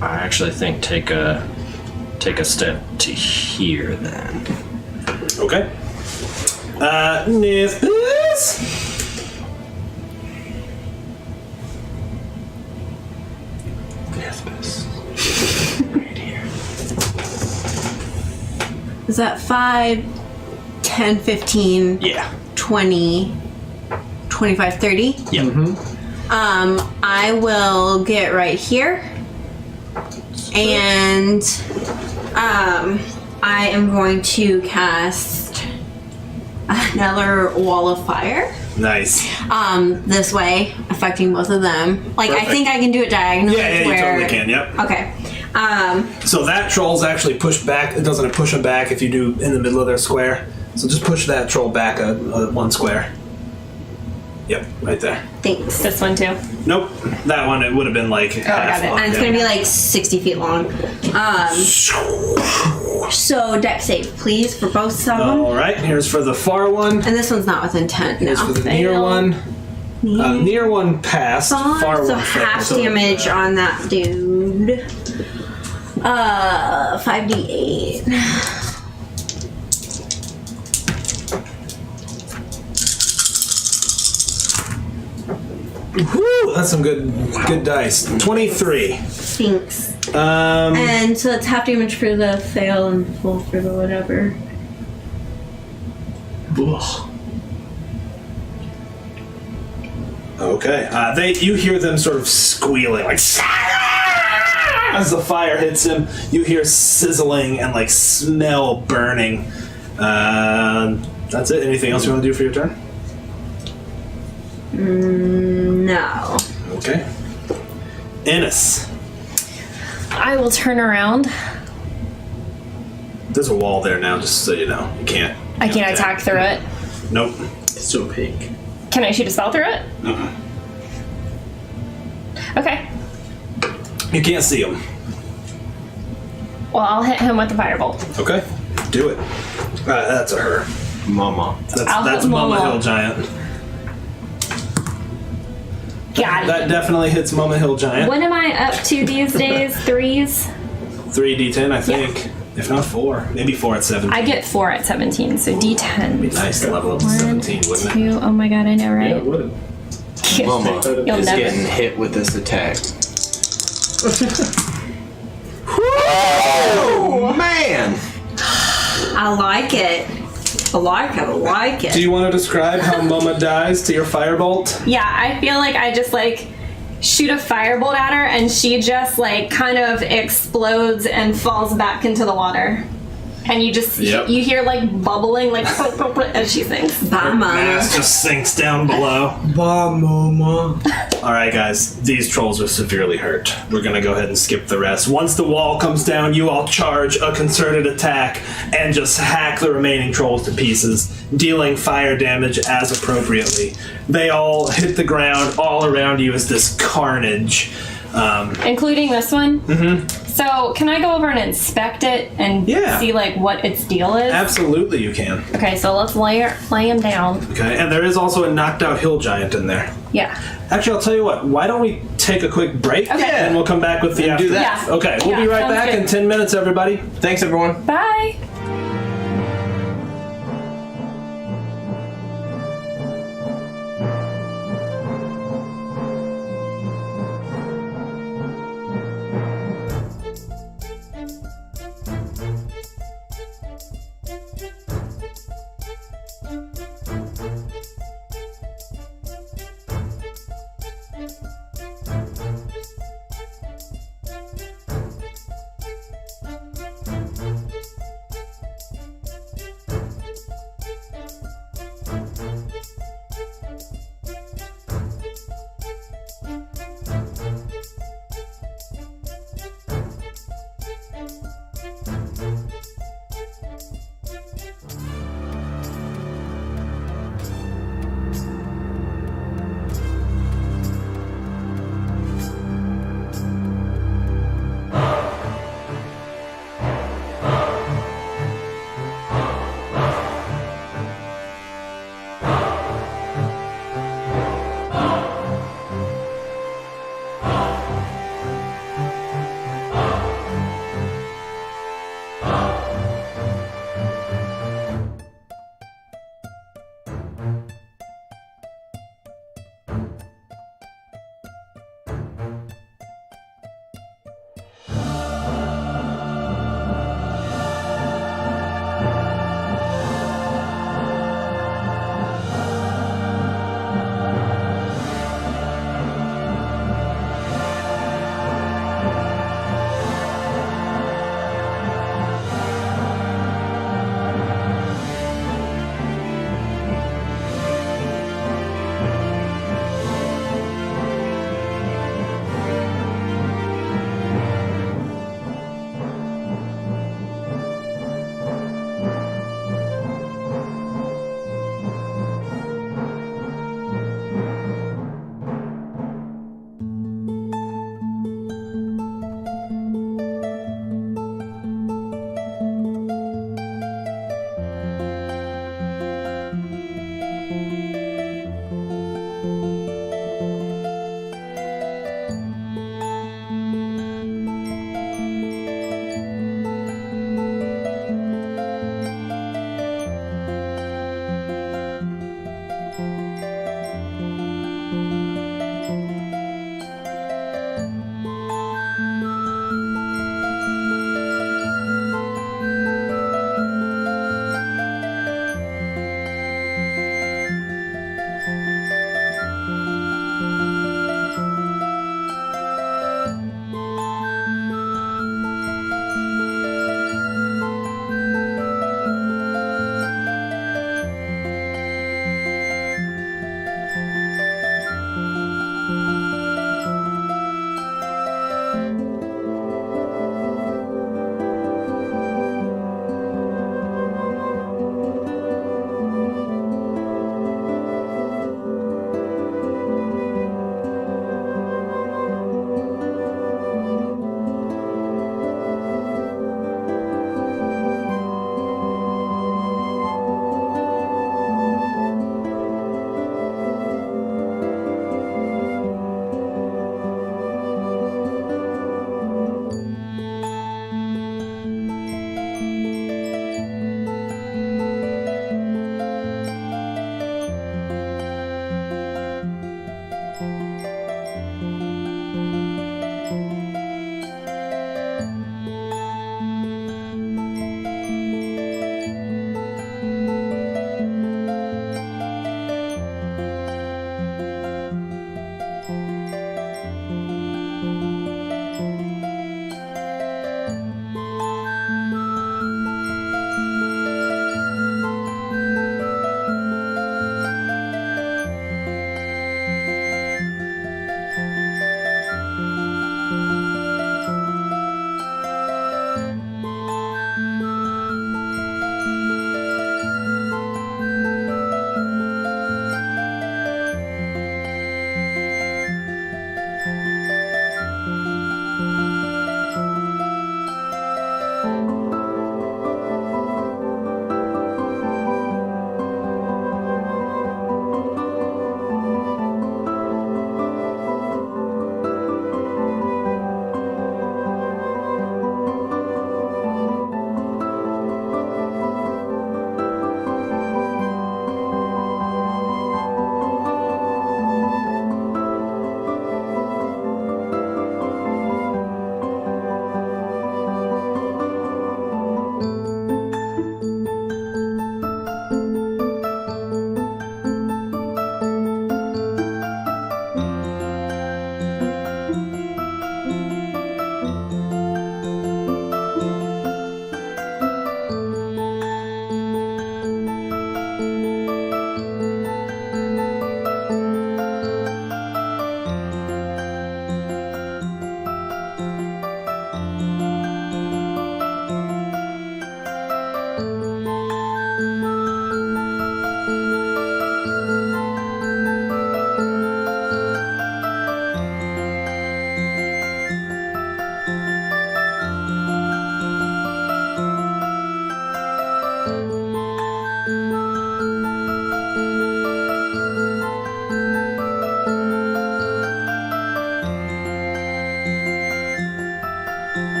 I actually think, take a step to here then. Okay. Nithis. Right here. Is that 5, 10, 15, Yeah. 20, 25, 30? Yep. I will get right here. And I am going to cast another wall of fire. Nice. This way, affecting both of them. Like, Perfect. I think I can do it diagonally. Yeah, you where... totally can, yep. Okay. So that troll's actually pushed back. It doesn't push them back if you do in the middle of their square. So just push that troll back a one square. Yep, right there. Thanks. This one too. Nope, that one, it would have been like half got it. long, And it's yeah. going to be like 60 feet long. So, deck save, please, for both of them. All right, here's for the far one. And this one's not within 10 Here's now. for the near Fail. one. Near one passed. Far so one half failed. damage on that dude. 5d8. Whew, that's some good dice. 23. Thanks. Um, And so it's half damage for the fail and full for the whatever. Okay. You hear them sort of squealing, like as the fire hits him. You hear sizzling and like smell burning. That's it. Anything else you want to do for your turn? No. Okay. Ennis. I will turn around. There's a wall there now, just so you know. You can't. I can't attack through it. Nope. It's so opaque. Can I shoot a spell through it? Okay. You can't see him. Well, I'll hit him with the firebolt. Okay. Do it. That's a her. Mama. I'll That's hit Mama Momo. Hill Giant. Got That it. definitely hits Mama Hill Giant. What am I up to these days? 3s? 3d10, I think. If not 4. Maybe 4 at 17. I get 4 at 17, so D10. Nice to level up to 1, 17, wouldn't it? 2, oh my god, I know, right? Yeah, it would. Mama You'll is never. getting hit with this attack. Oh man! I like it. I like it. Do you want to describe how Mama dies to your firebolt? Yeah, I feel like I just like shoot a firebolt at her and she just like kind of explodes and falls back into the water. And you just Yep. you hear like bubbling like as she sinks. Bye, Mama. Mass just sinks down below. Alright, guys, these trolls are severely hurt. We're gonna go ahead and skip the rest. Once the wall comes down, you all charge a concerted attack and just hack the remaining trolls to pieces, dealing fire damage as appropriately. They all hit the ground. All around you is this carnage. Including this one. Mm-hmm. So can I go over and inspect it and Yeah. see like what its deal is? Absolutely, you can. Okay, so let's lay him down. Okay, and there is also a knocked out hill giant in there. Yeah. Actually, I'll tell you what. Why don't we take a quick break Okay. and we'll come back with the after. do that. Yeah. Okay, we'll be Yeah, right sounds back good. in 10 minutes, everybody. Thanks, everyone. Bye.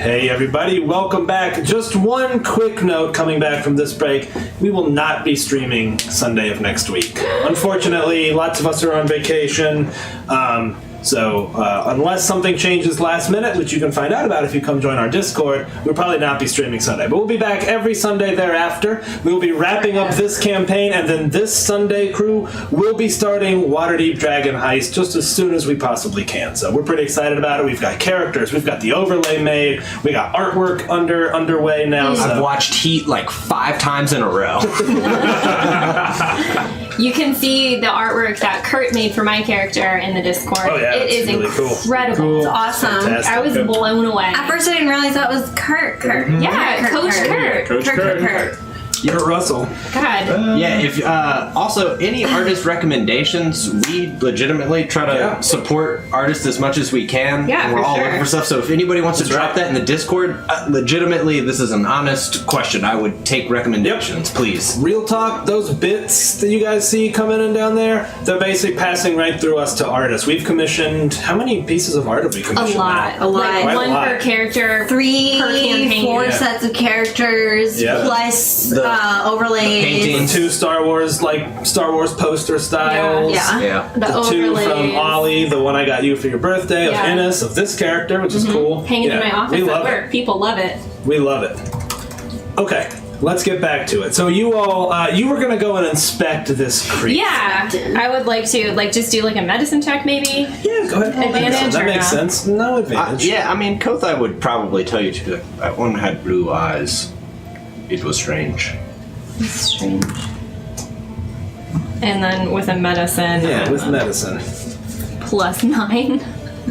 Hey everybody, welcome back. Just one quick note coming back from this break. We will not be streaming Sunday of next week. Unfortunately, lots of us are on vacation. So unless something changes last minute, which you can find out about if you come join our Discord, we'll probably not be streaming Sunday. But we'll be back every Sunday thereafter. We'll be wrapping up this campaign, and then this Sunday, crew, will be starting Waterdeep Dragon Heist just as soon as we possibly can. So we're pretty excited about it. We've got characters, we've got the overlay made, we got artwork underway now. I've So. watched Heat like 5 times in a row. You can see the artwork that Kurt made for my character in the Discord. Oh, yeah, it it's is really cool. incredible. Cool. It's awesome. Fantastic. I was blown away. At first, I didn't realize that was Kurt. Yeah, Coach Kurt. Coach Kurt. Kurt. Kurt Russell. God. Yeah, if also any artist recommendations, we legitimately try to support artists as much as we can. Yeah, we're for all sure. looking for stuff. So if anybody wants to drop that in the Discord, legitimately, this is an honest question. I would take recommendations, please. Real talk, those bits that you guys see coming in down there, they're basically passing right through us to artists. We've commissioned, how many pieces of art have we commissioned? lot. now? A lot. Like Quite a one lot. per character. 3, per campaign. 4 Yeah. sets of characters Yeah. plus overlays. paintings. 2 Star Wars poster styles. Yeah. Yeah. The The 2 overlays. from Ollie, the one I got you for your birthday, of Yeah. Innis, of this character, which is cool. Hanging Yeah, in my office we at love work. it. People love it. We love it. Okay, let's get back to it. So you all, you were gonna go and inspect this creature. Yeah. I would like to just do like a medicine check maybe. Yeah, go ahead. Advantage That or makes no? sense. No advantage. Yeah, I mean, Kothai would probably tell you to. That one had blue eyes. It was strange. Strange. And then with a medicine. Yeah, with medicine. +9.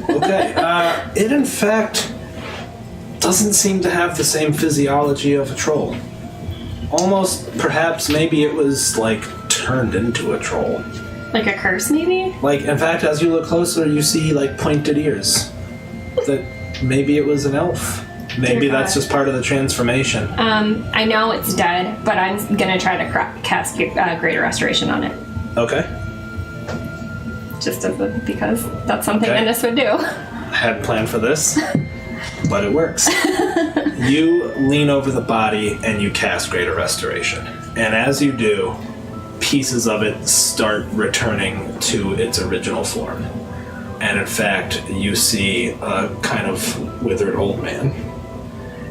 Okay, it in fact doesn't seem to have the same physiology of a troll. Almost, perhaps, maybe it was like turned into a troll. Like a curse maybe? Like, in fact, as you look closer, you see like pointed ears. That maybe it was an elf. Maybe Dear that's God. just part of the transformation. I know it's dead, but I'm gonna try to cast Greater Restoration on it. Okay. Just because that's something Okay. Ennis would do. I hadn't planned for this, but it works. You lean over the body and you cast Greater Restoration. And as you do, pieces of it start returning to its original form. And in fact, you see a kind of withered old man.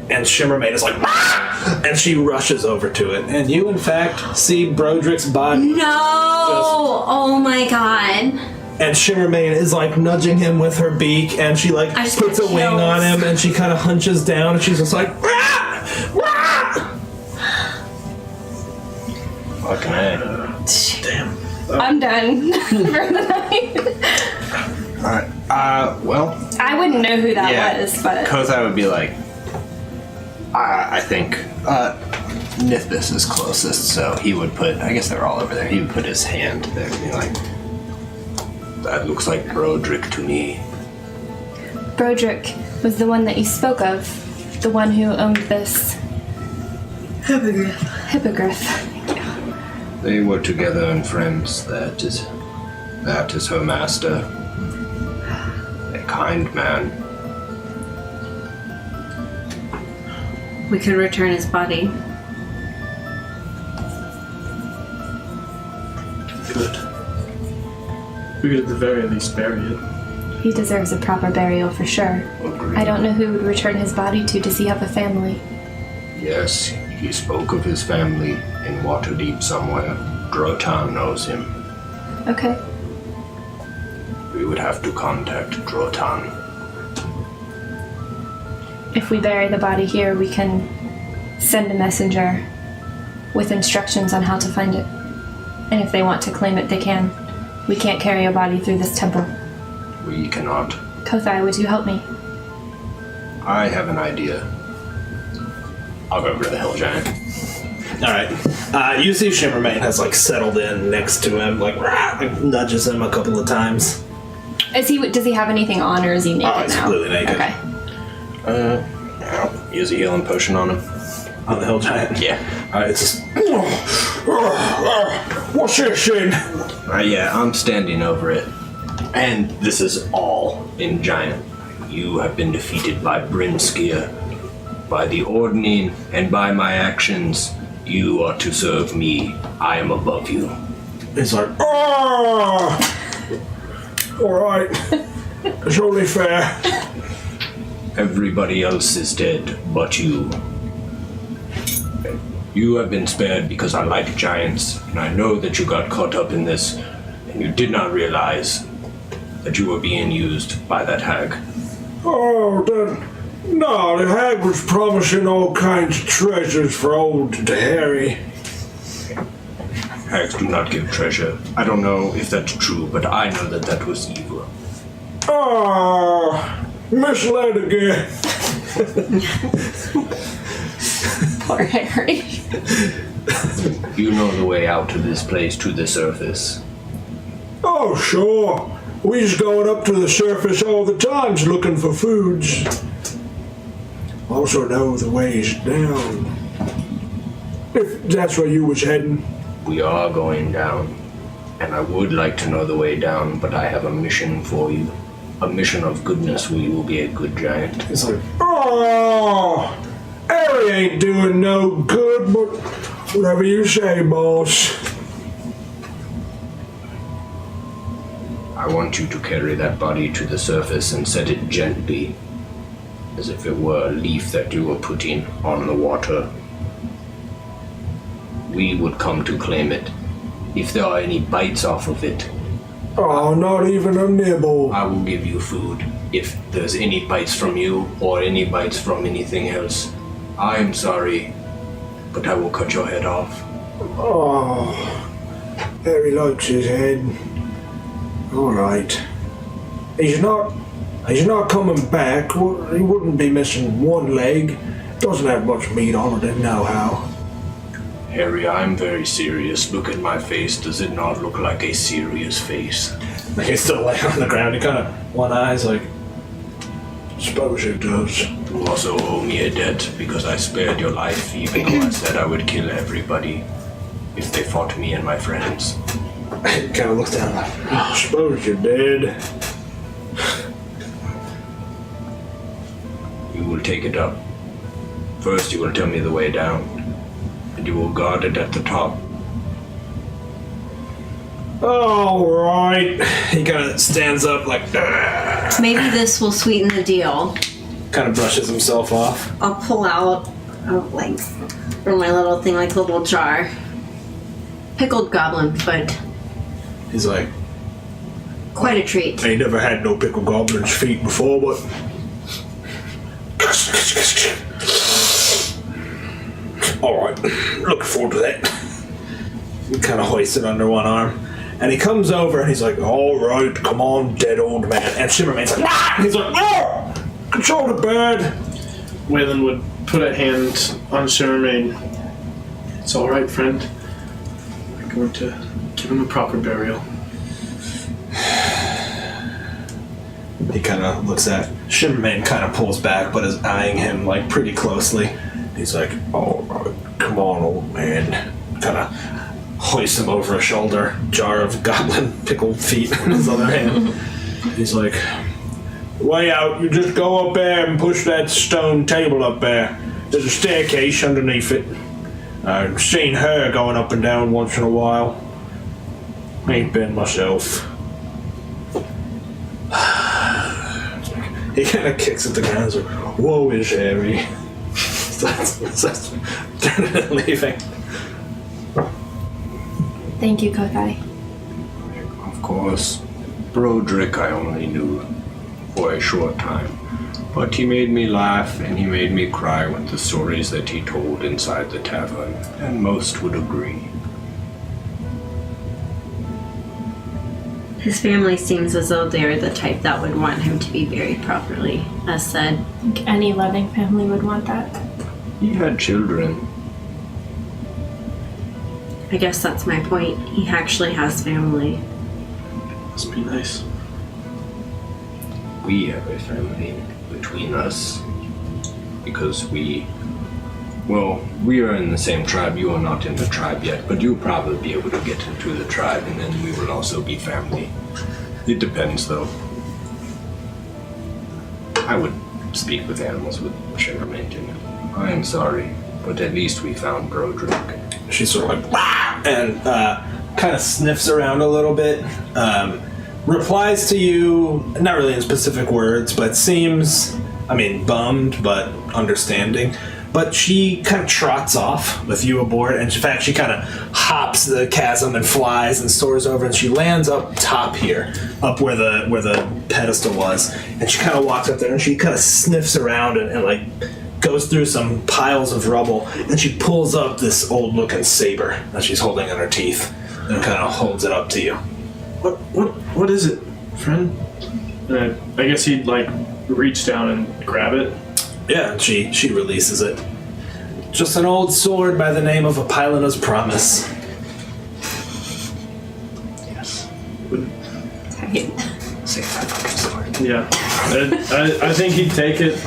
And Shimmermaid is like, "Ah!" and she rushes over to it. And you, in fact, see Broderick's body. No! Oh my god. And Shimmermaid is like nudging him with her beak, and she like I just puts a got wing chills. on him, and she kind of hunches down, and she's just like, "Rah! Rah!" Fucking A. Damn. I'm done for the night. Alright. Well, I wouldn't know who that yeah. was, but Kothai would be like, I think Nithbis is closest, so he would put, I guess they're all over there, he would put his hand there and be like, that looks like Broderick to me. Broderick was the one that you spoke of, the one who owned this hippogriff. They were together and friends, that is her master. A kind man. We could return his body. Good. We could at the very least bury it. He deserves a proper burial for sure. Agreed. I don't know who would return his body to. Does he have a family? Yes, he spoke of his family in Waterdeep somewhere. Drotan knows him. Okay. We would have to contact Drotan. If we bury the body here, we can send a messenger with instructions on how to find it. And if they want to claim it, they can. We can't carry a body through this temple. We cannot. Kothai, would you help me? I have an idea. I'll go over to the hill giant. Alright. You see Shimmermaid has like settled in next to him, like, "Rah!" like nudges him a couple of times. Does he have anything on, or is he naked he's now? completely naked. Okay. I'll use a healing potion on him. On the hill giant. Yeah. Alright, it's just. What's this shit? Yeah, I'm standing over it. And this is all in giant. You have been defeated by Brimskia. By the ordning and by my actions, you are to serve me. I am above you. He's like, oh! Alright. It's only fair. Everybody else is dead but you. You have been spared because I like giants, and I know that you got caught up in this, and you did not realize that you were being used by that hag. Oh, then. No, the hag was promising all kinds of treasures for old Harry. Hags do not give treasure. I don't know if that's true, but I know that that was evil. Oh, misled again. Poor Harry. You know the way out of this place to the surface. Oh, sure. We just going up to the surface all the time looking for foods. Also know the ways down. If that's where you was heading. We are going down, and I would like to know the way down, but I have a mission for you. A mission of goodness where you will be a good giant. he's like, Oh, Harry ain't doing no good, but whatever you say, boss. I want you to carry that body to the surface and set it gently, as if it were a leaf that you were putting on the water. We would come to claim it. If there are any bites off of it, Oh, not even a nibble. I will give you food. If there's any bites from you or any bites from anything else, I am sorry, but I will cut your head off. Oh, Harry likes his head. All right. He's not coming back. He wouldn't be missing one leg. Doesn't have much meat on it, anyhow. Harry, I'm very serious. Look at my face. Does it not look like a serious face? like he's still laying on the ground. He kind of, one eye's like, Suppose it does. You also owe me a debt because I spared your life, even though I said I would kill everybody if they fought me and my friends. he kind of looks down like, Oh, suppose you're dead. You will take it up. First, you will tell me the way down, and you will guard it at the top. All right. he kind of stands up like, Maybe this will sweeten the deal. kind of brushes himself off. I'll pull out, like, from my little thing, like a little jar. Pickled goblin foot. He's like, Quite a treat. I ain't never had no pickled goblin's feet before, but all right. Looking forward to that. he kind of hoists it under one arm. And he comes over and he's like, All right, come on, dead old man. and Shimmerman's like, ah! And he's like, Oh, control the bird. Waylon would put a hand on Shimmermane. It's all right, friend. We're going to give him a proper burial. he kind of looks at Shimmerman, kind of pulls back, but is eyeing him like pretty closely. He's like, All right, come on, old man. Kind of hoists him over a shoulder, jar of goblin pickled feet in his other hand. He's like, way out, you just go up there and push that stone table up there. There's a staircase underneath it. I've seen her going up and down once in a while. Ain't been myself. He kind of kicks at the ground and is like, Woe is Harry. starts turning and leaving. Thank you, Kothai. Of course, Broderick I only knew for a short time, but he made me laugh and he made me cry with the stories that he told inside the tavern, and most would agree. His family seems as though they're the type that would want him to be buried properly, as said. I think any loving family would want that. He had children. I guess that's my point. He actually has family. Must be nice. We have a family between us because we are in the same tribe. You are not in the tribe yet, but you'll probably be able to get into the tribe, and then we will also be family. It depends, though. I would speak with animals with Shimmermane, too. I am sorry, but at least we found Broderick. She sort of like, "Wah!" and kind of sniffs around a little bit. Replies to you, not really in specific words, but seems, bummed, but understanding. But she kind of trots off with you aboard, and in fact, she kind of hops the chasm and flies and soars over, and she lands up top here, up where the pedestal was, and she kind of walks up there, and she kind of sniffs around and like goes through some piles of rubble, and she pulls up this old-looking saber that she's holding in her teeth, and kind of holds it up to you. What is it, friend? And I guess he'd like reach down and grab it. Yeah, and she releases it. Just an old sword by the name of Apollona's Promise. Yes. Save that fucking sword. Yeah, I think he'd take it.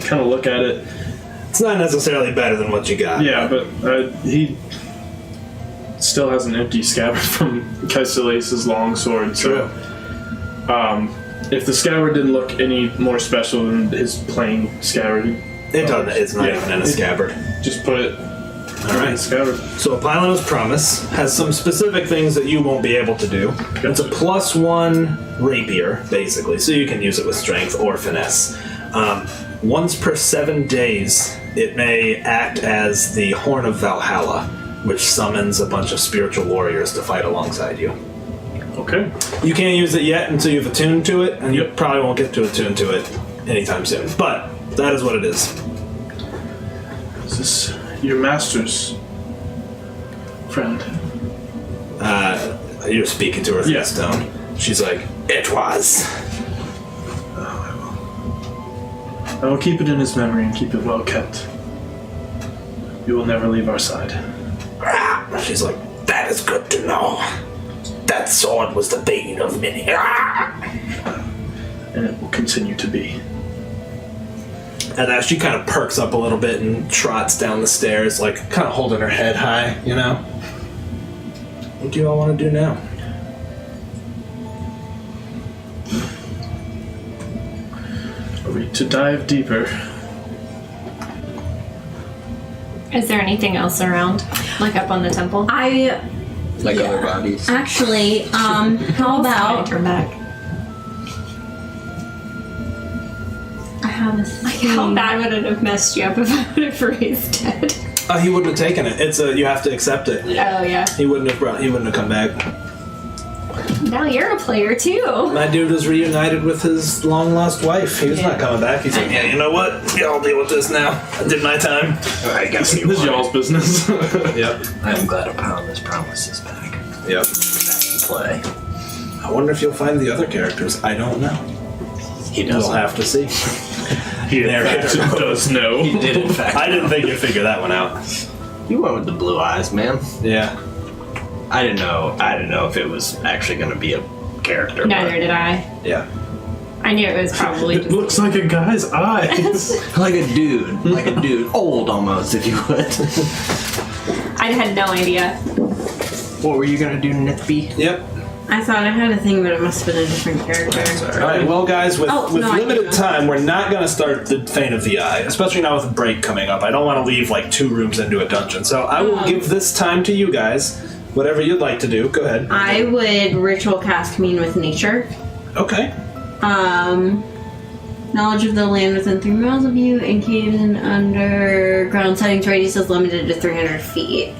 Kind of look at it. It's not necessarily better than what you got. Yeah, but he still has an empty scabbard from Caesilace's long sword. So, if the scabbard didn't look any more special than his plain scabbard, It doesn't. It's not even in a scabbard. just put it All right. in the scabbard. So Apollona's Promise has some specific things that you won't be able to do. It's a +1 rapier, basically, so you can use it with strength or finesse. Once per 7 days, it may act as the Horn of Valhalla, which summons a bunch of spiritual warriors to fight alongside you. Okay. You can't use it yet until you've attuned to it, and you probably won't get to attune to it anytime soon. But that is what it is. Is this your master's friend? You're speaking to her through Yeah. the stone. She's like, it was. I will keep it in his memory and keep it well kept. You will never leave our side. She's like, that is good to know. That sword was the bane of many. And it will continue to be. And as she kind of perks up a little bit and trots down the stairs, like kind of holding her head high, you know? What do you all want to do now? Are we to dive deeper? Is there anything else around? Like up on the temple? Like other bodies. Actually, how about Turn back. I have a thing. How bad would it have messed you up if I would have raised dead? He wouldn't have taken it. It's you have to accept it. Oh yeah. He wouldn't have come back. Now you're a player too. My dude was reunited with his long lost wife. He was not coming back. He's like, yeah, you know what? Yeah, I'll deal with this now. I did my time. I guess This is y'all's business. Yep. I'm glad Apollona's Promise is back. Yep. Back in play. I wonder if you'll find the other characters. I don't know. He We'll doesn't. have to see. He in There fact it is. does know. He did, in fact. I didn't think you'd figure that one out. You went with the blue eyes, man. Yeah. I didn't know if it was actually going to be a character. Neither did I. Yeah. I knew it was probably It just looks like a guy's eyes. but like a dude, old almost, if you would. I had no idea. What were you gonna do, Nithby? Yep. I thought I had a thing, but it must have been a different character. All right. Well, guys, with Oh, no, I limited know. time, we're not going to start the Fane of the Eye, especially now with a break coming up. I don't want to leave like 2 rooms into a dungeon, so I will give this time to you guys. Whatever you'd like to do, go ahead. I would ritual cast Commune with Nature. Okay. Knowledge of the land within 3 miles of you and caves and underground settings radius is limited to 300 feet.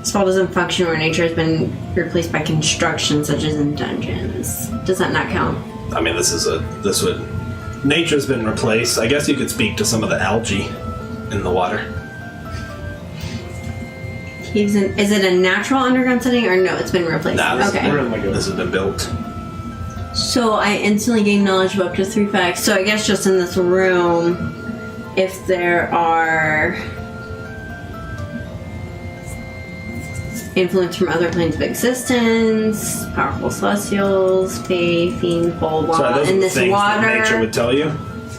Spell doesn't function where nature has been replaced by construction, such as in dungeons. Does that not count? I mean, nature's been replaced. I guess you could speak to some of the algae in the water. Caves and is it a natural underground setting or no? It's been replaced. Nah, this, Okay. this has been built. So I instantly gain knowledge of up to 3 facts. So I guess just in this room, if there are influence from other planes of existence, powerful celestials, fae, fiends, blah blah So blah. those are In the this things that water, nature would tell you.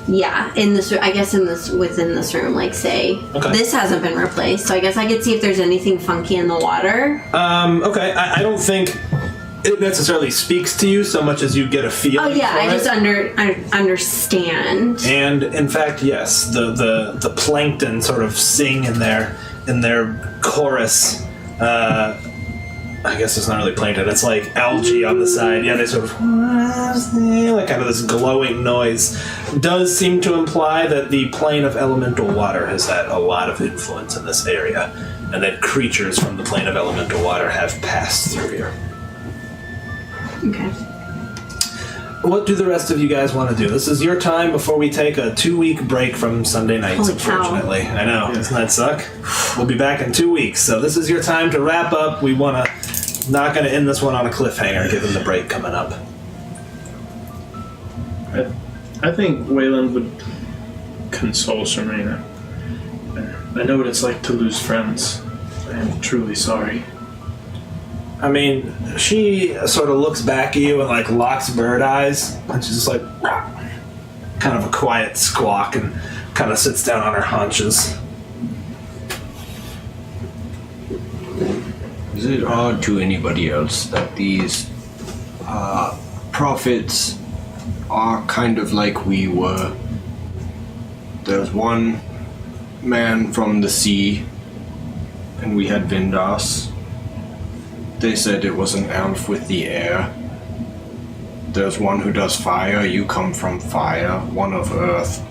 yeah. In this, I guess within this room, like say Okay. this hasn't been replaced. So I guess I could see if there's anything funky in the water. Okay. I don't think it necessarily speaks to you so much as you get a feel. Oh yeah, I just understand. And in fact, yes, the plankton sort of sing in their chorus. I guess it's not really plankton. It's like algae on the side. Yeah, they sort of like kind of this glowing noise. Does seem to imply that the plane of elemental water has had a lot of influence in this area, and that creatures from the plane of elemental water have passed through here. Okay. What do the rest of you guys want to do? This is your time before we take a 2-week break from Sunday nights, Holy cow. unfortunately. I know, doesn't that suck? We'll be back in 2 weeks, so this is your time to wrap up. We want to not going to end this one on a cliffhanger, given the break coming up. I think Wayland would console Shermina. I know what it's like to lose friends. I am truly sorry. I mean, she sort of looks back at you and like locks bird eyes, and she's just like, kind of a quiet squawk, and kind of sits down on her haunches. Is it odd to anybody else that these prophets are kind of like we were? There's one man from the sea, and we had Vindas. They said it was an elf with the air. There's one who does fire. You come from fire. One of earth.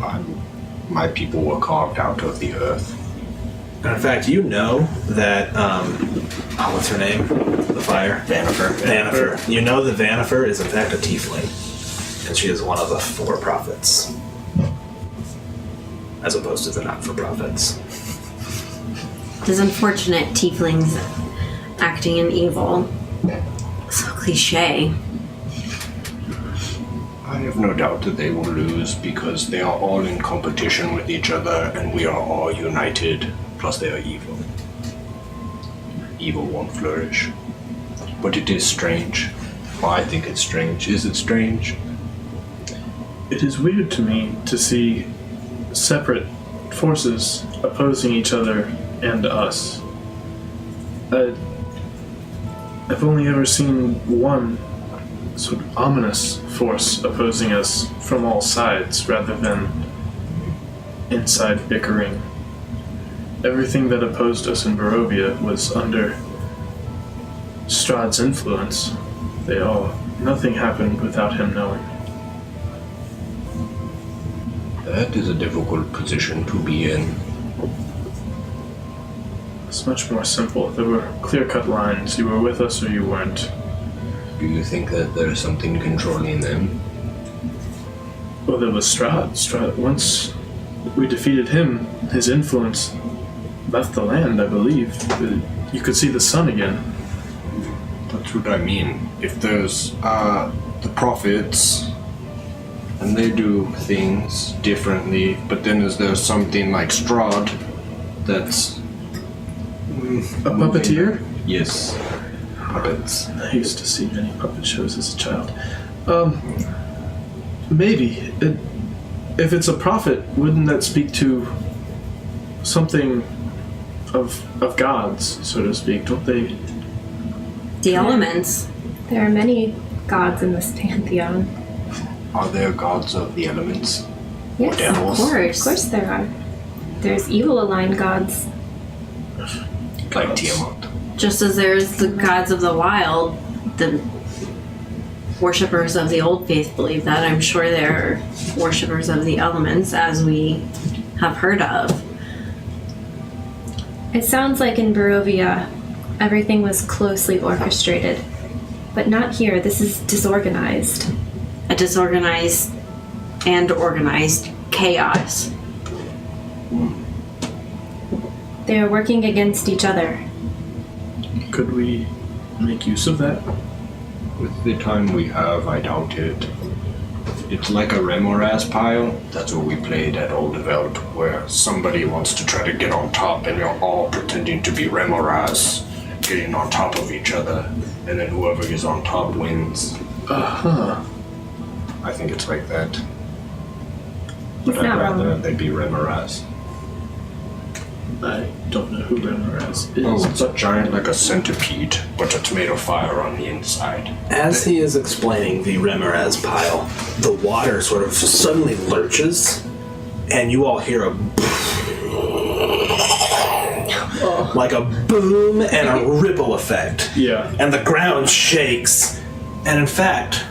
My people were carved out of the earth. And in fact, you know that, what's her name? The fire? Vanifer. You know that Vanifer is in fact a tiefling, and she is one of the 4 prophets, as opposed to the not-for-profits. These unfortunate tieflings acting in evil. So cliche. I have no doubt that they will lose because they are all in competition with each other and we are all united, plus they are evil. Evil won't flourish. But it is strange. Well, I think it's strange. Is it strange? It is weird to me to see separate forces opposing each other and us. I've only ever seen one sort of ominous force opposing us from all sides rather than inside bickering. Everything that opposed us in Barovia was under Strahd's influence. Nothing happened without him knowing. That is a difficult position to be in. It's much more simple. There were clear-cut lines. You were with us or you weren't. Do you think that there is something controlling them? Well, there was Strahd. Once we defeated him, his influence left the land, I believe. You could see the sun again. That's what I mean. If there's the prophets, and they do things differently, but then is there something like Strahd that's A puppeteer? Yes. Puppets. I used to see many puppet shows as a child. Maybe. If it's a prophet, wouldn't that speak to something of gods, so to speak? Don't they? The elements. There are many gods in this pantheon. Are there gods of the elements? Yes, Devils? of course there are. There's evil-aligned gods. Like Tiamat. Just as there's the gods of the wild, the worshippers of the old faith believe that. I'm sure there are worshippers of the elements, as we have heard of. It sounds like in Barovia, everything was closely orchestrated. But not here. This is disorganized. A disorganized and organized chaos. They are working against each other. Could we make use of that? With the time we have, I doubt it. It's like a Remoraz pile. That's what we played at Old Veld, where somebody wants to try to get on top and you're all pretending to be Remoraz, getting on top of each other, and then whoever is on top wins. Uh-huh. I think it's like that. It's But I'd not rather wrong. they be Remoraz. I don't know who Remoraz is. Oh, it's a giant like a centipede, but it's made of fire on the inside. As he is explaining the Remoraz pile, the water sort of suddenly lurches, and you all hear a like a boom and a ripple effect. Yeah. And the ground shakes. And in fact,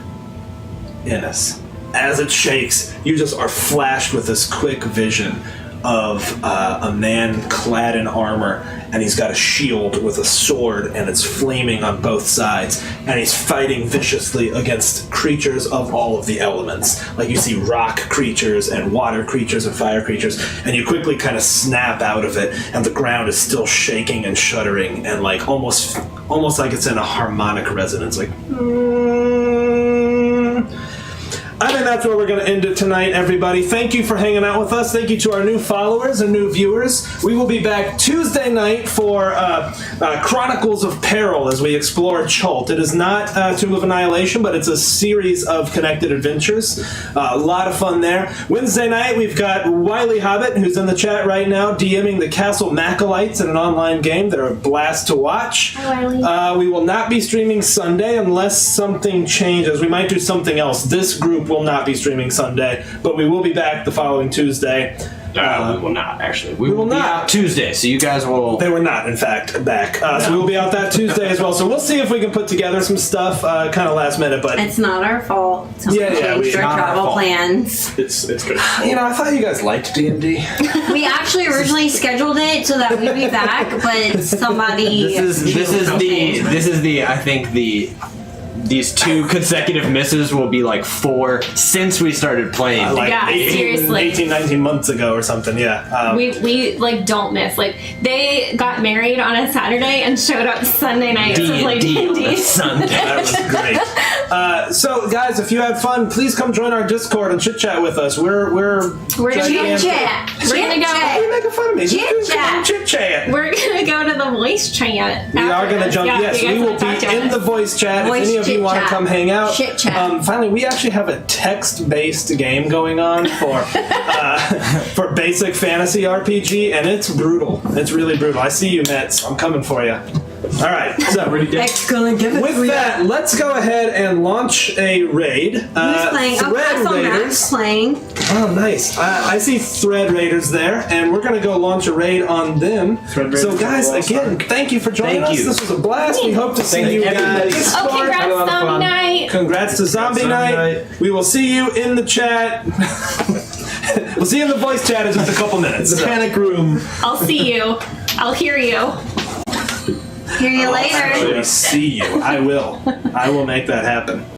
Innes, as it shakes, you just are flashed with this quick vision of a man clad in armor, and he's got a shield with a sword, and it's flaming on both sides, and he's fighting viciously against creatures of all of the elements. Like you see rock creatures and water creatures and fire creatures, and you quickly kind of snap out of it, and the ground is still shaking and shuddering, and like almost like it's in a harmonic resonance, like. I think that's where we're going to end it tonight, everybody. Thank you for hanging out with us. Thank you to our new followers and new viewers. We will be back Tuesday night for Chronicles of Peril as we explore Chult. It is not Tomb of Annihilation, but it's a series of connected adventures. A lot of fun there. Wednesday night, we've got Wiley Hobbit, who's in the chat right now, DMing the Castle Macolites in an online game. They're a blast to watch. Hi, Wiley. We will not be streaming Sunday unless something changes. We might do something else. This group will not be streaming Sunday, but we will be back the following Tuesday. We will not, actually. We will will be not. out Tuesday, so you guys will... They were not, in fact, back. So we will be out that Tuesday as well. So we'll see if we can put together some stuff kind of last minute. But It's not our fault. Someone changed our not our travel fault. plans. It's good. you know, I thought you guys liked D&D. We actually originally scheduled it so that we'd be back, but somebody. This is the I think these 2 consecutive misses will be like 4 since we started playing. Like Yeah, 18, seriously. 18, 19 months ago or something, yeah. We like don't miss. Like they got married on a Saturday and showed up Sunday night to play D&D on D&D. a Sunday. That was great. So, guys, if you had fun, please come join our Discord and chit-chat with us. We're We're gonna gigantic. Chit-chat. We're gonna go- Why are you making fun of me? Chit-chat. Chit-chat. We're gonna go to the voice chat. We are going to jump. Yes, we will be in the voice chat. Voice if any of you want to chit-chat. come hang out. Chit-chat. Finally, we actually have a text-based game going on for basic fantasy RPG, and it's brutal. It's really brutal. I see you, Mets. I'm coming for you. All right. So Ready, Dick? with that, let's go ahead and launch a raid. Who's playing? Oh, Thread Castle Raiders. Max playing. Oh, nice. I see Thread Raiders there, and we're going to go launch a raid on them. Thread So, Raiders guys, will again, thank you for joining Thank us. you. This was a blast. We hope to see Thank you everybody. guys. Oh, congrats, Had a lot of Zombie fun. Night! Congrats to Zombie Night. We will see you in the chat. We'll see you in the voice chat in just a couple minutes. The panic room. I'll see you. I'll hear you. Hear you later. Actually see you. I will. I will make that happen.